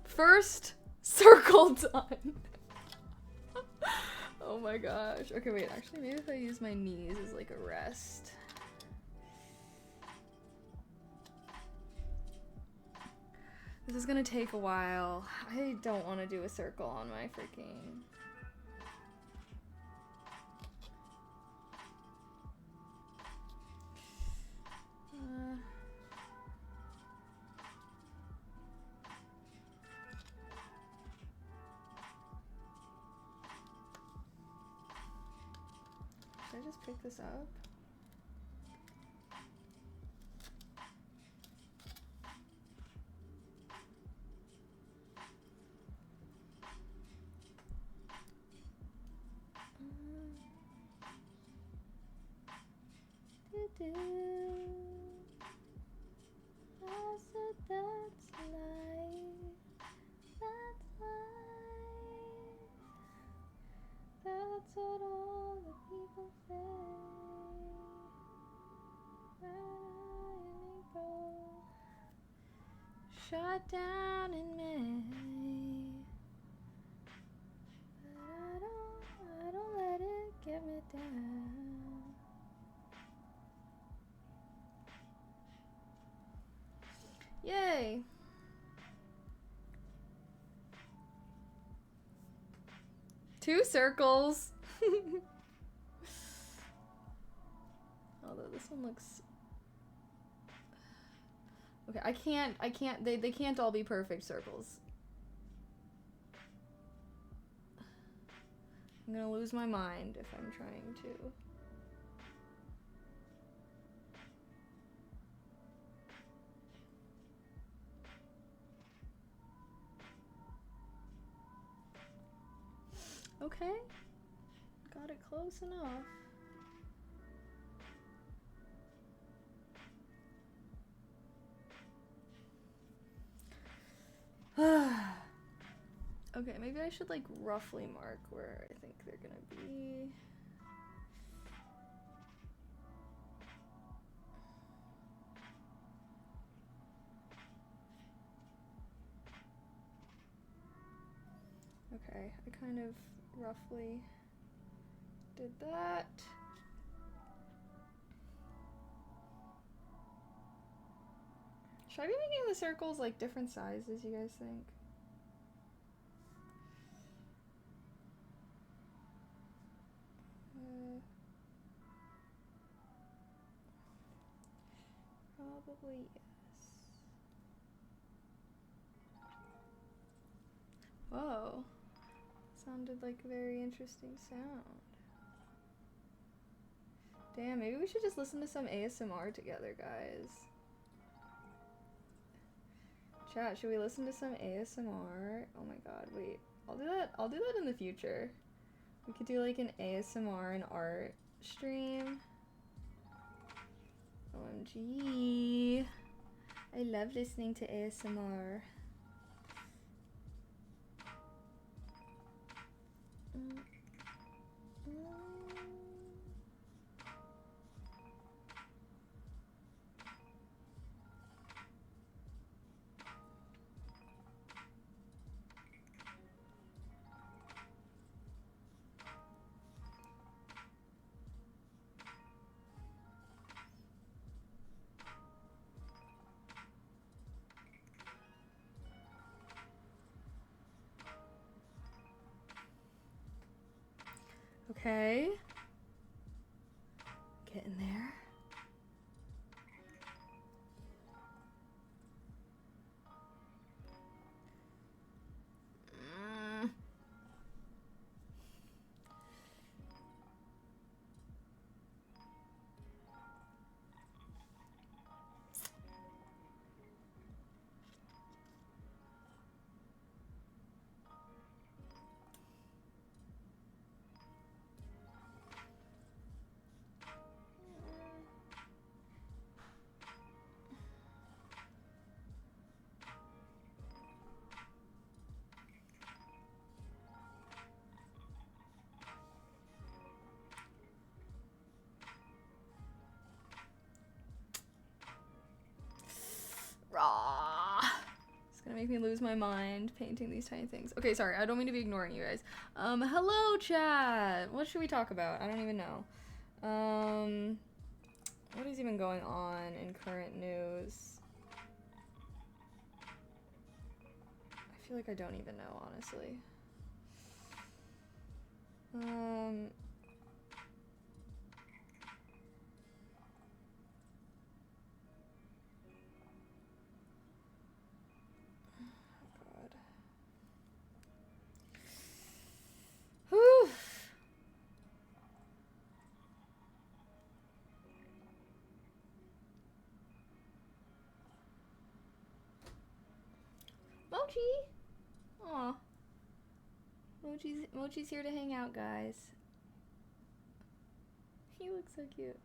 S1: First circle done. Oh my gosh. Okay, wait, actually maybe if I use my knees as like a rest. This is gonna take a while. I don't want to do a circle on my freaking... Should I just pick this up? shut down in May. But I don't let it get me down. Yay! Two circles. Although this one looks... Okay, I can't, they can't all be perfect circles. I'm gonna lose my mind if I'm trying to. Okay, got it close enough. Okay, maybe I should like roughly mark where I think they're gonna be. Okay, I kind of roughly did that. Should I be making the circles like different sizes, you guys think? Probably yes. Whoa. Sounded like a very interesting sound. Damn, maybe we should just listen to some ASMR together, guys. Chat, should we listen to some ASMR? Oh my god, wait. I'll do that in the future. We could do like an ASMR and art stream. OMG. I love listening to ASMR. Okay. Getting there. Raw. It's gonna make me lose my mind painting these tiny things. Okay, sorry, I don't mean to be ignoring you guys. Hello chat. What should we talk about? I don't even know. What is even going on in current news? I feel like I don't even know, honestly. Whew. Mochi! Aw. Mochi's here to hang out, guys. He looks so cute.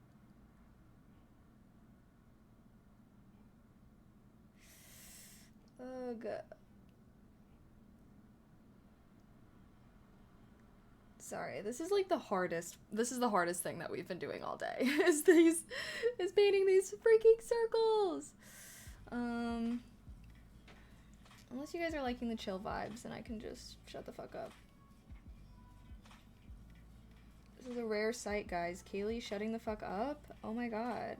S1: Ugh. Sorry, this is like the hardest thing that we've been doing all day. is painting these freaking circles. Unless you guys are liking the chill vibes, then I can just shut the fuck up. This is a rare sight, guys. Kaylee shutting the fuck up? Oh my god.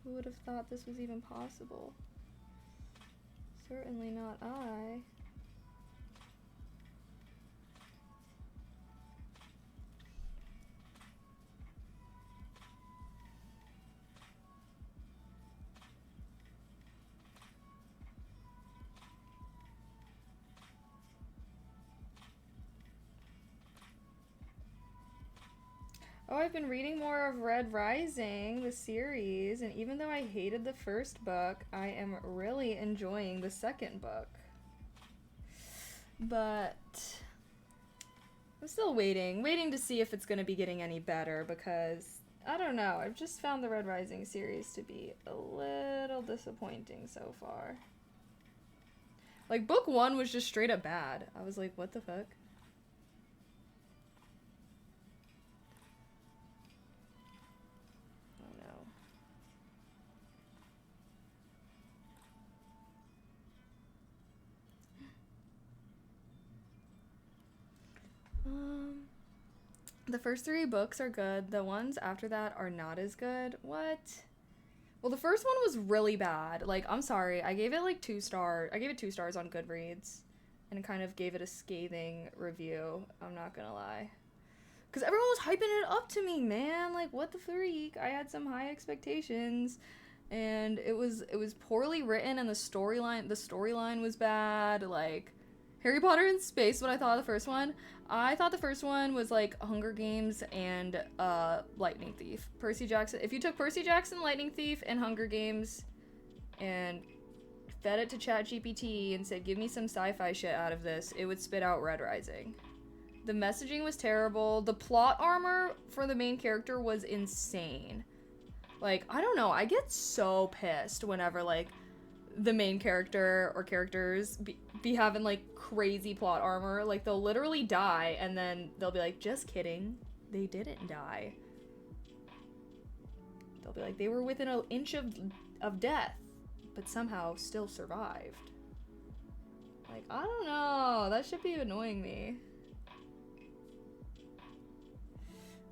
S1: Who would have thought this was even possible? Certainly not I. Oh, I've been reading more of Red Rising, the series, and even though I hated the first book, I am really enjoying the second book. But I'm still waiting to see if it's going to be getting any better because, I don't know, I've just found the Red Rising series to be a little disappointing so far. Like, book 1 was just straight up bad. I was like, what the fuck? The first 3 books are good. The ones after that are not as good. What? Well, the first one was really bad. Like, I'm sorry. I gave it like 2 stars. I gave it 2 stars on Goodreads and kind of gave it a scathing review. I'm not gonna lie. Because everyone was hyping it up to me, man. Like, what the freak? I had some high expectations. And it was poorly written and the storyline was bad. Like, Harry Potter in Space, what I thought of the first one. I thought the first one was like Hunger Games and Lightning Thief. Percy Jackson. If you took Percy Jackson, Lightning Thief, and Hunger Games and fed it to ChatGPT and said, give me some sci-fi shit out of this, it would spit out Red Rising. The messaging was terrible. The plot armor for the main character was insane. Like, I don't know. I get so pissed whenever, like, the main character or characters be having like crazy plot armor. Like, they'll literally die and then they'll be like, just kidding, they didn't die. They'll be like, they were within an inch of death but somehow still survived. Like, I don't know, that should be annoying me.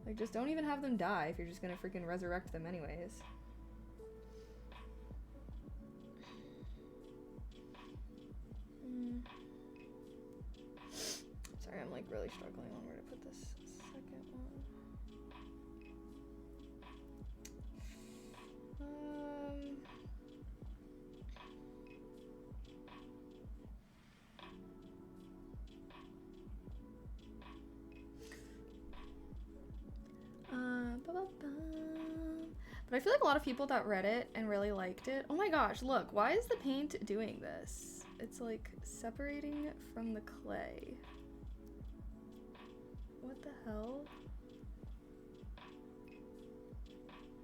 S1: Like, just don't even have them die if you're just gonna freaking resurrect them anyways. Sorry, I'm like really struggling on where to put this second one. But I feel like a lot of people that read it and really liked it. Oh my gosh, look, why is the paint doing this? It's like separating from the clay. What the hell?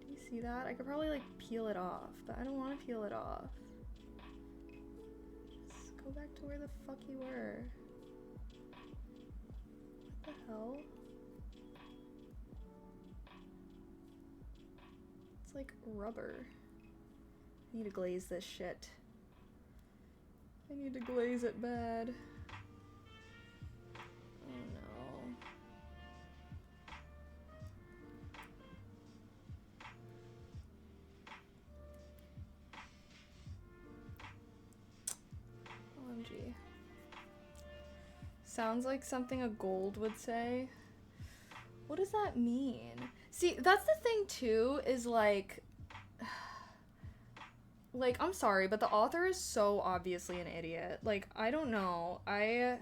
S1: Do you see that? I could probably like peel it off, but I don't want to peel it off. Just go back to where the fuck you were. What the hell? It's like rubber. I need to glaze this shit. I need to glaze it bad. Oh no. OMG. Sounds like something a gold would say. What does that mean? See, that's the thing too, is like, I'm sorry, but the author is so obviously an idiot. Like, I don't know. I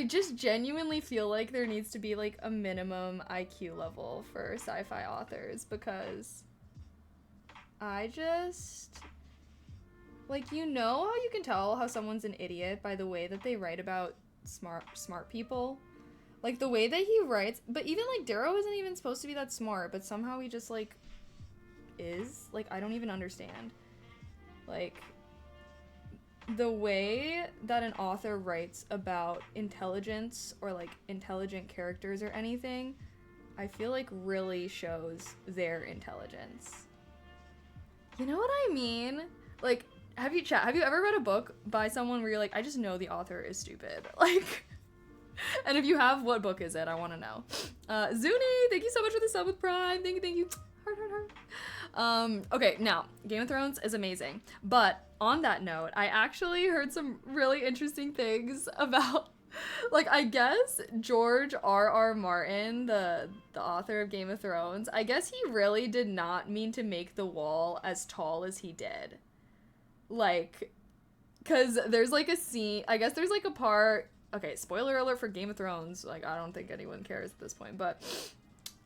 S1: just genuinely feel like there needs to be, like, a minimum IQ level for sci-fi authors, because I just, like, you know how you can tell how someone's an idiot by the way that they write about smart people? Like, the way that he writes, but even, like, Darrow isn't even supposed to be that smart, but somehow he just, like, is. Like, I don't even understand. Like, the way that an author writes about intelligence or, like, intelligent characters or anything, I feel like really shows their intelligence. You know what I mean? Like, have you ever read a book by someone where you're like, I just know the author is stupid? Like, and if you have, what book is it? I want to know. Zuni, thank you so much for the sub with Prime. Thank you. Heart, heart, heart. Okay, now, Game of Thrones is amazing. But on that note, I actually heard some really interesting things about, like, I guess George R.R. Martin, the author of Game of Thrones, I guess he really did not mean to make the wall as tall as he did. Like, because there's, like, a scene, I guess there's, like, a part, okay, spoiler alert for Game of Thrones, like, I don't think anyone cares at this point, but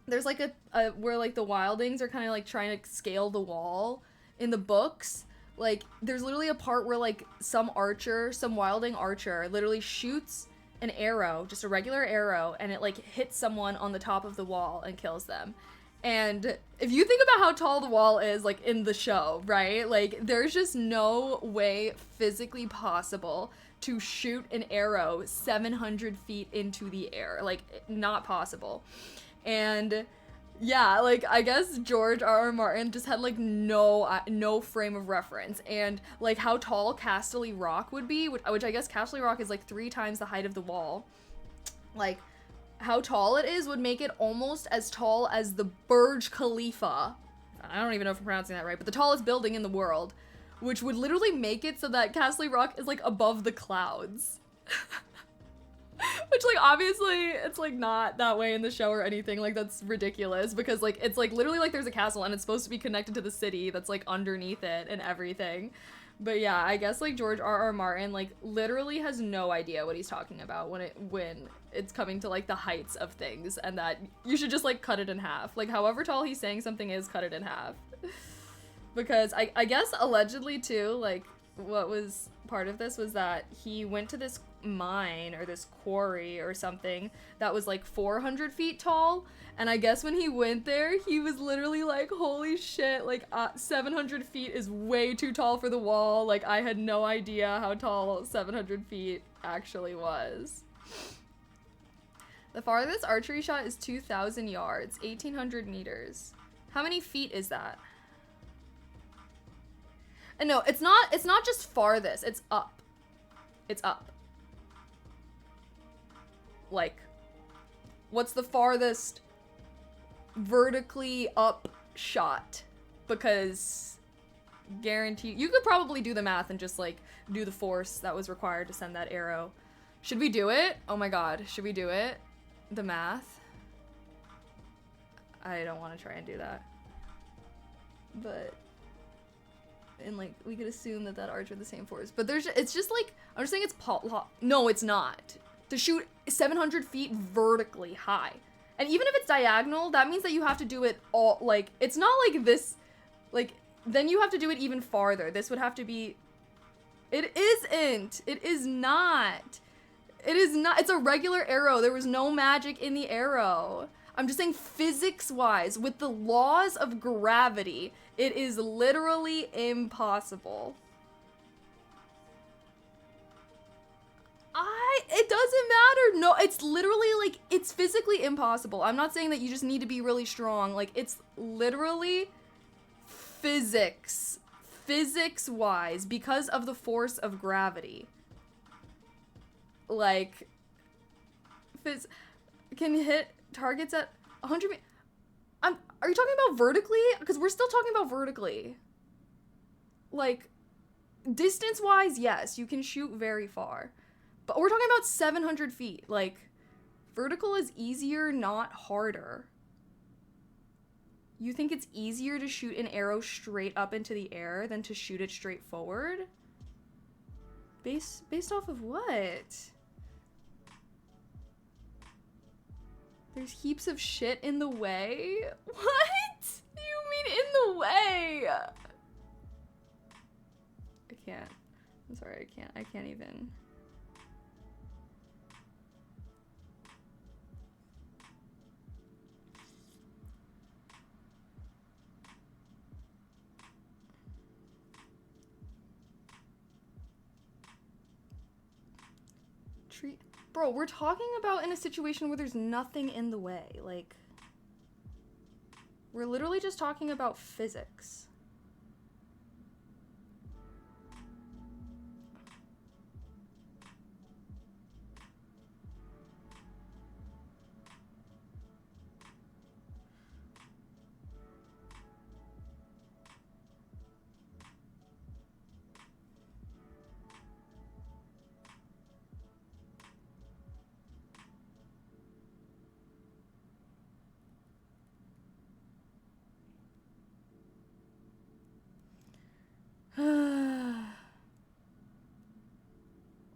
S1: there's, like, a where, like, the wildlings are kind of, like, trying to scale the wall in the books. Like, there's literally a part where, like, some wildling archer literally shoots an arrow, just a regular arrow, and it, like, hits someone on the top of the wall and kills them. And if you think about how tall the wall is, like, in the show, right? Like, there's just no way physically possible to shoot an arrow 700 feet into the air. Like, not possible. And yeah, like, I guess George R.R. Martin just had, like, no frame of reference. And, like, how tall Casterly Rock would be, which I guess Casterly Rock is, like, 3 times the height of the wall. Like, how tall it is would make it almost as tall as the Burj Khalifa. I don't even know if I'm pronouncing that right, but the tallest building in the world, which would literally make it so that Casterly Rock is, like, above the clouds. Which, like, obviously, it's, like, not that way in the show or anything. Like, that's ridiculous because, like, it's, like, literally, like, there's a castle and it's supposed to be connected to the city that's, like, underneath it and everything. But yeah, I guess, like, George R.R. Martin, like, literally has no idea what he's talking about when it's coming to, like, the heights of things, and that you should just, like, cut it in half. Like, however tall he's saying something is, cut it in half. Because I guess allegedly, too, like, what was part of this was that he went to this mine or this quarry or something that was, like, 400 feet tall, and I guess when he went there, he was literally like, holy shit, like, 700 feet is way too tall for the wall. Like, I had no idea how tall 700 feet actually was. The farthest archery shot is 2,000 yards, 1,800 meters. How many feet is that? And no, it's not just farthest, it's up. It's up. Like, what's the farthest vertically up shot? Because guaranteed, you could probably do the math and just, like, do the force that was required to send that arrow. Should we do it? Oh my god, should we do it? The math? I don't want to try and do that. But, and, like, we could assume that archer had the same force. But it's just, like, I'm just saying it's no, it's not. To shoot 700 feet vertically high. And even if it's diagonal, that means that you have to do it all, like, it's not like this, like, then you have to do it even farther. This would have to be, it isn't. It is not. It is not. It's a regular arrow. There was no magic in the arrow. I'm just saying physics-wise, with the laws of gravity, it is literally impossible. It doesn't matter. No, it's literally, like, it's physically impossible. I'm not saying that you just need to be really strong. Like, it's literally physics-wise, because of the force of gravity. Like, can hit targets at 100 meters. Are you talking about vertically? Because we're still talking about vertically. Like, distance-wise, yes, you can shoot very far. But we're talking about 700 feet. Like, vertical is easier, not harder. You think it's easier to shoot an arrow straight up into the air than to shoot it straight forward? Based off of what? There's heaps of shit in the way? What do you mean in the way? I can't. I'm sorry, I can't even. Bro, we're talking about in a situation where there's nothing in the way. Like, We're literally just talking about physics.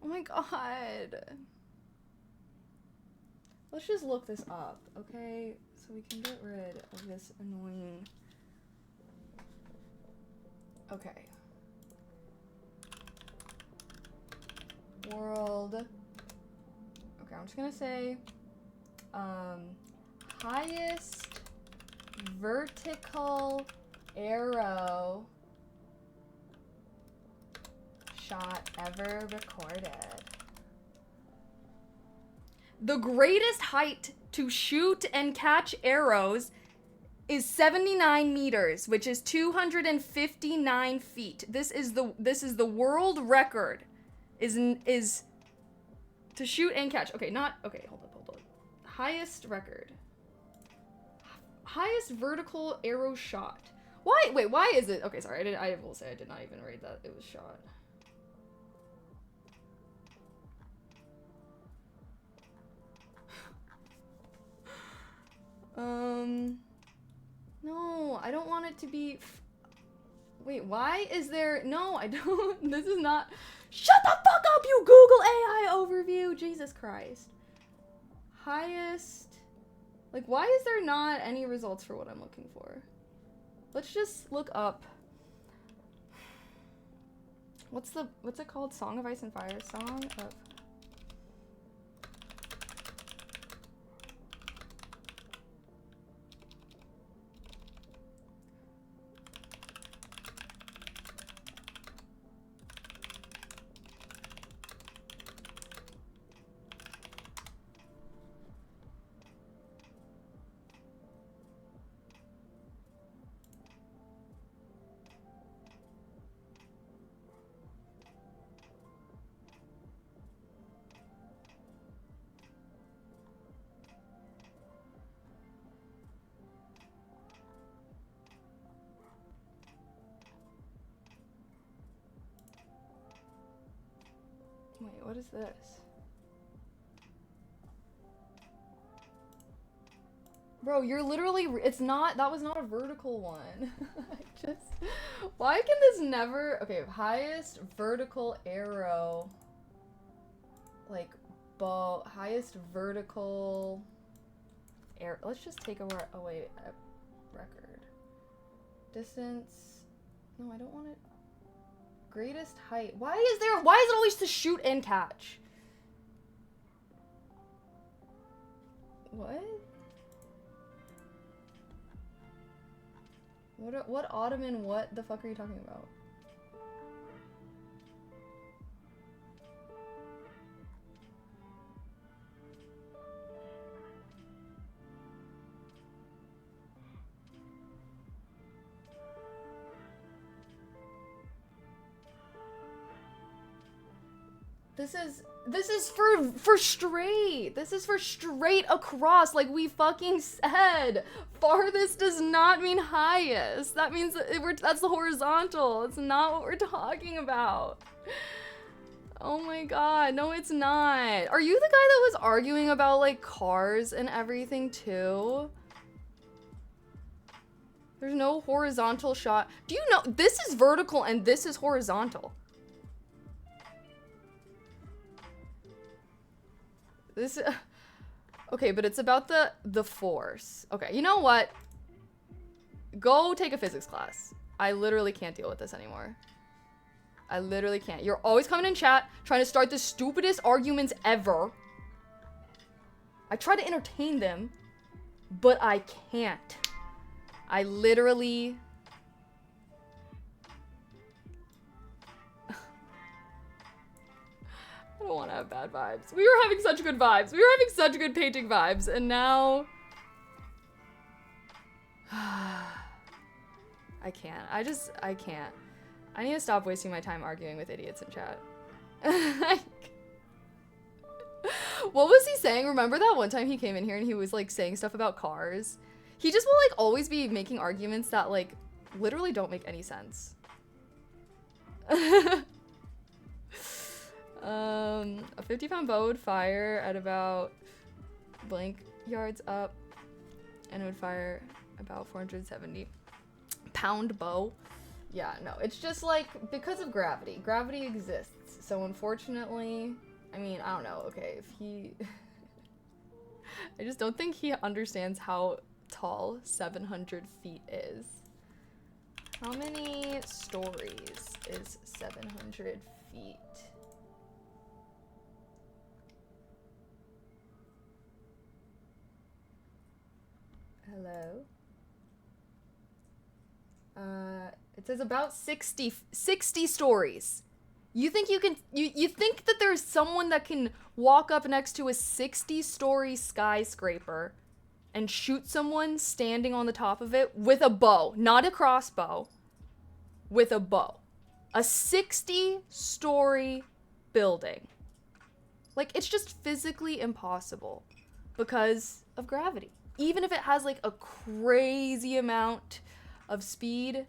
S1: Oh my god. Let's just look this up, okay? So we can get rid of this annoying... Okay. World... Okay, I'm just gonna say... highest vertical arrow shot ever recorded. The greatest height to shoot and catch arrows is 79 meters, which is 259 feet. This is the world record. Is to shoot and catch. Okay, not okay. Hold up. Highest record. Highest vertical arrow shot. Why? Wait. Why is it? Okay, sorry. I will say I did not even read that it was shot. No, I don't want it to be... Wait, why is there... No, I don't... This is not... Shut the fuck up, you Google AI overview! Jesus Christ. Highest... Like, why is there not any results for what I'm looking for? Let's just look up... What's it called? Song of Ice and Fire? Song of... Wait, what is this? Bro, you're literally, it's not, that was not a vertical one. Why can this never, okay, highest vertical arrow, like, bow, highest vertical arrow, let's just take away a record. Distance, no, I don't want it. Greatest height. Why is it always to shoot and catch? What? What Ottoman, what the fuck are you talking about? This is for straight. This is for straight across, like we fucking said. Farthest does not mean highest. That means that's the horizontal. It's not what we're talking about. Oh my god, no it's not. Are you the guy that was arguing about like cars and everything too? There's no horizontal shot. Do you know this is vertical and this is horizontal? This, okay, but it's about the force. Okay, you know what? Go take a physics class. I literally can't deal with this anymore. I literally can't. You're always coming in chat, trying to start the stupidest arguments ever. I try to entertain them, but I can't. I literally... I don't want to have bad vibes. We were having such good vibes. We were having such good painting vibes, and now... I can't. I can't. I need to stop wasting my time arguing with idiots in chat. What was he saying? Remember that one time he came in here and he was like saying stuff about cars? He just will like always be making arguments that like literally don't make any sense. A 50-pound bow would fire at about blank yards up and it would fire about 470-pound bow. Yeah, no, it's just like because of gravity. Gravity exists. So unfortunately, I mean, I don't know, okay, if he... I just don't think he understands how tall 700 feet is. How many stories is 700 feet? Hello? It says about 60 stories. You think you can, you think that there's someone that can walk up next to a 60-story skyscraper and shoot someone standing on the top of it with a bow, not a crossbow, with a bow. A 60-story building. Like, it's just physically impossible because of gravity. Even if it has like a crazy amount of speed,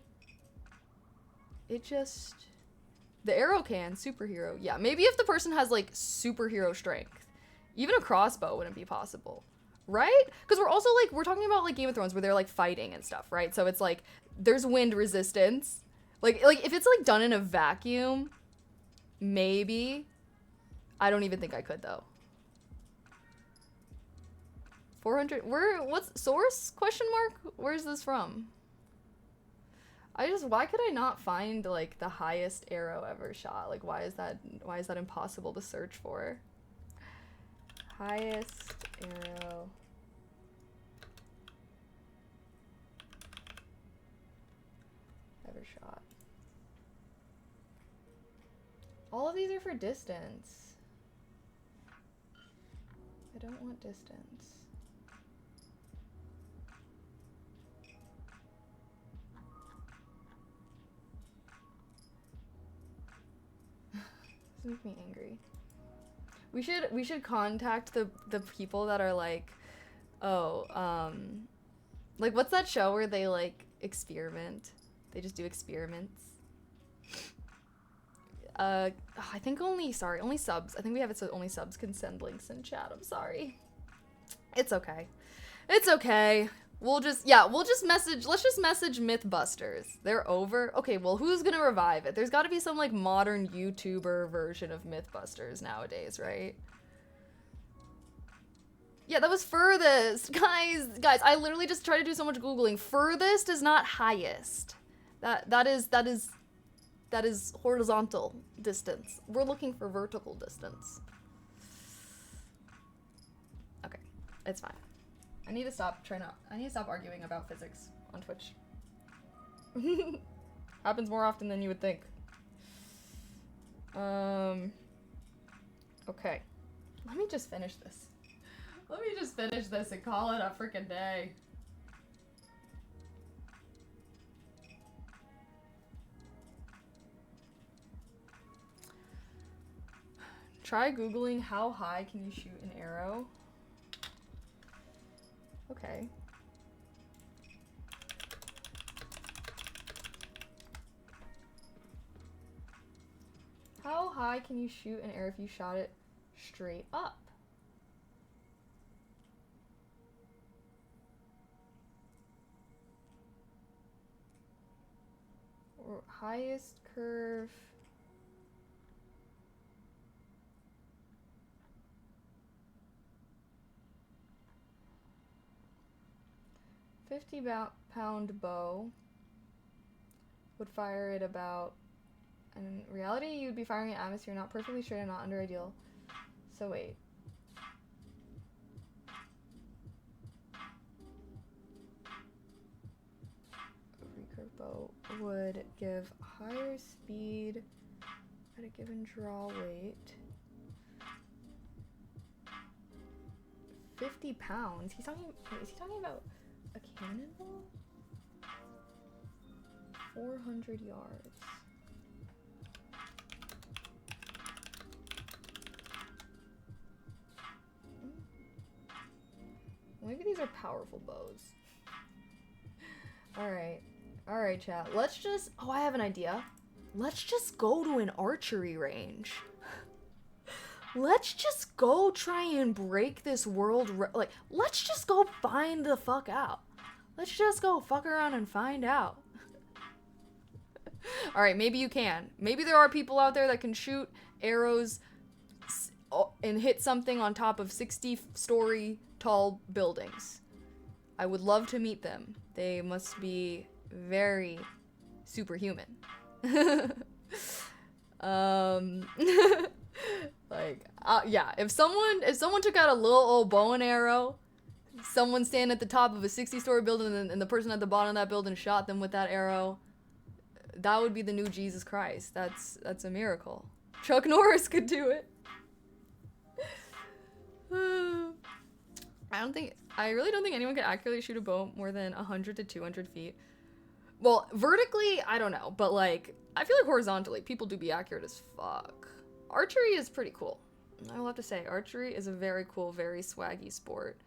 S1: it just... The arrow can, superhero. Yeah, maybe if the person has like superhero strength, even a crossbow wouldn't be possible, right? Because we're also like, we're talking about like Game of Thrones where they're like fighting and stuff, right? So it's like, there's wind resistance. Like if it's like done in a vacuum, maybe. I don't even think I could though. 400, what's source, question mark? Where's this from? Why could I not find like the highest arrow ever shot? Like why is that impossible to search for? Highest arrow ever shot. All of these are for distance. I don't want distance. Make me angry. We should contact the people that are like, oh, like what's that show where they like experiment? They just do experiments. I think only subs. I think we have it so only subs can send links in chat. I'm sorry. It's okay. It's okay. Let's just message Mythbusters. They're over. Okay, well, who's gonna revive it? There's gotta be some, like, modern YouTuber version of Mythbusters nowadays, right? Yeah, that was furthest. Guys, I literally just tried to do so much Googling. Furthest is not highest. That is horizontal distance. We're looking for vertical distance. Okay, it's fine. I need to stop arguing about physics on Twitch. Happens more often than you would think. Okay. Let me just finish this. Let me just finish this and call it a freaking day. Try Googling how high can you shoot an arrow. Okay. How high can you shoot an arrow if you shot it straight up? Or highest curve. £50-pound bow would fire at about, in reality you'd be firing an atmosphere not perfectly straight and not under ideal. So wait. A recurve bow would give higher speed at a given draw weight. 50 pounds? Is he talking about a cannonball? 400 yards. Maybe these are powerful bows. Alright. Alright, chat. Let's just... Oh, I have an idea. Let's just go to an archery range. Let's just go try and break this world... Like, let's just go find the fuck out. Let's just go fuck around and find out. Alright, maybe you can. Maybe there are people out there that can shoot arrows and hit something on top of 60-story tall buildings. I would love to meet them. They must be very superhuman. Yeah, if someone took out a little old bow and arrow, someone standing at the top of a 60-story building and the person at the bottom of that building shot them with that arrow, that would be the new Jesus Christ. That's a miracle. Chuck Norris could do it. I really don't think anyone could accurately shoot a bow more than 100 to 200 feet. Well, vertically, I don't know, but like, I feel like horizontally, people do be accurate as fuck. Archery is pretty cool. I will have to say, archery is a very cool, very swaggy sport.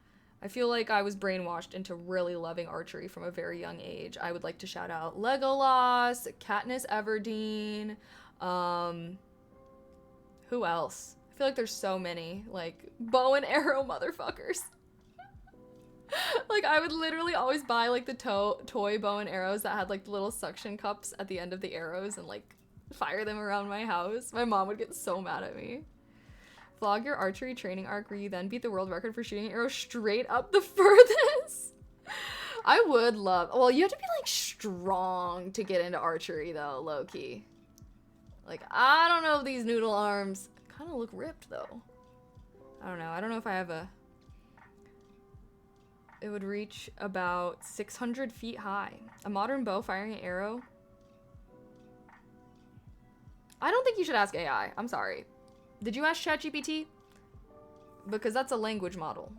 S1: I feel like I was brainwashed into really loving archery from a very young age. I would like to shout out Legolas, Katniss Everdeen, who else? I feel like there's so many, like, bow and arrow motherfuckers. Like, I would literally always buy, like, the toy bow and arrows that had, like, the little suction cups at the end of the arrows and, like, fire them around my house. My mom would get so mad at me. Vlog your archery training arc where you then beat the world record for shooting an arrow straight up the furthest. I would love... Well, you have to be, like, strong to get into archery, though, low-key. Like, I don't know if these noodle arms kind of look ripped, though. I don't know. I don't know if I have a... It would reach about 600 feet high. A modern bow firing an arrow. I don't think you should ask AI. I'm sorry. Did you ask ChatGPT? Because that's a language model.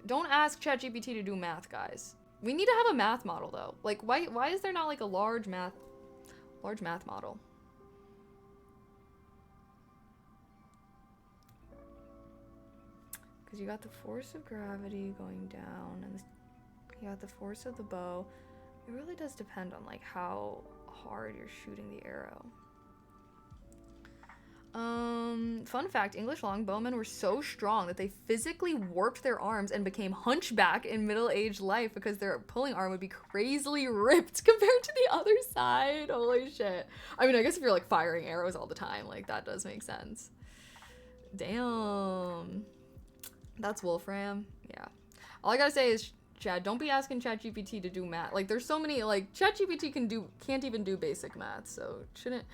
S1: Don't ask ChatGPT to do math, guys. We need to have a math model, though. Like, why is there not, like, a large math model? Because you got the force of gravity going down, and you got the force of the bow. It really does depend on, like, how hard you're shooting the arrow. Fun fact, English longbowmen were so strong that they physically warped their arms and became hunchback in middle-aged life because their pulling arm would be crazily ripped compared to the other side. Holy shit. I mean, I guess if you're, like, firing arrows all the time, like, that does make sense. Damn. That's Wolfram. Yeah. All I gotta say is, Chad, don't be asking ChatGPT to do math. Like, there's so many, like, ChatGPT can't even do basic math, so shouldn't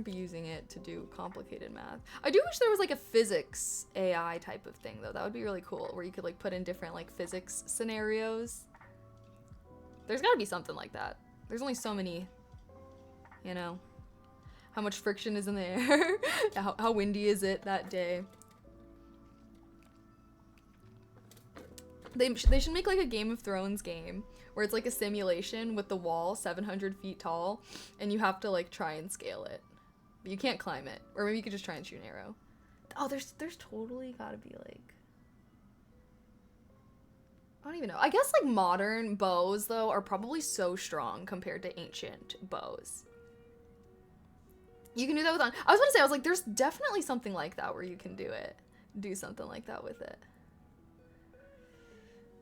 S1: be using it to do complicated math. I do wish there was, like, a physics AI type of thing, though. That would be really cool, where you could, like, put in different, like, physics scenarios. There's gotta be something like that. There's only so many, you know. How much friction is in the air? How windy is it that day? They should make, like, a Game of Thrones game where it's, like, a simulation with the wall 700 feet tall and you have to, like, try and scale it. But you can't climb it. Or maybe you could just try and shoot an arrow. Oh, there's totally gotta be, like... I don't even know. I guess, like, modern bows, though, are probably so strong compared to ancient bows. You can do that with... I was gonna say, I was like, there's definitely something like that where you can do something like that with it.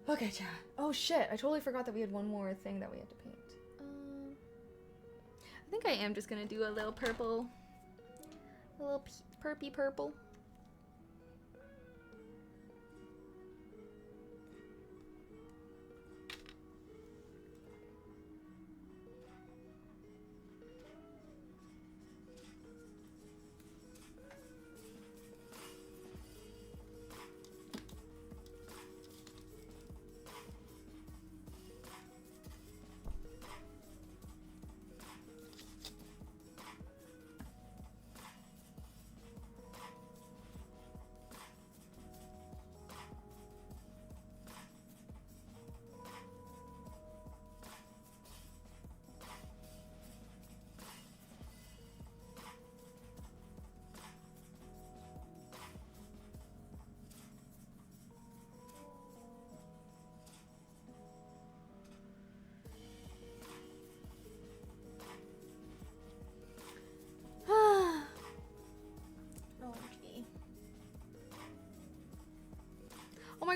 S1: Okay, chat. Oh shit, I totally forgot that we had one more thing that we had to paint. I think I am just gonna do a little purple. A little perpy purple.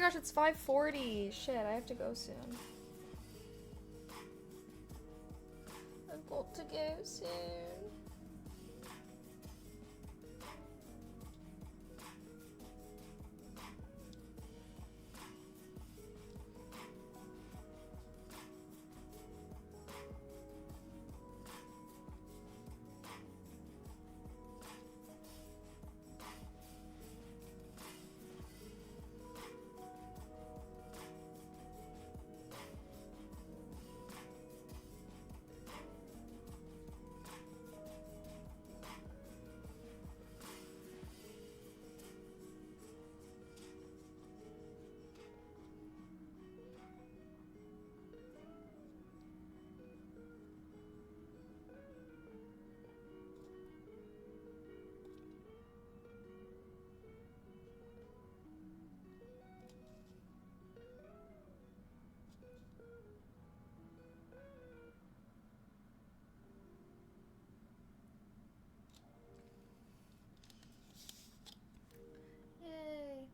S1: gosh, it's 5:40. Shit, I have to go soon. I've got to go soon. Yay.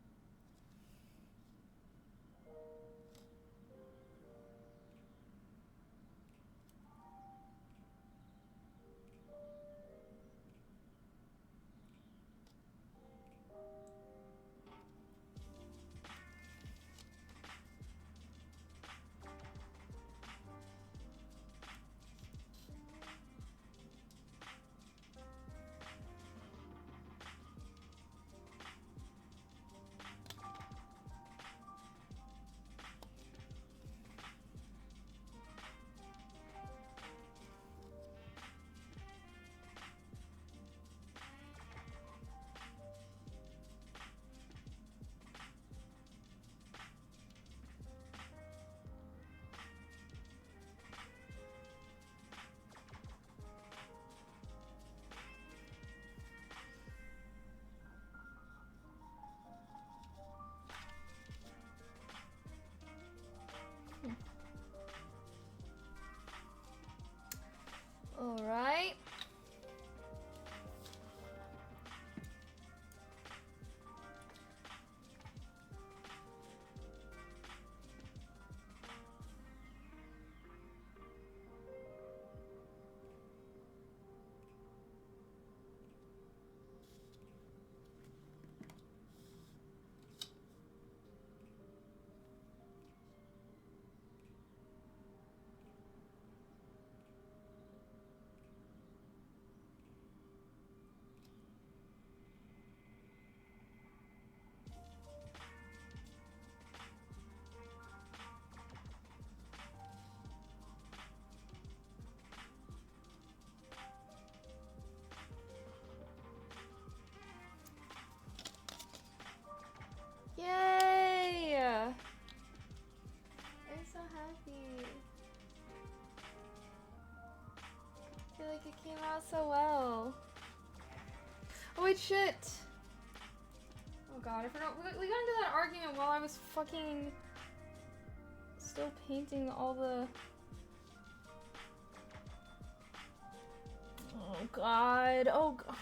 S1: All right. Yay! I'm so happy. I feel like it came out so well. Oh wait, shit! Oh god, I forgot. We got into that argument while I was fucking still painting all the... Oh god, oh god.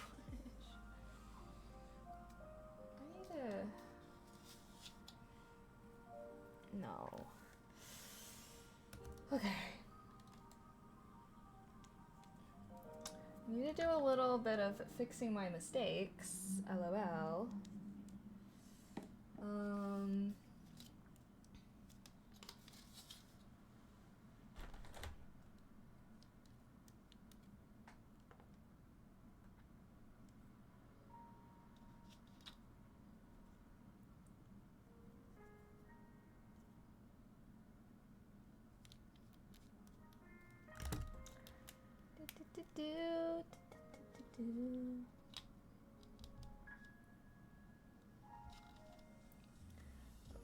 S1: I need to... No. Okay. I need to do a little bit of fixing my mistakes. LOL. Oh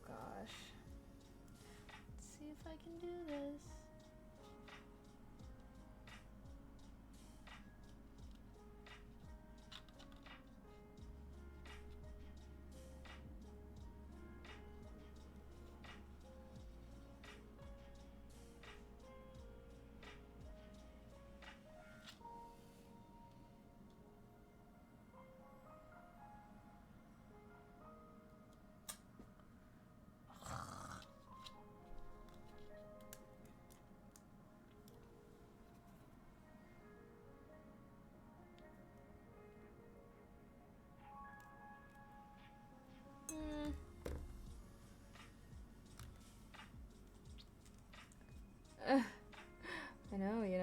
S1: gosh. Let's see if I can do this.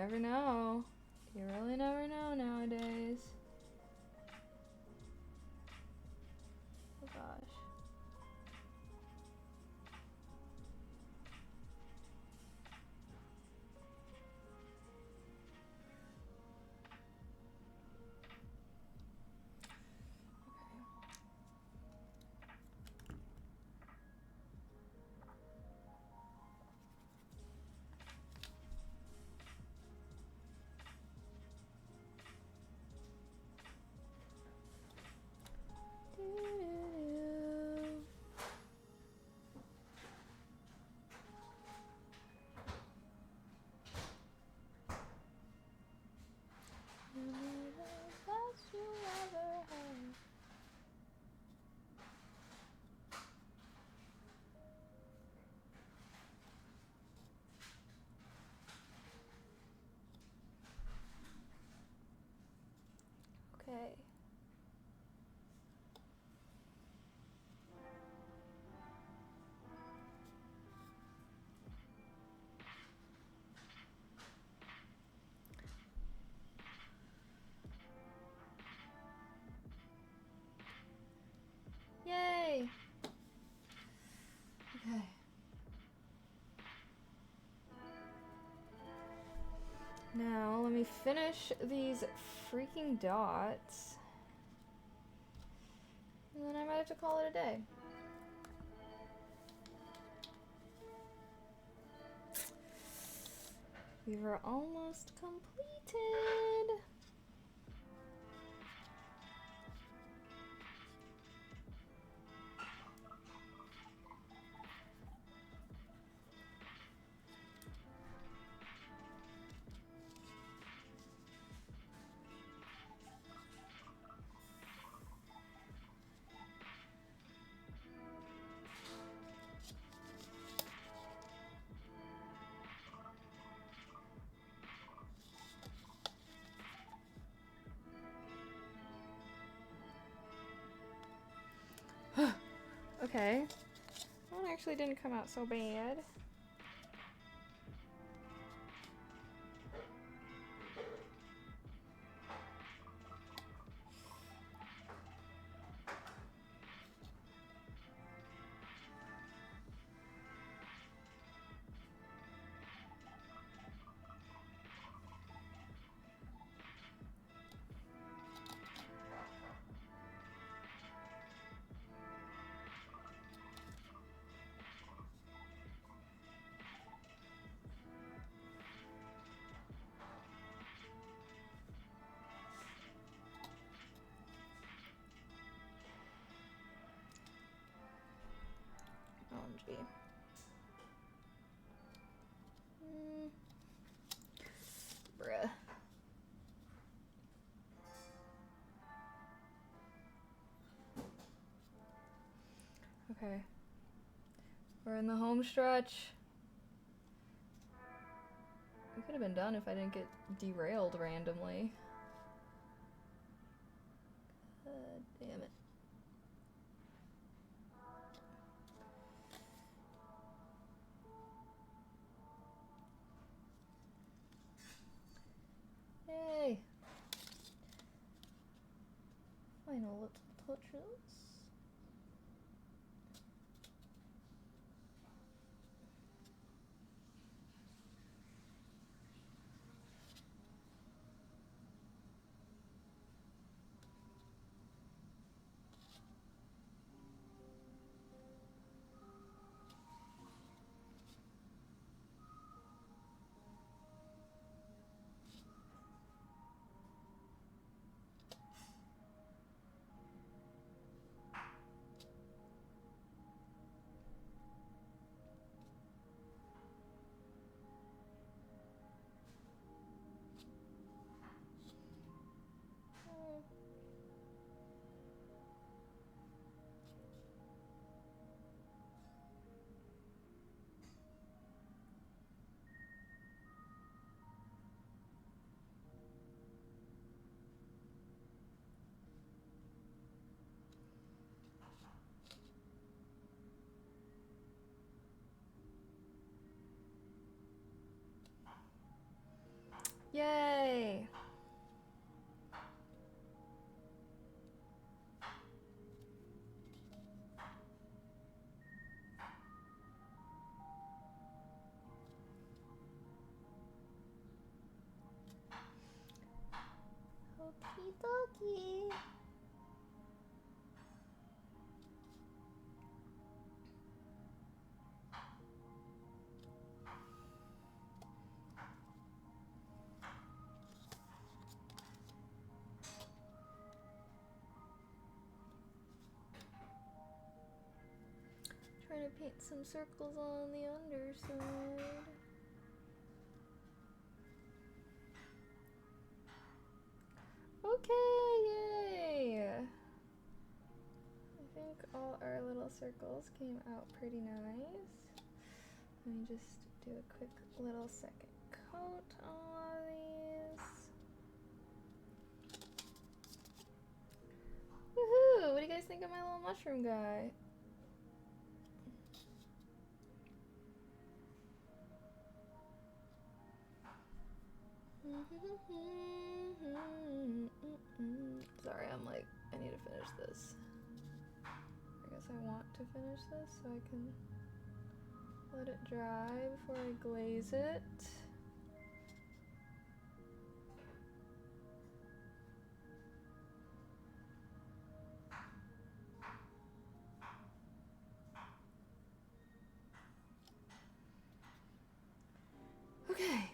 S1: never know. You really never know nowadays. Oh gosh. Okay. Yay! Okay. Now, let me finish these freaking dots. And then I might have to call it a day. We were almost completed. Okay. That one actually didn't come out so bad. OMG. Bruh. Okay. We're in the home stretch. We could have been done if I didn't get derailed randomly. God damn it. Yay! Final little touches. Yay! Okie dokie. Trying to paint some circles on the underside. Okay, yay! I think all our little circles came out pretty nice. Let me just do a quick little second coat on all these. Woohoo! What do you guys think of my little mushroom guy? Sorry, I'm like, I need to finish this. I guess I want to finish this so I can let it dry before I glaze it. Okay.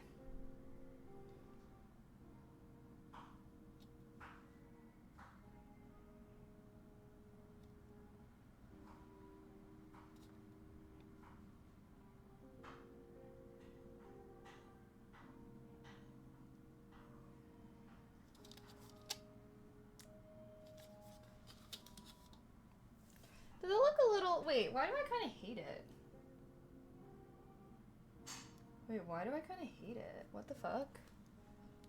S1: Does it look a little... Wait, why do I kind of hate it? Wait, why do I kind of hate it? What the fuck?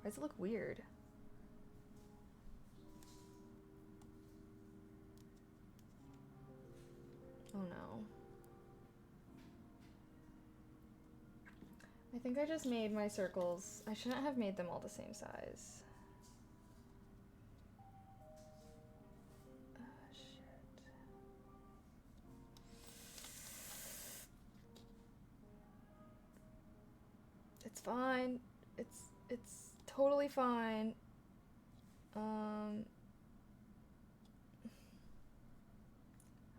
S1: Why does it look weird? Oh no. I think I just made my circles... I shouldn't have made them all the same size. It's fine. It's totally fine. Hello?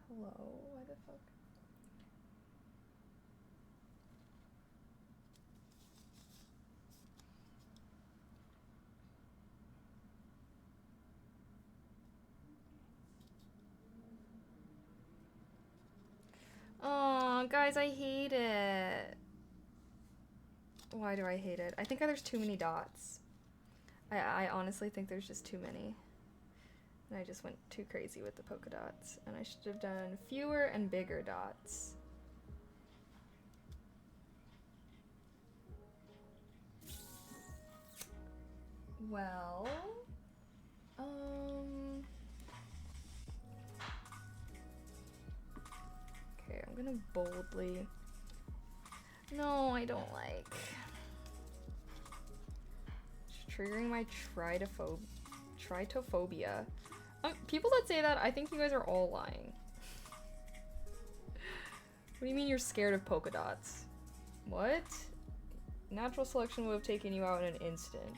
S1: Why the fuck? Oh, guys, I hate it. Why do I hate it? I think there's too many dots. I honestly think there's just too many. And I just went too crazy with the polka dots. And I should have done fewer and bigger dots. Well... Okay, I'm gonna boldly... No, I don't like... Triggering my tritophobia. People that say that, I think you guys are all lying. What do you mean you're scared of polka dots? What? Natural selection would have taken you out in an instant.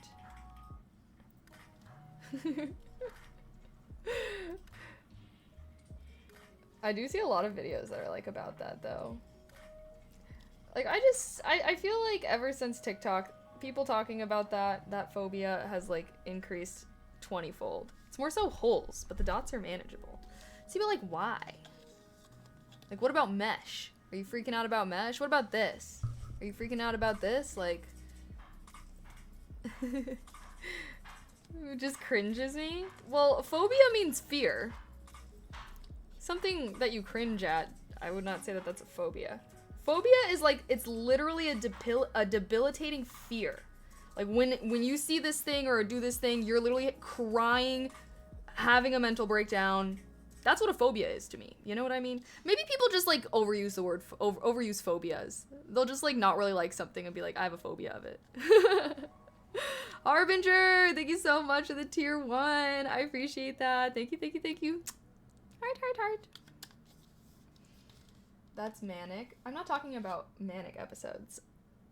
S1: I do see a lot of videos that are like about that though. Like I feel like ever since TikTok, people talking about that phobia has like increased 20-fold. It's more so holes, but the dots are manageable. See, but like why? Like what about mesh? Are you freaking out about mesh? What about this? Are you freaking out about this? Like it just cringes me. Well, phobia means fear. Something that you cringe at, I would not say that that's a phobia. Phobia is like, it's literally a debilitating fear. Like when you see this thing or do this thing, you're literally crying, having a mental breakdown. That's what a phobia is to me. You know what I mean? Maybe people just like overuse the word, overuse phobias. They'll just like not really like something and be like, I have a phobia of it. Harbinger, thank you so much for the tier 1. I appreciate that. Thank you, thank you, thank you. Heart. That's manic. I'm not talking about manic episodes.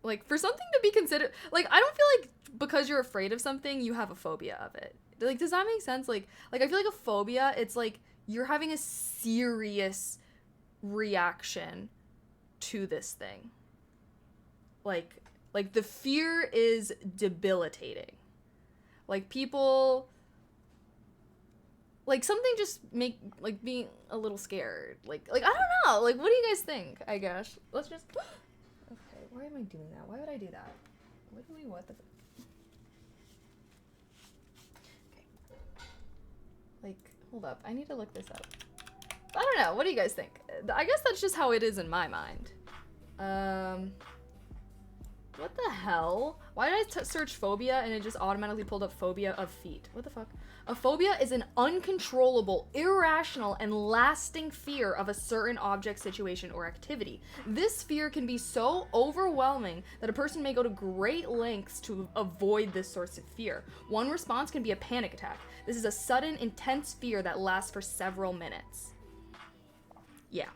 S1: Like, for something to be considered, like, I don't feel like because you're afraid of something, you have a phobia of it. Like, does that make sense? Like I feel like a phobia, it's like you're having a serious reaction to this thing. Like the fear is debilitating. Like, people, like, something just make, like, being a little scared. Like, I don't know. Like, what do you guys think, I guess? Let's just, okay, why am I doing that? Why would I do that? Literally, what the, okay. Like, hold up. I need to look this up. I don't know. What do you guys think? I guess that's just how it is in my mind. What the hell? Why did I search phobia and it just automatically pulled up phobia of feet? What the fuck? A phobia is an uncontrollable, irrational, and lasting fear of a certain object, situation, or activity. This fear can be so overwhelming that a person may go to great lengths to avoid this source of fear. One response can be a panic attack. This is a sudden, intense fear that lasts for several minutes. Yeah.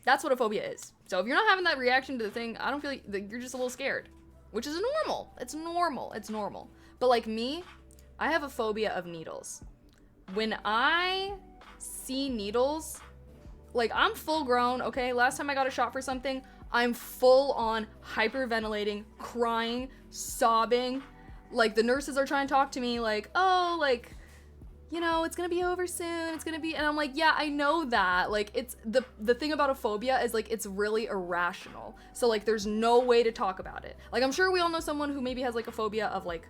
S1: That's what a phobia is. So if you're not having that reaction to the thing, I don't feel like you're just a little scared. Which is normal. It's normal. It's normal. But like me, I have a phobia of needles. When I see needles, like, I'm full grown, okay? Last time I got a shot for something, I'm full on hyperventilating, crying, sobbing. Like, the nurses are trying to talk to me like, oh, like, you know, it's gonna be over soon, it's gonna be, and I'm like, yeah, I know that. Like, it's, the thing about a phobia is, like, it's really irrational. So, like, there's no way to talk about it. Like, I'm sure we all know someone who maybe has, like, a phobia of, like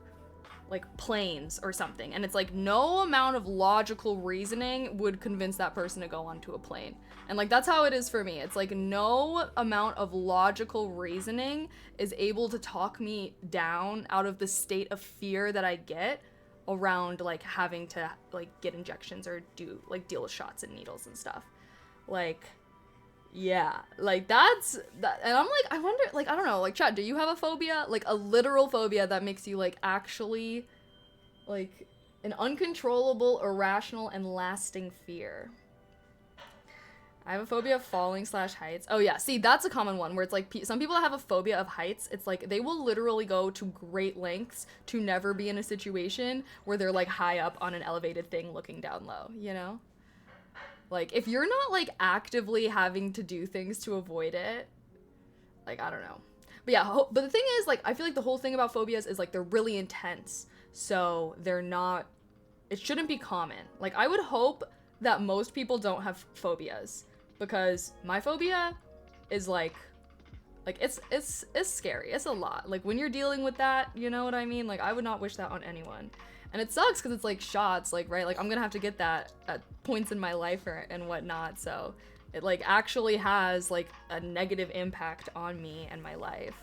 S1: planes or something, and it's like no amount of logical reasoning would convince that person to go onto a plane. And like, that's how it is for me. It's like no amount of logical reasoning is able to talk me down out of the state of fear that I get around like having to like get injections or do like deal with shots and needles and stuff. Like, yeah, like that's that. And I'm like, I wonder, like, I don't know, like, chat, do you have a phobia, like a literal phobia that makes you like actually like an uncontrollable, irrational, and lasting fear? I have a phobia of falling / heights. Oh yeah, see, that's a common one where it's like some people that have a phobia of heights, it's like they will literally go to great lengths to never be in a situation where they're like high up on an elevated thing looking down low, you know? Like, if you're not like actively having to do things to avoid it, like, I don't know. But yeah, but the thing is, like, I feel like the whole thing about phobias is like they're really intense. So they're not, it shouldn't be common. Like, I would hope that most people don't have phobias, because my phobia is like it's scary. It's a lot. Like, when you're dealing with that, you know what I mean? Like, I would not wish that on anyone. And it sucks because it's like shots, like, right? Like, I'm gonna have to get that at points in my life and whatnot. So it like actually has like a negative impact on me and my life.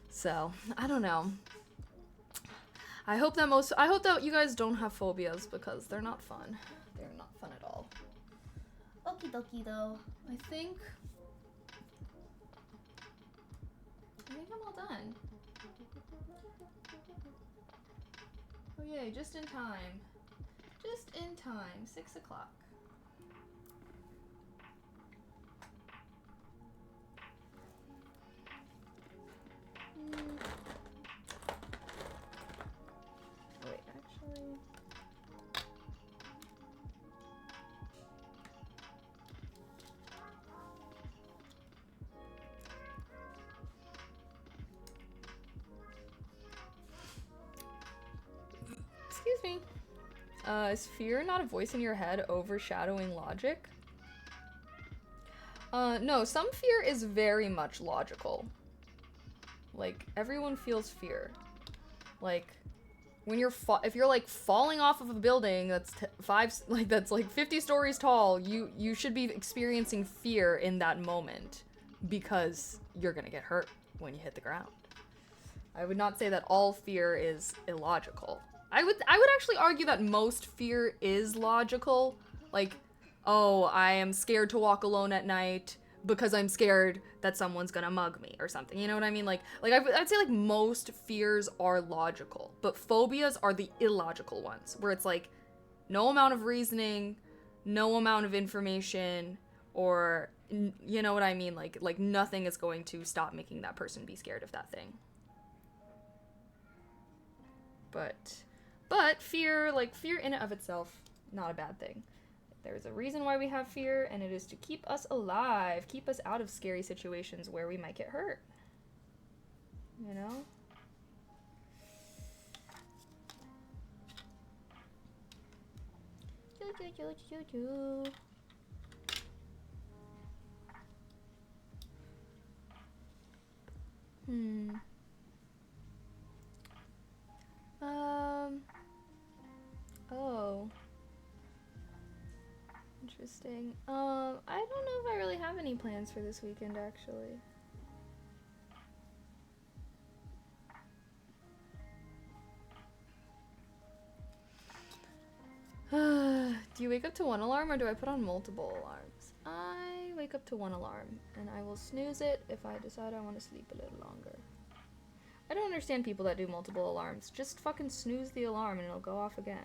S1: So I don't know. I hope that you guys don't have phobias, because they're not fun. They're not fun at all. Okie dokie though. I think I'm all done. Oh yay, just in time. Just in time. 6 o'clock. Wait, actually. Excuse me. Is fear not a voice in your head overshadowing logic? No, some fear is very much logical. Like, everyone feels fear. Like, when you're if you're like falling off of a building that's that's like 50 stories tall, you should be experiencing fear in that moment, because you're gonna get hurt when you hit the ground. I would not say that all fear is illogical. I would actually argue that most fear is logical. Like, oh, I am scared to walk alone at night because I'm scared that someone's gonna mug me or something. You know what I mean? Like I'd say like most fears are logical, but phobias are the illogical ones, where it's like no amount of reasoning, no amount of information, or you know what I mean? Like nothing is going to stop making that person be scared of that thing. But fear, like fear in and of itself, not a bad thing. There's a reason why we have fear, and it is to keep us alive, keep us out of scary situations where we might get hurt. You know? Oh. Interesting. I don't know if I really have any plans for this weekend, actually. Do you wake up to one alarm, or do I put on multiple alarms? I wake up to one alarm, and I will snooze it if I decide I want to sleep a little longer. I don't understand people that do multiple alarms. Just fucking snooze the alarm and it'll go off again.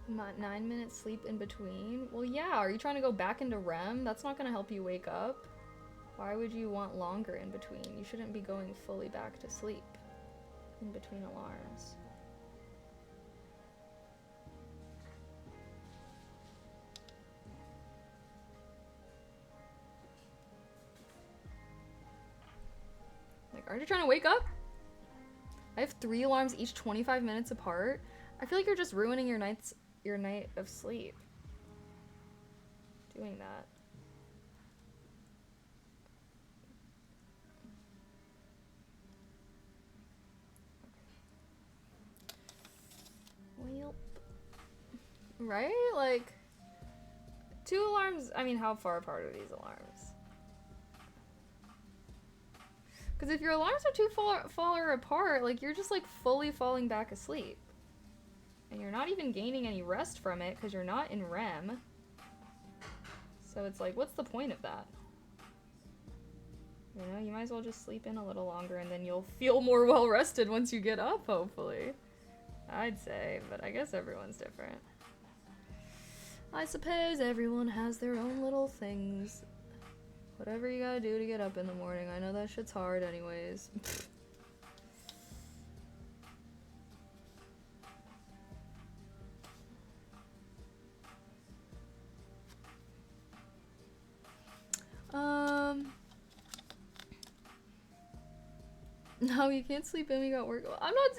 S1: I'm at 9 minutes sleep in between. Well, yeah, are you trying to go back into REM? That's not gonna help you wake up. Why would you want longer in between? You shouldn't be going fully back to sleep in between alarms. Like, aren't you trying to wake up? I have 3 alarms, each 25 minutes apart. I feel like you're just ruining your night of sleep doing that. Well, right? Like 2 alarms, I mean, how far apart are these alarms? Because if your alarms are too far apart, like you're just like fully falling back asleep. And you're not even gaining any rest from it because you're not in REM. So it's like, what's the point of that? You know, you might as well just sleep in a little longer and then you'll feel more well rested once you get up, hopefully. I'd say, but I guess everyone's different. I suppose everyone has their own little things. Whatever you gotta do to get up in the morning. I know that shit's hard anyways. No, you can't sleep in, we got work. I'm not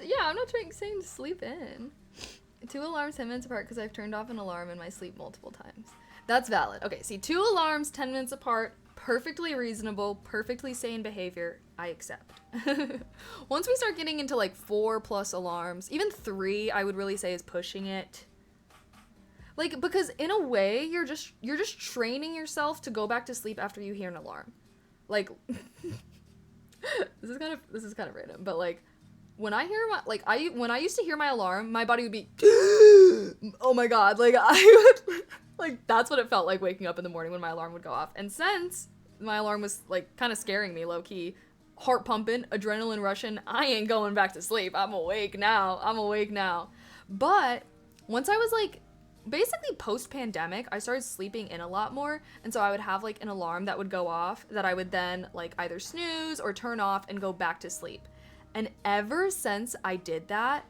S1: saying to sleep in. 2 alarms 10 minutes apart because I've turned off an alarm in my sleep multiple times. That's valid. Okay, see, 2 alarms 10 minutes apart, perfectly reasonable, perfectly sane behavior. I accept. Once we start getting into like 4+ alarms, even 3, I would really say is pushing it. Like, because in a way, you're just training yourself to go back to sleep after you hear an alarm. Like, this is kind of random, but like, when I hear when I used to hear my alarm, my body would be, oh my god, like I would, like that's what it felt like waking up in the morning when my alarm would go off. And since my alarm was like kind of scaring me, low key, heart pumping, adrenaline rushing, I ain't going back to sleep. I'm awake now. But once I was like, basically post-pandemic, I started sleeping in a lot more, and so I would have like an alarm that would go off that I would then like either snooze or turn off and go back to sleep. And ever since I did that,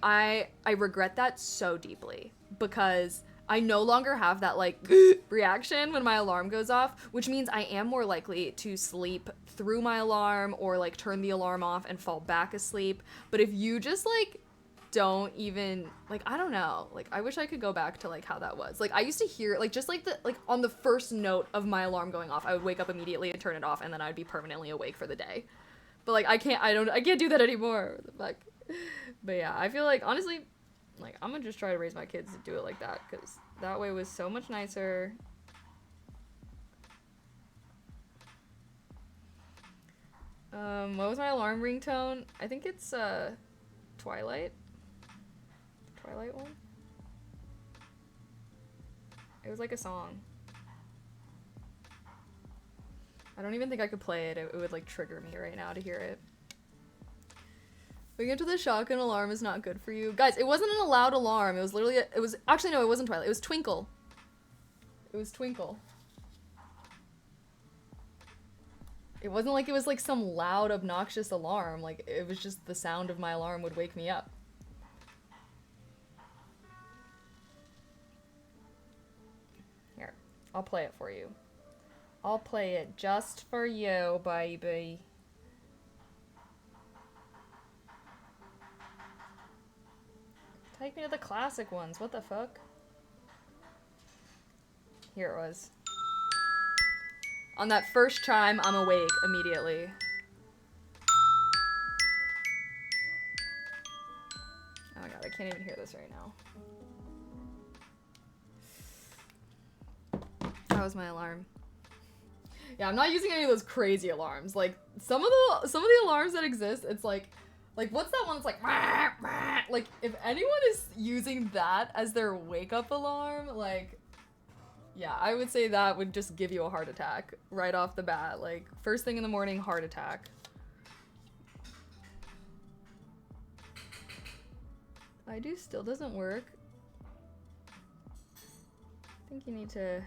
S1: I regret that so deeply, because I no longer have that like reaction when my alarm goes off, which means I am more likely to sleep through my alarm or like turn the alarm off and fall back asleep. But if you just like don't even, like, I don't know, like I wish I could go back to like how that was. Like I used to hear like just like the like on the first note of my alarm going off, I would wake up immediately and turn it off, and then I'd be permanently awake for the day. But like I can't do that anymore. What the fuck? But yeah, I feel like, honestly, like, I'm gonna just try to raise my kids to do it like that, because that way was so much nicer. What was my alarm ringtone? I think it's, Twilight. Twilight one? It was like a song. I don't even think I could play it. It would, like, trigger me right now to hear it. Waking up to the shotgun alarm is not good for you. Guys, it wasn't an loud alarm. It was literally, actually, no, it wasn't Twilight. It was Twinkle. It was Twinkle. It wasn't like it was like some loud, obnoxious alarm. Like, it was just the sound of my alarm would wake me up. Here, I'll play it for you. I'll play it just for you, baby. Take me to the classic ones. What the fuck? Here it was. On that first chime, I'm awake immediately. Oh my god, I can't even hear this right now. That was my alarm. Yeah, I'm not using any of those crazy alarms. Like, some of the alarms that exist, it's like what's that one that's like, rah, rah? Like, if anyone is using that as their wake-up alarm, like, yeah, I would say that would just give you a heart attack right off the bat. Like, first thing in the morning, heart attack. I do still doesn't work. I think you need to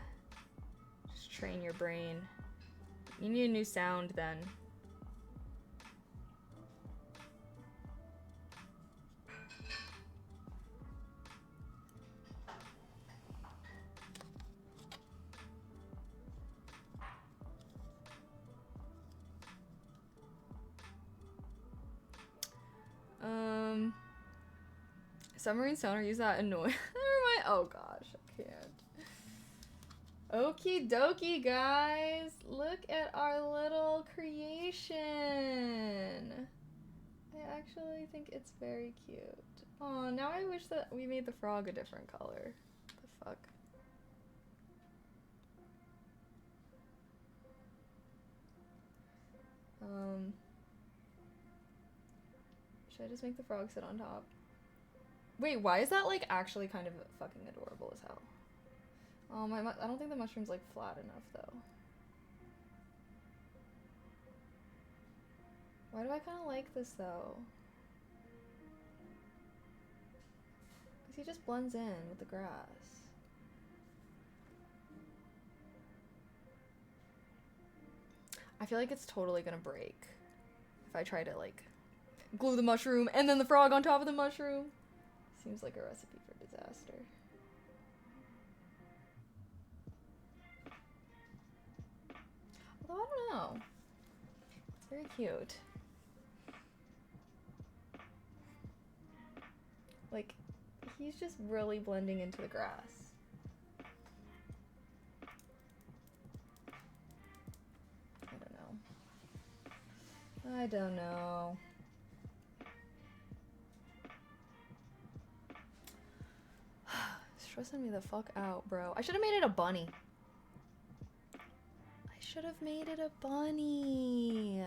S1: just train your brain. You need a new sound then. Submarine sonar, use that annoy. Never mind. Oh gosh, I can't. Okie dokie, guys. Look at our little creation. I actually think it's very cute. Oh, now I wish that we made the frog a different color. What the fuck? Should I just make the frog sit on top? Wait, why is that, like, actually kind of fucking adorable as hell? I don't think the mushroom's, like, flat enough, though. Why do I kind of like this, though? Because he just blends in with the grass. I feel like it's totally gonna break if I try to, like, glue the mushroom and then the frog on top of the mushroom. Seems like a recipe for disaster. Although, I don't know. It's very cute. Like, he's just really blending into the grass. I don't know. Stressing me the fuck out, bro. I should have made it a bunny. I should have made it a bunny.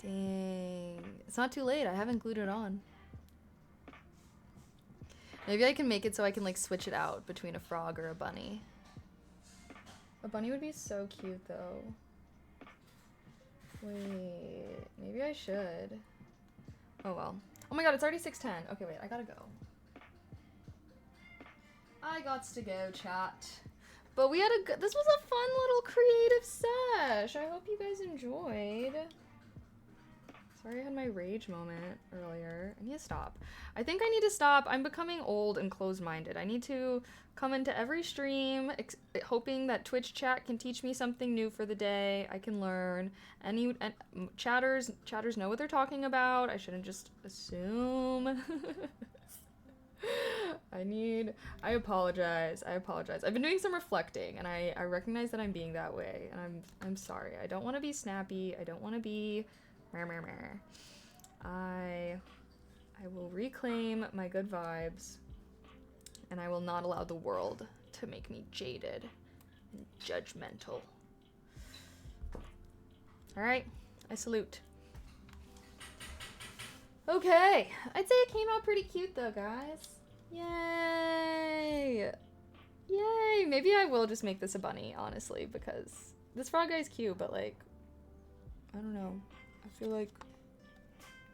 S1: Dang. It's not too late. I haven't glued it on. Maybe I can make it so I can, like, switch it out between a frog or a bunny. A bunny would be so cute, though. Wait, maybe I should. Oh well. Oh my god, it's already 6:10. Okay, wait, I gotta go. I gots to go, chat. But we had this was a fun little creative sesh. I hope you guys enjoyed. Sorry I had my rage moment earlier. I need to stop. I think I need to stop. I'm becoming old and closed-minded. I need to come into every stream hoping that Twitch chat can teach me something new for the day. I can learn. And chatters know what they're talking about. I shouldn't just assume. I apologize. I've been doing some reflecting and I recognize that I'm being that way and I'm sorry. I don't want to be snappy. I don't want to be I will reclaim my good vibes, and I will not allow the world to make me jaded and judgmental. All right, I salute. Okay, I'd say it came out pretty cute though, guys. Yay! Yay! Maybe I will just make this a bunny, honestly, because this frog guy's cute, but like, I don't know. I feel like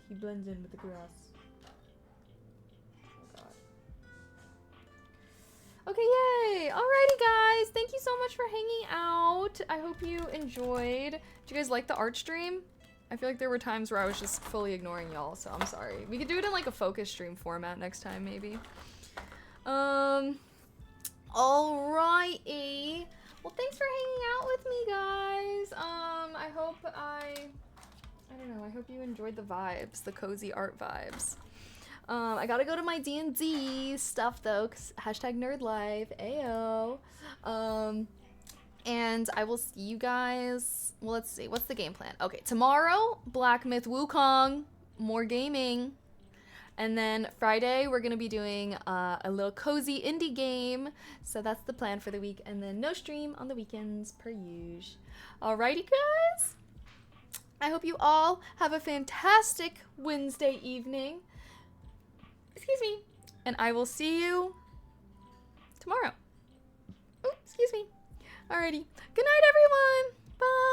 S1: he blends in with the grass. Oh god. Okay, yay! Alrighty, guys. Thank you so much for hanging out. I hope you enjoyed. Did you guys like the art stream? I feel like there were times where I was just fully ignoring y'all, so I'm sorry. We could do it in like a focus stream format next time, maybe. Alrighty. Well, thanks for hanging out with me, guys. I hope I don't know, I hope you enjoyed the vibes, the cozy art vibes. I gotta go to my D&D stuff though, cause #nerdlife, ayo. And I will see you guys, well, let's see, what's the game plan? Okay, tomorrow, Black Myth Wukong, more gaming. And then Friday, we're gonna be doing a little cozy indie game. So that's the plan for the week. And then no stream on the weekends, per usual. Alrighty, guys. I hope you all have a fantastic Wednesday evening. Excuse me. And I will see you tomorrow. Oh, excuse me. Alrighty. Good night, everyone. Bye.